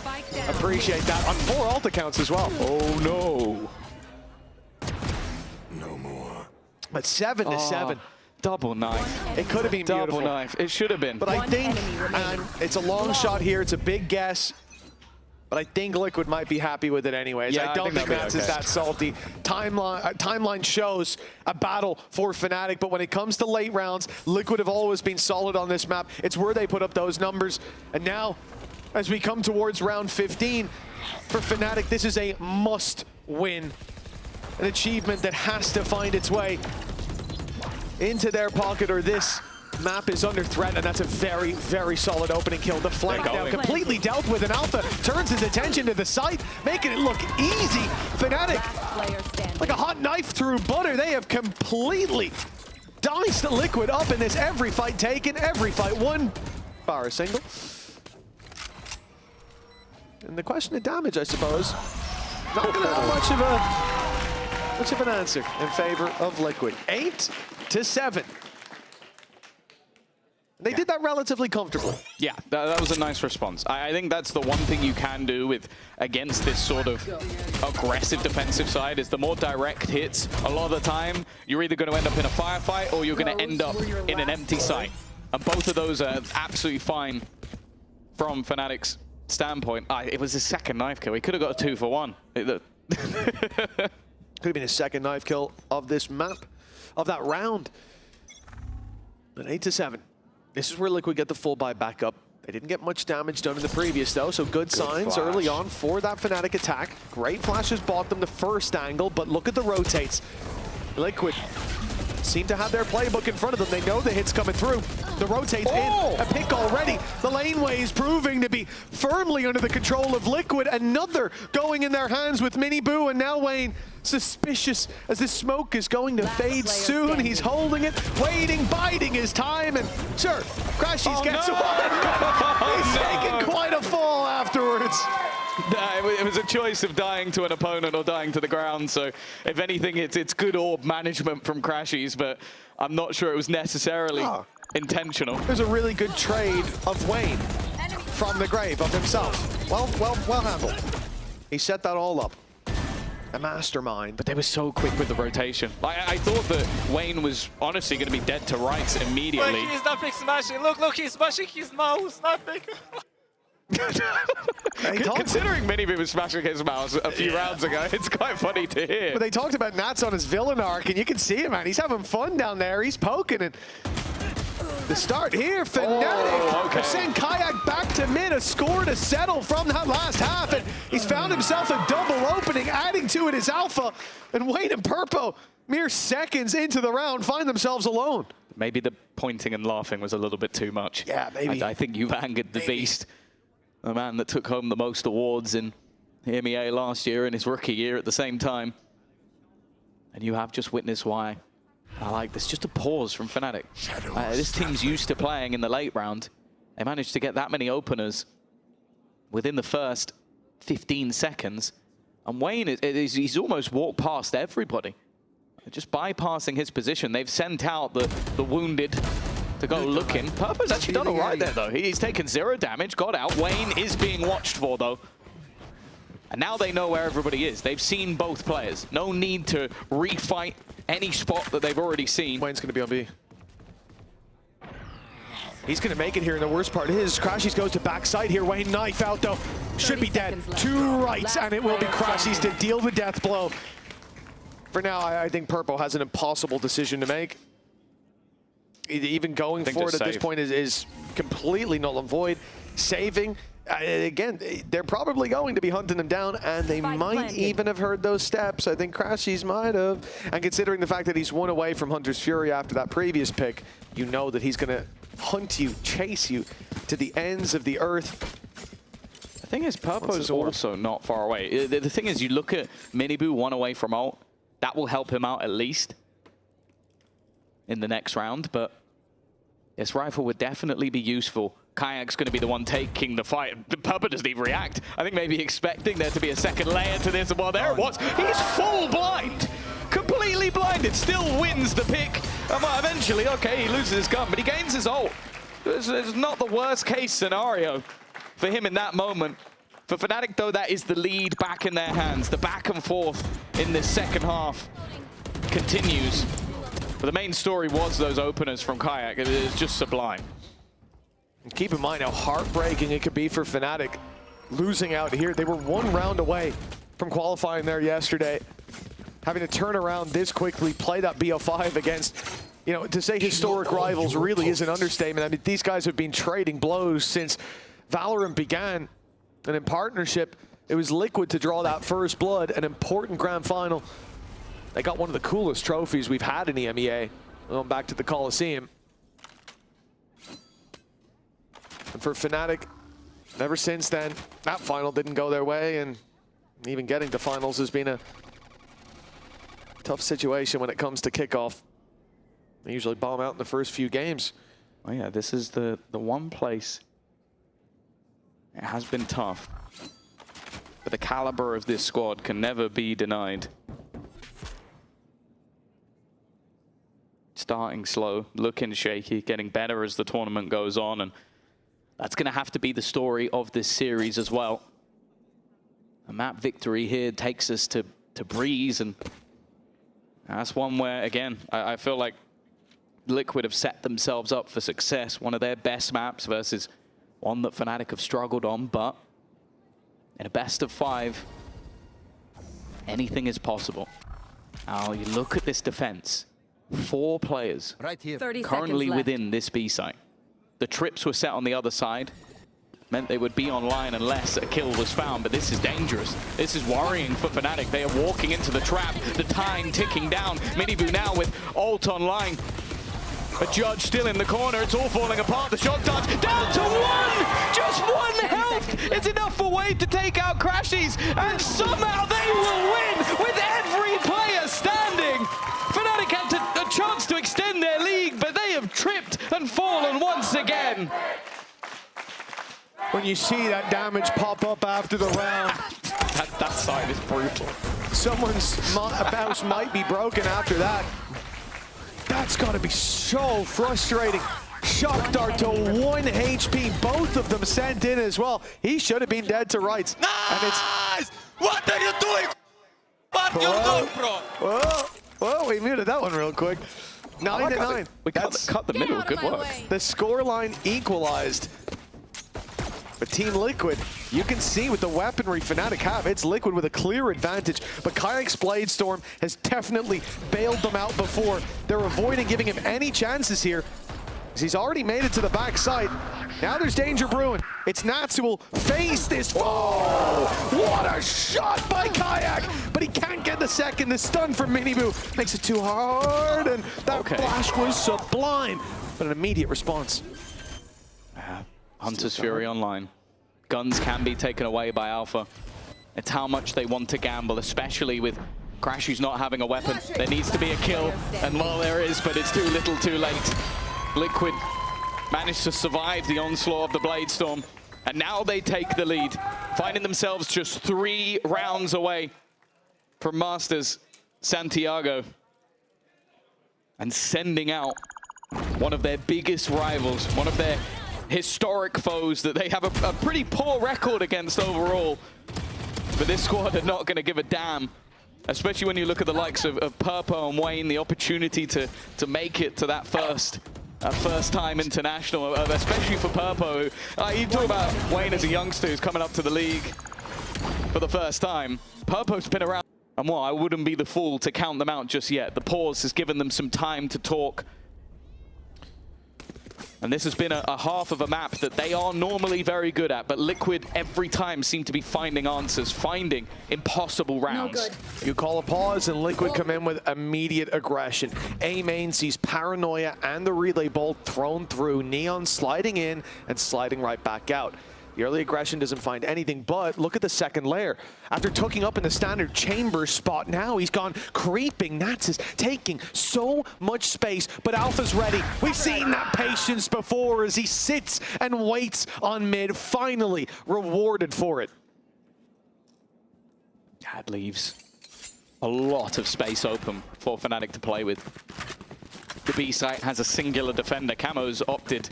appreciate that. On 4 alt accounts as well. Oh, no. No more. But 7-7. Double knife. It could have been beautiful. Double knife. It should have been. But I think, and it's a long shot here. It's a big guess. But I think Liquid might be happy with it anyways. Yeah, I don't think Nats is that salty. Timeline shows a battle for Fnatic, but when it comes to late rounds, Liquid have always been solid on this map. It's where they put up those numbers. And now, as we come towards round 15, for Fnatic, this is a must win. An achievement that has to find its way into their pocket, or this map is under threat, and that's a very, very solid opening kill. The flank now completely dealt with, and Alpha turns his attention to the site, making it look easy. Fnatic, like a hot knife through butter, they have completely diced the Liquid up in this every fight taken, every fight won, bar a single. And the question of damage, I suppose, not gonna have much of an answer in favor of Liquid. 8-7. They did that relatively comfortably. Yeah, that was a nice response. I think that's the one thing you can do against this sort of aggressive defensive side is the more direct hits. A lot of the time, you're either going to end up in a firefight or you're going to end up in an empty site. And both of those are absolutely fine from Fnatic's standpoint. It was his second knife kill. He could have got a 2 for 1. Could have been his second knife kill of this map, of that round. But 8-7. This is where Liquid get the full buy back up. They didn't get much damage done in the previous, though, so good signs early on for that Fnatic attack. Great flashes bought them the first angle, but look at the rotates. Liquid seem to have their playbook in front of them. They know the hit's coming through. The rotates in, a pick already. The laneway is proving to be firmly under the control of Liquid. Another going in their hands with Miniboo, and now Wayne suspicious as this smoke is going to fade soon. He's holding it, waiting, biding his time, and sure, Crashies gets one. He's taking quite a fall afterwards. It was a choice of dying to an opponent or dying to the ground, so if anything, it's good orb management from Crashies, but I'm not sure it was necessarily intentional. There's a really good trade of Wayne from the grave of himself. Well handled. He set that all up. a mastermind. But they were so quick with the rotation. I thought that Wayne was honestly going to be dead to rights immediately. Look, he's nothing smashing. Look, he's smashing his mouse. Nothing. Considering Minibu was smashing his mouse a few rounds ago, it's quite funny to hear. But they talked about Nats on his villain arc, and you can see him, man. He's having fun down there. He's poking, and the start here, Fnatic send Kayak back to mid, a score to settle from that last half, and he's found himself a double opening, adding to it his alpha, and Wayne and Purpo, mere seconds into the round, find themselves alone. Maybe the pointing and laughing was a little bit too much. Yeah, maybe. I think you've angered the beast. The man that took home the most awards in EMEA last year and his rookie year at the same time. And you have just witnessed why I like this. Just a pause from Fnatic. This team's used to playing in the late round. They managed to get that many openers within the first 15 seconds. And Wayne, he's almost walked past everybody. Just bypassing his position. They've sent out the wounded to go looking. Purpo's actually done all right there, though. He's taken 0 damage, got out. Wayne is being watched for, though. And now they know where everybody is. They've seen both players. No need to refight any spot that they've already seen. Wayne's going to be on B. He's going to make it here, and the worst part is Crashies goes to backside here. Wayne knife out, though. Should be dead. 2 rights, and it will be Crashies to deal the death blow. For now, I think Purpo has an impossible decision to make. Even going forward at this point is completely null and void. Saving, again, they're probably going to be hunting them down, and they might even have heard those steps. I think Crashies might have. And considering the fact that he's 1 away from Hunter's Fury after that previous pick, you know that he's going to hunt you, chase you to the ends of the earth. The thing is, Purpo's also not far away. The thing is, you look at Minibu 1 away from ult. That will help him out at least in the next round, but this rifle would definitely be useful. Kayak's going to be the one taking the fight. Purpo doesn't even react. I think maybe expecting there to be a second layer to this, and well, there it was. He's full blind, completely blinded, still wins the pick. And well, eventually, okay, he loses his gun, but he gains his ult. It's not the worst case scenario for him in that moment. For Fnatic, though, that is the lead back in their hands. The back and forth in this second half continues. But the main story was those openers from Kayak. It is just sublime. Keep in mind how heartbreaking it could be for Fnatic losing out here. They were 1 round away from qualifying there yesterday. Having to turn around this quickly, play that BO5 against, you know, to say historic rivals really is an understatement. I mean, these guys have been trading blows since Valorant began. And in partnership, it was Liquid to draw that first blood, an important grand final. They got one of the coolest trophies we've had in the EMEA, going back to the Coliseum. And for Fnatic, ever since then, that final didn't go their way, and even getting to finals has been a tough situation when it comes to kickoff. They usually bomb out in the first few games. Oh yeah, this is the one place. It has been tough, but the caliber of this squad can never be denied. Starting slow, looking shaky, getting better as the tournament goes on, and that's going to have to be the story of this series as well. A map victory here takes us to Breeze, and that's one where, again, I feel like Liquid have set themselves up for success. One of their best maps versus one that Fnatic have struggled on, but in a best of 5, anything is possible. Now, you look at this defense. 4 players right here currently within this B site. The trips were set on the other side. Meant they would be online unless a kill was found, but this is dangerous. This is worrying for Fnatic. They are walking into the trap, the time ticking down. Minibu now with ult online. A Judge still in the corner, it's all falling apart. The shot dodge down to 1! Just 1 health is enough for Wade to take out Crashies, and somehow they will win with every player standing. Fnatic had a chance to extend their lead, but they have tripped and fallen once again. When you see that damage pop up after the round, that side is brutal. Someone's mouse might be broken after that. That's got to be so frustrating. Shock dart to 1 HP, both of them sent in as well. He should have been dead to rights. Nice! What are you doing? Whoa, we muted that one real quick. 9-9. We cut the middle. Good work. The scoreline equalized. But Team Liquid, you can see with the weaponry Fnatic have, it's Liquid with a clear advantage. But Kayak's Blade Storm has definitely bailed them out before. They're avoiding giving him any chances here, because he's already made it to the backside. Now there's danger brewing. It's Nats who will face this. Oh, what a shot by Kayak! But he can't get the second. The stun from Miniboo makes it too hard, and that flash was sublime. But an immediate response. Hunter's Fury online. Guns can be taken away by Alpha. It's how much they want to gamble, especially with Crash who's not having a weapon. There needs to be a kill, and well, there is, but it's too little too late. Liquid managed to survive the onslaught of the Blade Storm, and now they take the lead, finding themselves just 3 rounds away from Masters Santiago, and sending out one of their biggest rivals, one of their historic foes that they have a pretty poor record against overall. But this squad are not going to give a damn, especially when you look at the likes of Purpo and Wayne, the opportunity to make it to that first time international, especially for Purpo. You talk about Wayne as a youngster who's coming up to the league for the first time. Purpo's been around, and I wouldn't be the fool to count them out just yet. The pause has given them some time to talk. And this has been a half of a map that they are normally very good at, but Liquid every time seem to be finding answers, finding impossible rounds. You call a pause and Liquid come in with immediate aggression. A main sees Paranoia and the relay bolt thrown through, Neon sliding in and sliding right back out. The early aggression doesn't find anything, but look at the second layer. After tucking up in the standard chamber spot, now he's gone creeping. Nats is taking so much space, but Alpha's ready. We've seen that patience before as he sits and waits on mid, finally rewarded for it. That leaves a lot of space open for Fnatic to play with. The B site has a singular defender. Camo's opted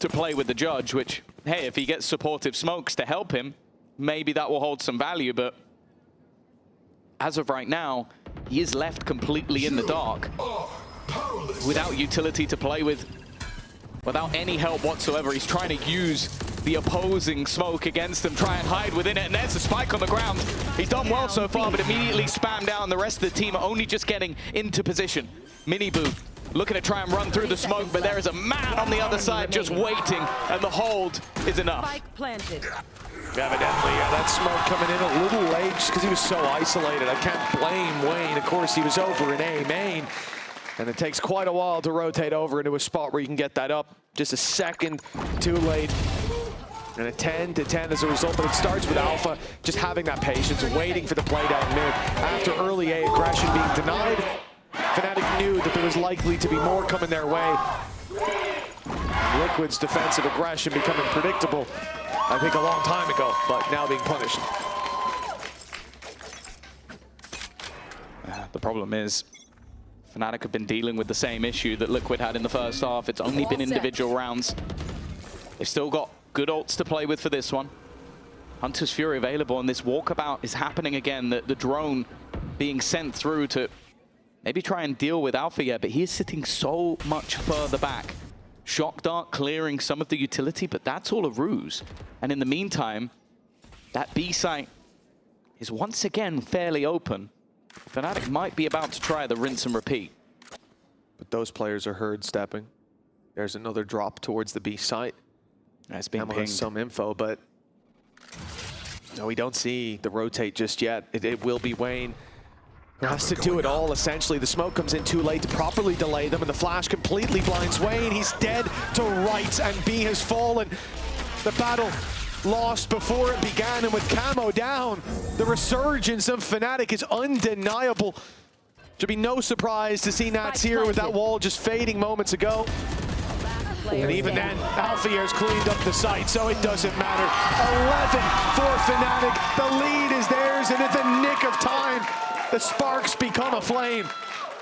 to play with the Judge, which, hey, if he gets supportive smokes to help him, maybe that will hold some value, but as of right now, he is left completely in the dark without utility to play with, without any help whatsoever. He's trying to use the opposing smoke against them, try and hide within it, and there's a spike on the ground. He's done well so far, but immediately spammed down. The rest of the team are only just getting into position. Miniboo looking to try and run through the smoke, but there is a man on the other side just waiting, and the hold is enough. Spike planted. Evidently, that smoke coming in a little late just because he was so isolated. I can't blame Wayne. Of course, he was over in A main, and it takes quite a while to rotate over into a spot where you can get that up. Just a second too late. And a 10-10 as a result, but it starts with Alpha just having that patience, waiting for the play down mid. After early A aggression being denied, Fnatic knew that there was likely to be more coming their way. Liquid's defensive aggression becoming predictable, I think, a long time ago, but now being punished. The problem is, Fnatic have been dealing with the same issue that Liquid had in the first half. It's only been individual rounds. They've still got good ults to play with for this one. Hunter's Fury available, and this walkabout is happening again. The drone being sent through to maybe try and deal with Alpha yet, but he is sitting so much further back. Shock Dart clearing some of the utility, but that's all a ruse. And in the meantime, that B site is once again fairly open. Fnatic might be about to try the rinse and repeat. But those players are herd stepping. There's another drop towards the B site. It's being pinged. Has some info, but no, we don't see the rotate just yet. It will be Wayne who has to do it all, essentially. The smoke comes in too late to properly delay them, and the flash completely blinds Wayne. He's dead to rights, and B has fallen. The battle lost before it began, and with Camo down, the resurgence of Fnatic is undeniable. Should be no surprise to see Nats here with that wall just fading moments ago. And even then, Alfiers cleaned up the site, so it doesn't matter. 11 for Fnatic. The lead is theirs, and at the nick of time, the sparks become a flame.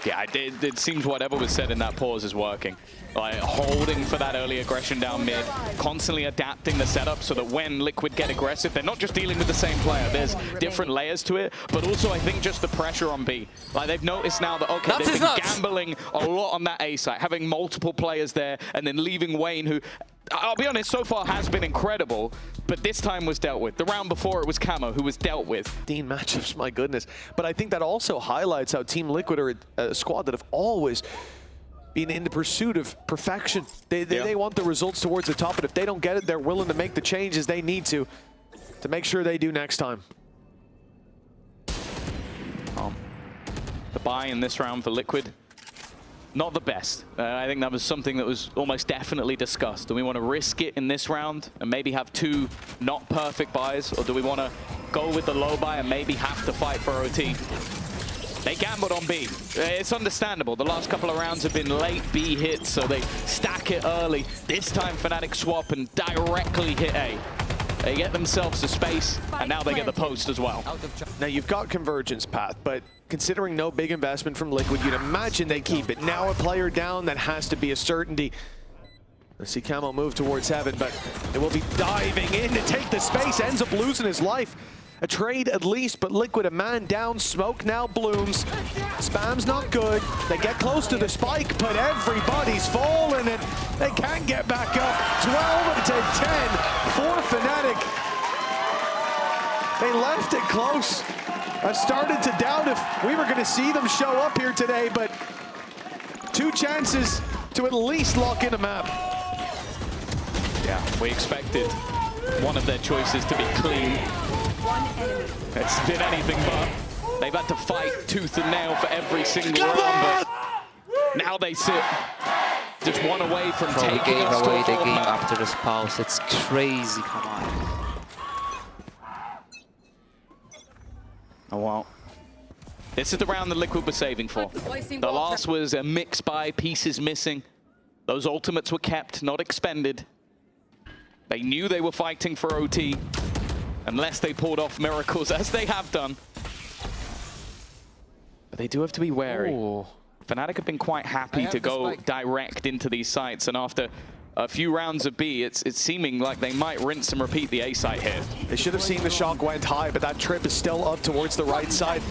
Yeah, it seems whatever was said in that pause is working. Like, holding for that early aggression down mid, constantly adapting the setup so that when Liquid get aggressive, they're not just dealing with the same player. There's different layers to it, but also I think just the pressure on B. Like, they've noticed now that, okay, they've been gambling a lot on that A site, having multiple players there, and then leaving Wayne, who, I'll be honest, so far has been incredible, but this time was dealt with. The round before it was Camo, who was dealt with. Dean matchups, my goodness. But I think that also highlights how Team Liquid are a squad that have always been in the pursuit of perfection. They want the results towards the top, but if they don't get it, they're willing to make the changes they need to make sure they do next time. The buy in this round for Liquid, not the best. I think that was something that was almost definitely discussed. Do we want to risk it in this round and maybe have 2 not perfect buys, or do we want to go with the low buy and maybe have to fight for OT? They gambled on B. It's understandable. The last couple of rounds have been late B hits, so they stack it early. This time, Fnatic swap and directly hit A. They get themselves a space, and now they get the post as well. Now, you've got Convergence path, but considering no big investment from Liquid, you'd imagine they keep it. Now a player down, that has to be a certainty. Let's see Camo move towards Heaven, but they will be diving in to take the space. Ends up losing his life. A trade at least, but Liquid a man down. Smoke now blooms. Spam's not good. They get close to the spike, but everybody's falling and they can't get back up. 12 to 10 for Fnatic. They left it close. I started to doubt if we were going to see them show up here today, but 2 chances to at least lock in a map. Yeah, we expected one of their choices to be clean. It's been anything but. They've had to fight tooth and nail for every single round, but now they sit just one away from taking us to away the game map. after this pause. It's crazy, come on. Oh, wow. This is the round that Liquid was saving for. The last was a mix by pieces missing. Those ultimates were kept, not expended. They knew they were fighting for OT, unless they pulled off miracles, as they have done. But they do have to be wary. Ooh. Fnatic have been quite happy to go direct into these sites, and after a few rounds of B, it's seeming like they might rinse and repeat the A site here. They should have seen the shock went high, but that trip is still up towards the right side.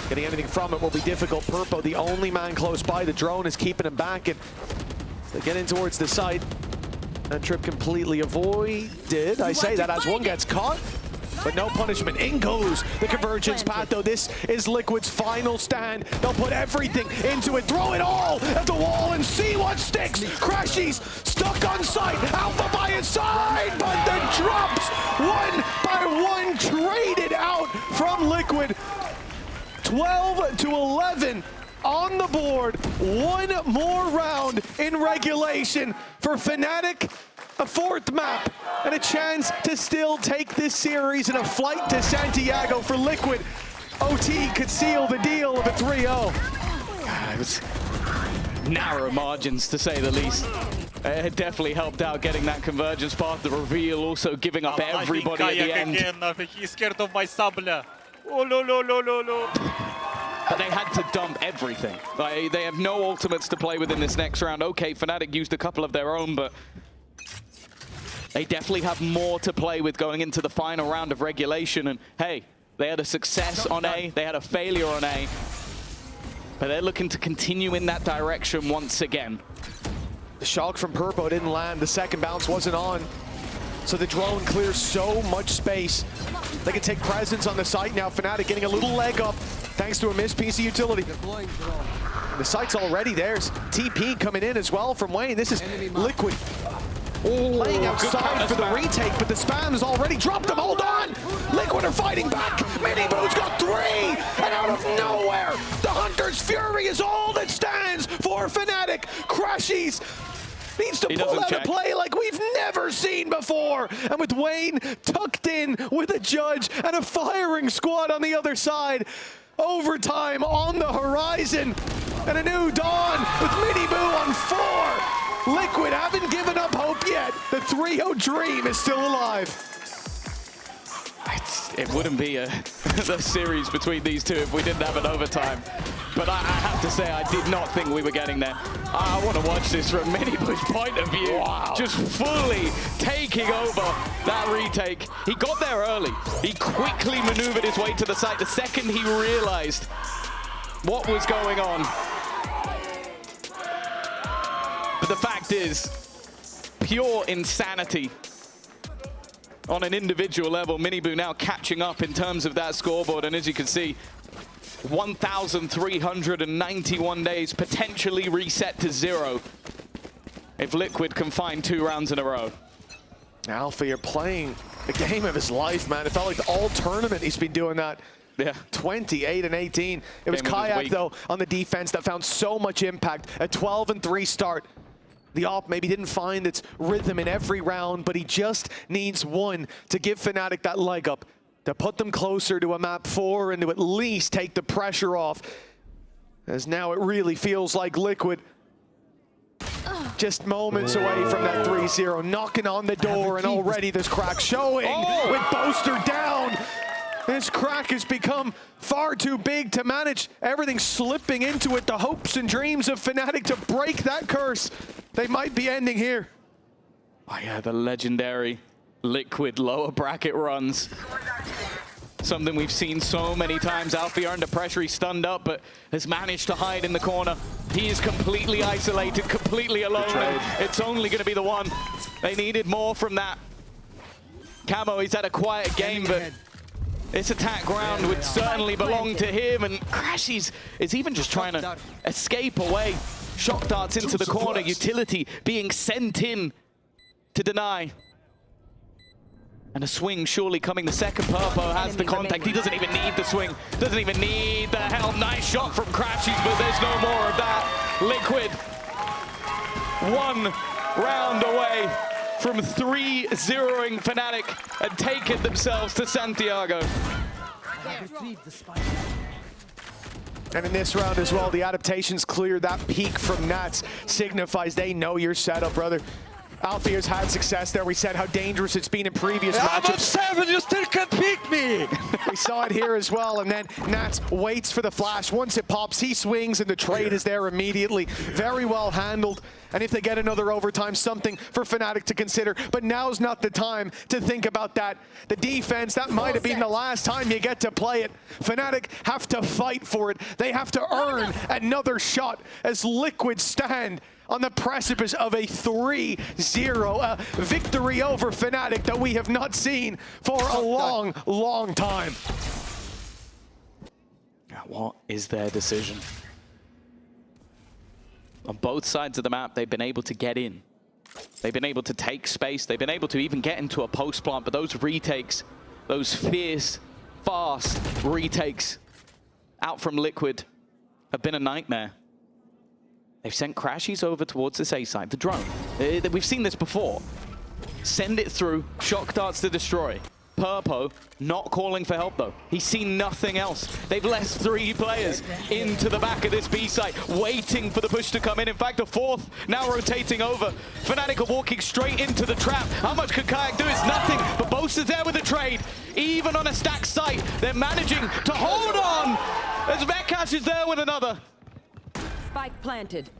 Getting anything from it will be difficult. Purpo, the only man close by. The drone is keeping him back, and they get in towards the site. That trip completely avoided. I say that as one gets caught, but no punishment. In goes the Convergence path, though. This is Liquid's final stand. They'll put everything into it, throw it all at the wall and see what sticks. Crashies stuck on site, Alpha by his side, but the drops one by one traded out from Liquid. 12 to 11 on the board. One more round in regulation for Fnatic. A 4th map and a chance to still take this series in a flight to Santiago for Liquid. OT could seal the deal of a 3-0. It was narrow margins, to say the least. It definitely helped out getting that Convergence path. The reveal also giving up everybody at the end. Again, he's scared of my sabla. Oh, no. But they had to dump everything. Like, they have no ultimates to play with in this next round. Okay, Fnatic used a couple of their own, but they definitely have more to play with going into the final round of regulation. And hey, they had a success on A, they had a failure on A, but they're looking to continue in that direction once again. The shock from Purpo didn't land. The second bounce wasn't on. So the drone clears so much space. They can take presence on the site now. Fnatic getting a little leg up thanks to a missed piece of utility. The site's already theirs. TP coming in as well from Wayne. This is Liquid playing outside for the retake, but the spam's already dropped them. Hold on! Liquid are fighting back. Miniboo's got 3, and out of nowhere, the Hunter's Fury is all that stands for Fnatic. Crashies needs to pull out a play like we've never seen before. And with Wayne tucked in with a judge and a firing squad on the other side, overtime on the horizon, and a new dawn with Miniboo on 4. Liquid haven't given up hope yet. The 3-0 dream is still alive. It wouldn't be a series between these two if we didn't have an overtime. but I have to say I did not think we were getting there. I want to watch this from Minibu's point of view. Wow. Just fully taking over that retake. He got there early. He quickly maneuvered his way to the site the second he realized what was going on. But the fact is, pure insanity on an individual level. Minibu now catching up in terms of that scoreboard, and as you can see, 1,391 days potentially reset to 0 if Liquid can find 2 rounds in a row. Alpha, you're playing the game of his life, man. It felt like all tournament he's been doing that. Yeah, 28 and 18. It was Kayak, though, on the defense that found so much impact. A 12-3 start. The op maybe didn't find its rhythm in every round, but he just needs one to give Fnatic that leg up, to put them closer to a map 4 and to at least take the pressure off. As now it really feels like Liquid just moments away from that 3-0, knocking on the door, and already this crack showing with Boaster down. This crack has become far too big to manage. Everything slipping into it. The hopes and dreams of Fnatic to break that curse. They might be ending here. Oh yeah, the legendary Liquid lower bracket runs. Something we've seen so many times. Alfie under pressure, he's stunned up, but has managed to hide in the corner. He is completely isolated, completely alone. It's only going to be the one. They needed more from that. Camo, he's had a quiet game, but this attack ground would certainly belong to him, and Crashies is even just trying to escape away. Shock darts into the corner, utility being sent in to deny. And a swing surely coming. The second Purpo has the contact. He doesn't even need the swing, doesn't even need the helm. Nice shot from Crashies, but there's no more of that. Liquid, 1 round away from 3-0ing Fnatic and taking themselves to Santiago. And in this round as well, the adaptations clear. That peak from Nats signifies they know your setup, brother. Alfie has had success there. We said how dangerous it's been in previous matchups. I'm 7, you still can't pick me! We saw it here as well, and then Nats waits for the flash. Once it pops, he swings, and the trade is there immediately. Very well handled. And if they get another overtime, something for Fnatic to consider. But now's not the time to think about that. The defense, that might have been the last time you get to play it. Fnatic have to fight for it. They have to earn another shot as Liquid stand on the precipice of a 3-0 victory over Fnatic that we have not seen for a long, long time. What is their decision? On both sides of the map, they've been able to get in. They've been able to take space. They've been able to even get into a post plant, but those retakes, those fierce, fast retakes out from Liquid have been a nightmare. They've sent Crashies over towards this A side, the drone. We've seen this before. Send it through, shock darts to destroy. Purpo not calling for help though. He's seen nothing else. They've left 3 players into the back of this B site, waiting for the push to come in. In fact, a 4th now rotating over. Fnatic are walking straight into the trap. How much could Kayak do? It's nothing, but Boaster's there with the trade. Even on a stacked site, they're managing to hold on as Vekash is there with another. Spike planted.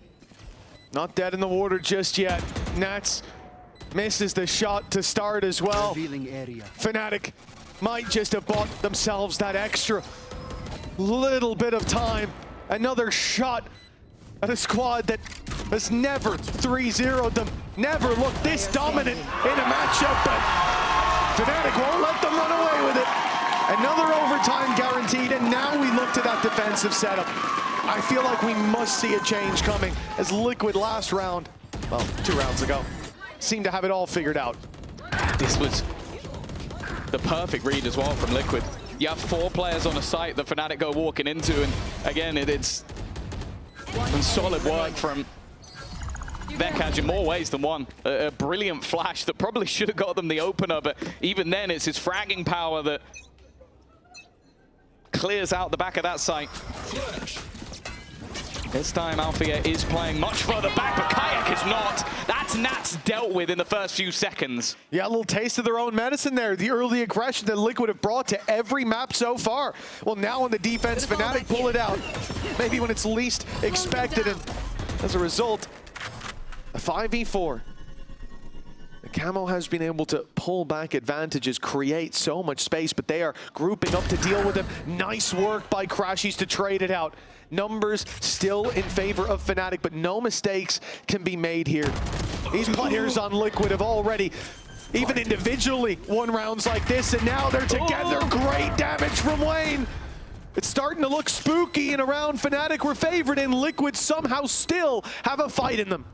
Not dead in the water just yet. Nats misses the shot to start as well. Fnatic might just have bought themselves that extra little bit of time. Another shot at a squad that has never 3-0'd them, never looked this dominant in a matchup, but Fnatic won't let them run away with it. Another overtime guaranteed, and now we look to that defensive setup. I feel like we must see a change coming as Liquid last round, well, 2 rounds ago, seemed to have it all figured out. This was the perfect read as well from Liquid. You have 4 players on a site that Fnatic go walking into, and again, it's some solid work from Vekash in more ways than one. A brilliant flash that probably should have got them the opener, but even then, it's his fragging power that clears out the back of that site. This time, Althea is playing much further back, but Kayak is not. That's gets Nats dealt with in the first few seconds. Yeah, a little taste of their own medicine there. The early aggression that Liquid have brought to every map so far. Well, now on the defense, Fnatic pull it out. Maybe when it's least expected, and as a result, a 5v4. The Camo has been able to pull back advantages, create so much space, but they are grouping up to deal with them. Nice work by Crashies to trade it out. Numbers still in favor of Fnatic, but no mistakes can be made here. These players on Liquid have already, even individually, won rounds like this, and now they're together. Great damage from Wayne. It's starting to look spooky, and around Fnatic we're favored, and Liquid somehow still have a fight in them.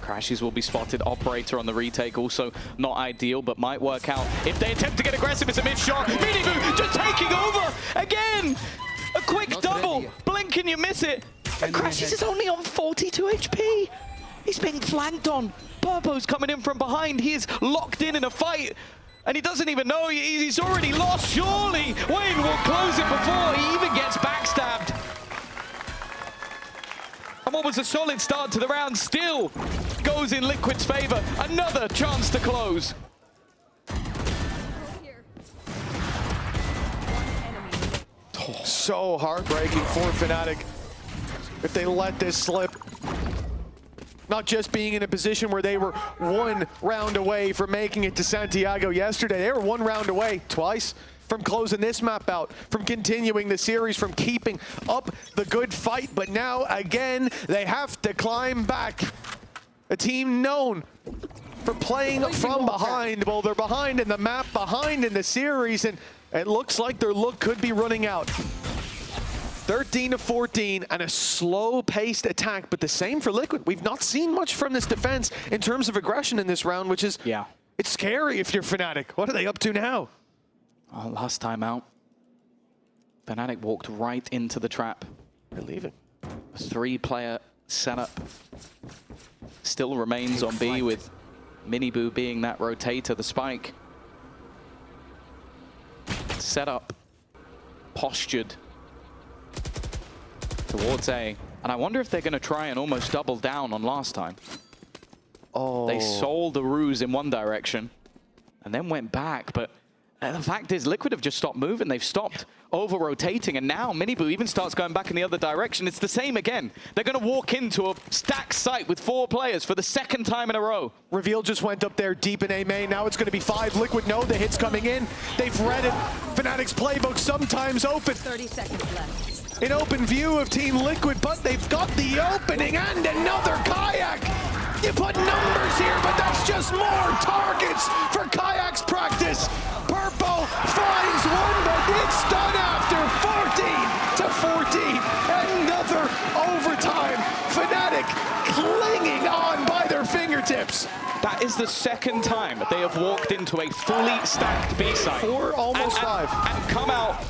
Crashies will be spotted. Operator on the retake, also not ideal, but might work out. If they attempt to get aggressive, it's a missed shot. Miniboo just taking over again. A quick double. Blink and you miss it. And Crashies is only on 42 HP. He's being flanked on. Purpo's coming in from behind. He is locked in a fight. And he doesn't even know he's already lost. Surely Wayne will close it before he even gets backstabbed. And what was a solid start to the round still goes in Liquid's favor. Another chance to close. So heartbreaking for Fnatic if they let this slip. Not just being in a position where they were one round away from making it to Santiago yesterday. They were one round away twice from closing this map out, from continuing the series, from keeping up the good fight. But now, again, they have to climb back. A team known for playing from behind. Well, they're behind in the map, behind in the series, and it looks like their luck could be running out. 13-14 and a slow-paced attack, but the same for Liquid. We've not seen much from this defense in terms of aggression in this round, which is, it's scary if you're Fnatic. What are they up to now? Oh, last time out, Fnatic walked right into the trap. They're leaving. A 3-player setup still remains on B, with Miniboo being that rotator, the spike. Set up, postured towards A. And I wonder if they're going to try and almost double down on last time. Oh. They sold the ruse in one direction and then went back, but the fact is Liquid have just stopped moving. They've stopped over-rotating, and now Miniboo even starts going back in the other direction. It's the same again. They're going to walk into a stacked site with 4 players for the second time in a row. Reveal just went up there deep in A main. Now it's going to be 5. Liquid know the hit's coming in. They've read it. Fnatic's playbook sometimes open. 30 seconds left. In open view of Team Liquid, but they've got the opening and another Kayak. You put numbers here, but that's just more targets for Kayak's practice. Purpo finds one, but it's done after 14-14. Another overtime. Fnatic clinging on by their fingertips. That is the second time they have walked into a fully stacked B site. 4, almost 5. And come out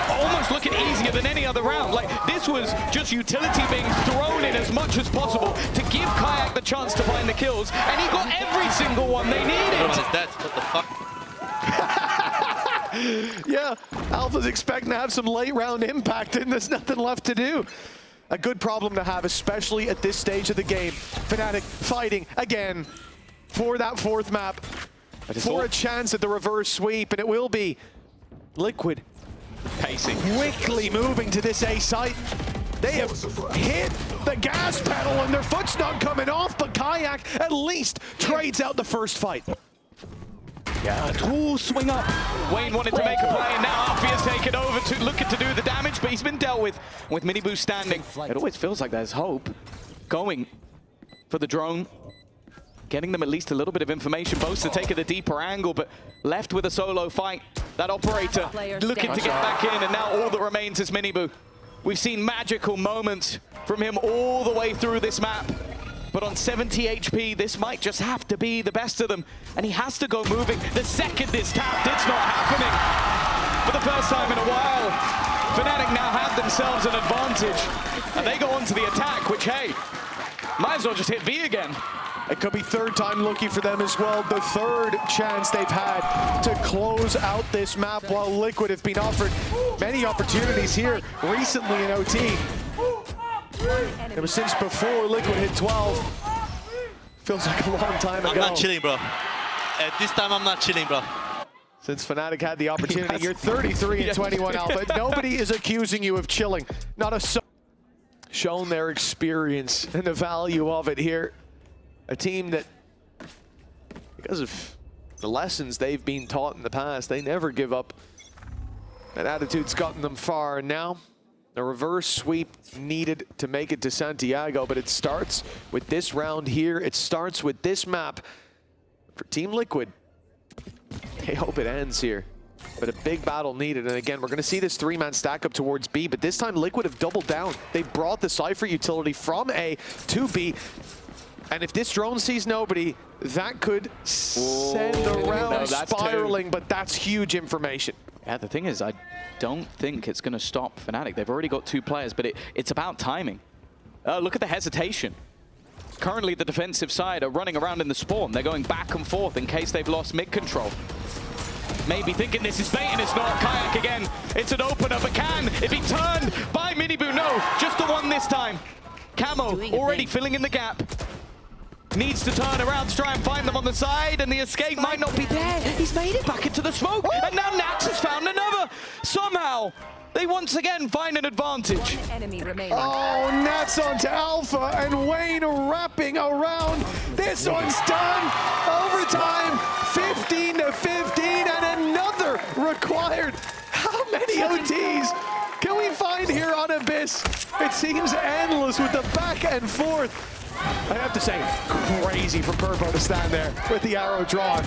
almost looking easier than any other round. Like, this was just utility being thrown in as much as possible to give Kayak the chance to find the kills, and he got every single one they needed. What is that? What the fuck? Yeah, Alpha's expecting to have some late round impact, and there's nothing left to do. A good problem to have, especially at this stage of the game. Fnatic fighting again for that 4th map, for a chance at the reverse sweep, and it will be Liquid pacing, quickly moving to this A site. They have hit the gas pedal and their foot's not coming off, but Kayak at least trades out the first fight. Yeah, ooh, swing up. Wayne wanted to make a play, and now Alfie has taken over to looking to do the damage, but he's been dealt with Miniboo standing. It always feels like there's hope. Going for the drone, getting them at least a little bit of information. Boaster taking the deeper angle, but left with a solo fight. That operator looking to get back in, and now all that remains is Miniboo. We've seen magical moments from him all the way through this map. But on 70 HP, this might just have to be the best of them. And he has to go moving. The second it's tapped, it's not happening. For the first time in a while, Fnatic now have themselves an advantage. And they go on to the attack, which, hey, might as well just hit B again. It could be 3rd time lucky for them as well. The 3rd chance they've had to close out this map, while Liquid have been offered many opportunities here recently in OT. Ever since before Liquid hit 12. Feels like a long time ago. I'm not chilling, bro. At this time, I'm not chilling, bro. Since Fnatic had the opportunity, you're 33 and 21 Alpha. Nobody is accusing you of chilling. Not a soul. Shown their experience and the value of it here. A team that, because of the lessons they've been taught in the past, they never give up. That attitude's gotten them far. And now, a reverse sweep needed to make it to Santiago, but it starts with this round here. It starts with this map for Team Liquid. They hope it ends here, but a big battle needed. And again, we're going to see this three-man stack up towards B, but this time Liquid have doubled down. They brought the Cypher utility from A to B. And if this drone sees nobody, that could send the round spiraling, but that's huge information. Yeah, the thing is, I don't think it's going to stop Fnatic. They've already got two players, but it's about timing. Look at the hesitation. Currently, the defensive side are running around in the spawn. They're going back and forth in case they've lost mid control. Maybe thinking this is bait, and it's not. Kayak again. It's an opener, but can it be turned by Miniboo? No, just the one this time. Camo already filling in the gap. Needs to turn around to try and find them on the side, and the escape might not be there. He's made it back into the smoke, and now Nats has found another. Somehow, they once again find an advantage. One enemy remaining. Oh, Nats onto Alpha, and Wayne wrapping around. This one's done. Overtime, 15 to 15, and another required. How many OTs can we find here on Abyss? It seems endless with the back and forth. I have to say, crazy from Purpo to stand there with the arrow drawn.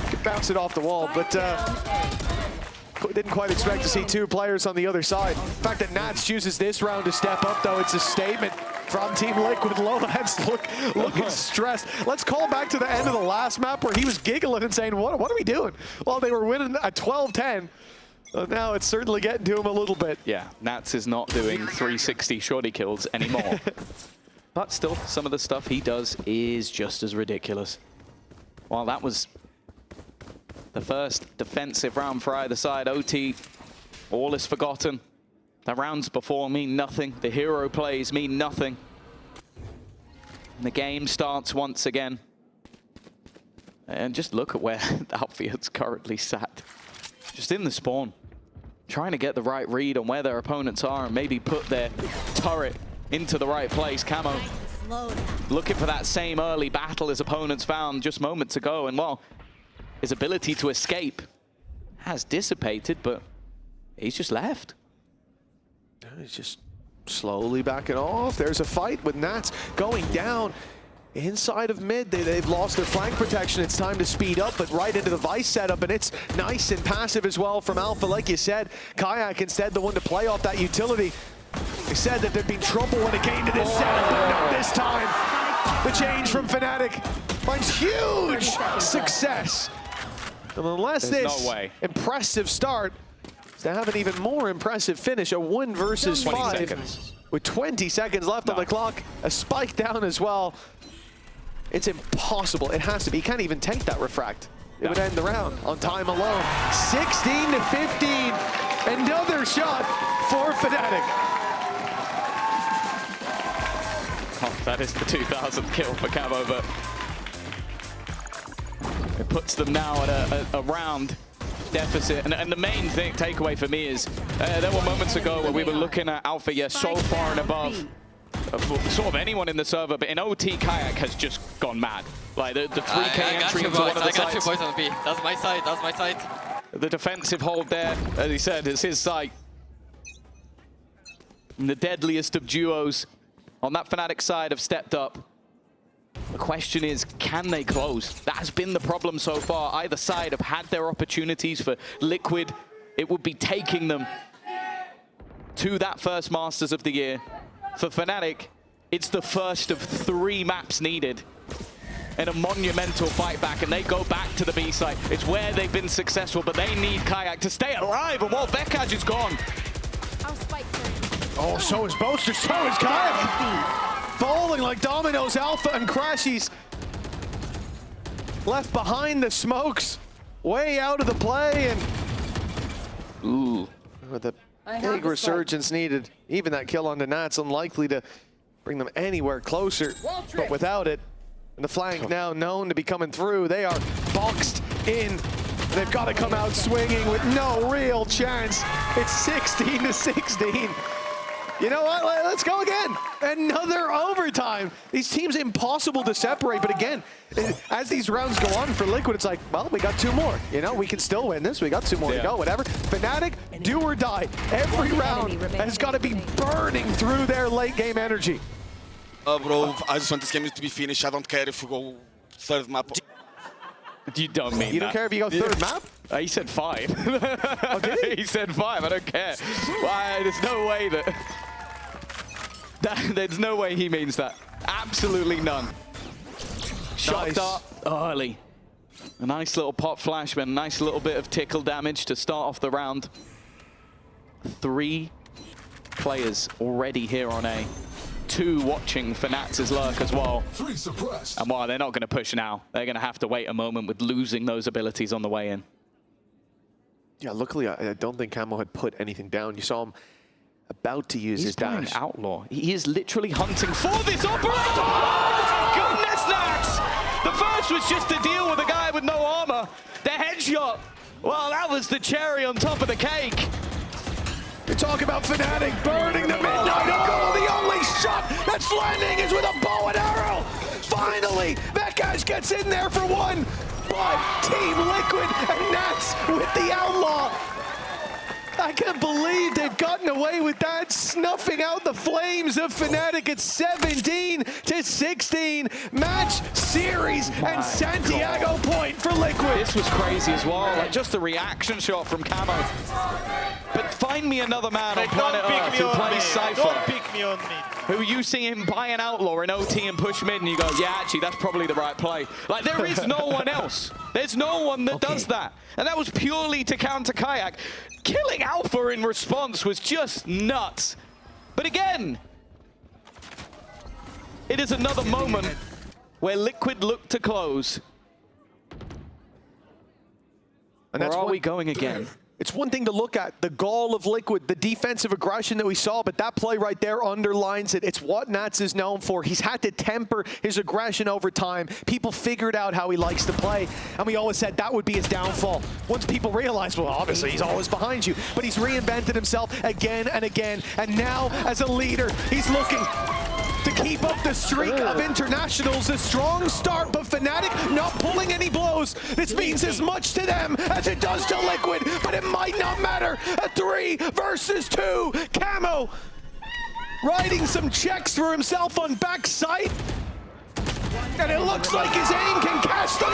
Could bounce it off the wall, but didn't quite expect to see two players on the other side. The fact that Nats chooses this round to step up, though, it's a statement from Team Liquid. Lowlands looking stressed. Let's call back to the end of the last map where he was giggling and saying, what are we doing? Well, they were winning at 12-10. So now it's certainly getting to him a little bit. Yeah, Nats is not doing 360 shorty kills anymore. But still, some of the stuff he does is just as ridiculous. While that was the first defensive round for either side, OT, all is forgotten. The rounds before mean nothing. The hero plays mean nothing. And the game starts once again. And just look at where Alfeard's currently sat. Just in the spawn. Trying to get the right read on where their opponents are and maybe put their turret into the right place. Camo looking for that same early battle his opponents found just moments ago. And well, his ability to escape has dissipated, but he's just left. He's just slowly backing off. There's a fight with Nats going down inside of mid. They've lost their flank protection. It's time to speed up, but right into the Vice setup, and it's nice and passive as well from Alpha. Like you said, Kayak instead the one to play off that utility. They said that there'd be trouble when it came to this setup, but not this time. The change from Fnatic finds huge success. And unless this impressive start is to have an even more impressive finish, a 1 versus 5 seconds. With 20 seconds left on the clock, a spike down as well. It's impossible. It has to be. He can't even take that refract. It would end the round on time alone. 16 to 15. Another shot for Fnatic. Oh, that is the 2000th kill for Camo, but it puts them now at a round deficit. And the main takeaway for me is there were moments ago where we were looking at Alpha, yes, so far and above sort of anyone in the server, but in OT, Kayak has just gone mad. Like the 3K entry into one of the sites. I got you boys on B. That's my side. That's my side. The defensive hold there, as he said, is his side. And the deadliest of duos on that Fnatic side have stepped up. The question is, can they close? That has been the problem so far. Either side have had their opportunities. For Liquid, it would be taking them to that first Masters of the Year. For Fnatic, it's the first of 3 maps needed in a monumental fight back, and they go back to the B side. It's where they've been successful, but they need Kayak to stay alive, and while Vekaj is gone. Oh, so is Boaster, so is Kayak. Falling like dominoes, Alpha and Crashies left behind the smokes, way out of the play, and ooh, with a big resurgence needed. Even that kill on the Nats unlikely to bring them anywhere closer, but without it, And the flank now known to be coming through. They are boxed in. They've got to come out swinging with no real chance. It's 16 to 16. You know what? Let's go again. Another overtime. These teams impossible to separate. But again, as these rounds go on for Liquid, it's like, well, we got 2 more. You know, we can still win this. We got 2 more to go, whatever. Fnatic, do or die. Every round has got to be burning through their late game energy. Bro, I just want this game to be finished. I don't care if we go 3rd map. You don't mean You don't care if you go 3rd map? He said 5. Oh, did he? He said 5. I don't care. Why? There's no way there's no way he means that. Absolutely none. Shot dart early. A nice little pop flash, but a nice little bit of tickle damage to start off the round. 3 players already here on A. 2 watching Fnatic's lurk as well. 3 suppressed. And while they're not going to push now, they're going to have to wait a moment with losing those abilities on the way in. Yeah, luckily I don't think Camo had put anything down. You saw him about to use his dash. He's Outlaw. He is literally hunting for this operator. Oh my goodness, Nax! The first was just to deal with a guy with no armor. The headshot, well, that was the cherry on top of the cake. You talk about Fnatic burning the midnight oil. The only shot that's landing is with a bow and arrow. Finally, that guy gets in there for 1. But Team Liquid and Nats with the Outlaw. I can't believe they've gotten away with that, snuffing out the flames of Fnatic at 17 to 16. Match, series, and Santiago point for Liquid. This was crazy as well. Like just the reaction shot from Camo. But find me another man on planet Earth who plays Cypher. Don't pick me on me. Who you see him buy an Outlaw in OT and push mid and you go, yeah, actually, that's probably the right play. Like, there is no one else. There's no one that does that. And that was purely to counter Kayak. Killing Alpha in response was just nuts. But again, it is another moment where Liquid look to close. And that's where are we going again? It's one thing to look at, the gall of Liquid, the defensive aggression that we saw, but that play right there underlines it. It's what Nats is known for. He's had to temper his aggression over time. People figured out how he likes to play, and we always said that would be his downfall. Once people realized, well, obviously he's always behind you, but he's reinvented himself again and again, and now as a leader, he's looking to keep up the streak of internationals. A strong start, but Fnatic not pulling any blows. This means as much to them as it does to Liquid, but it might not matter. A 3 versus 2. Camo writing some checks for himself on backside. And it looks like his aim can catch them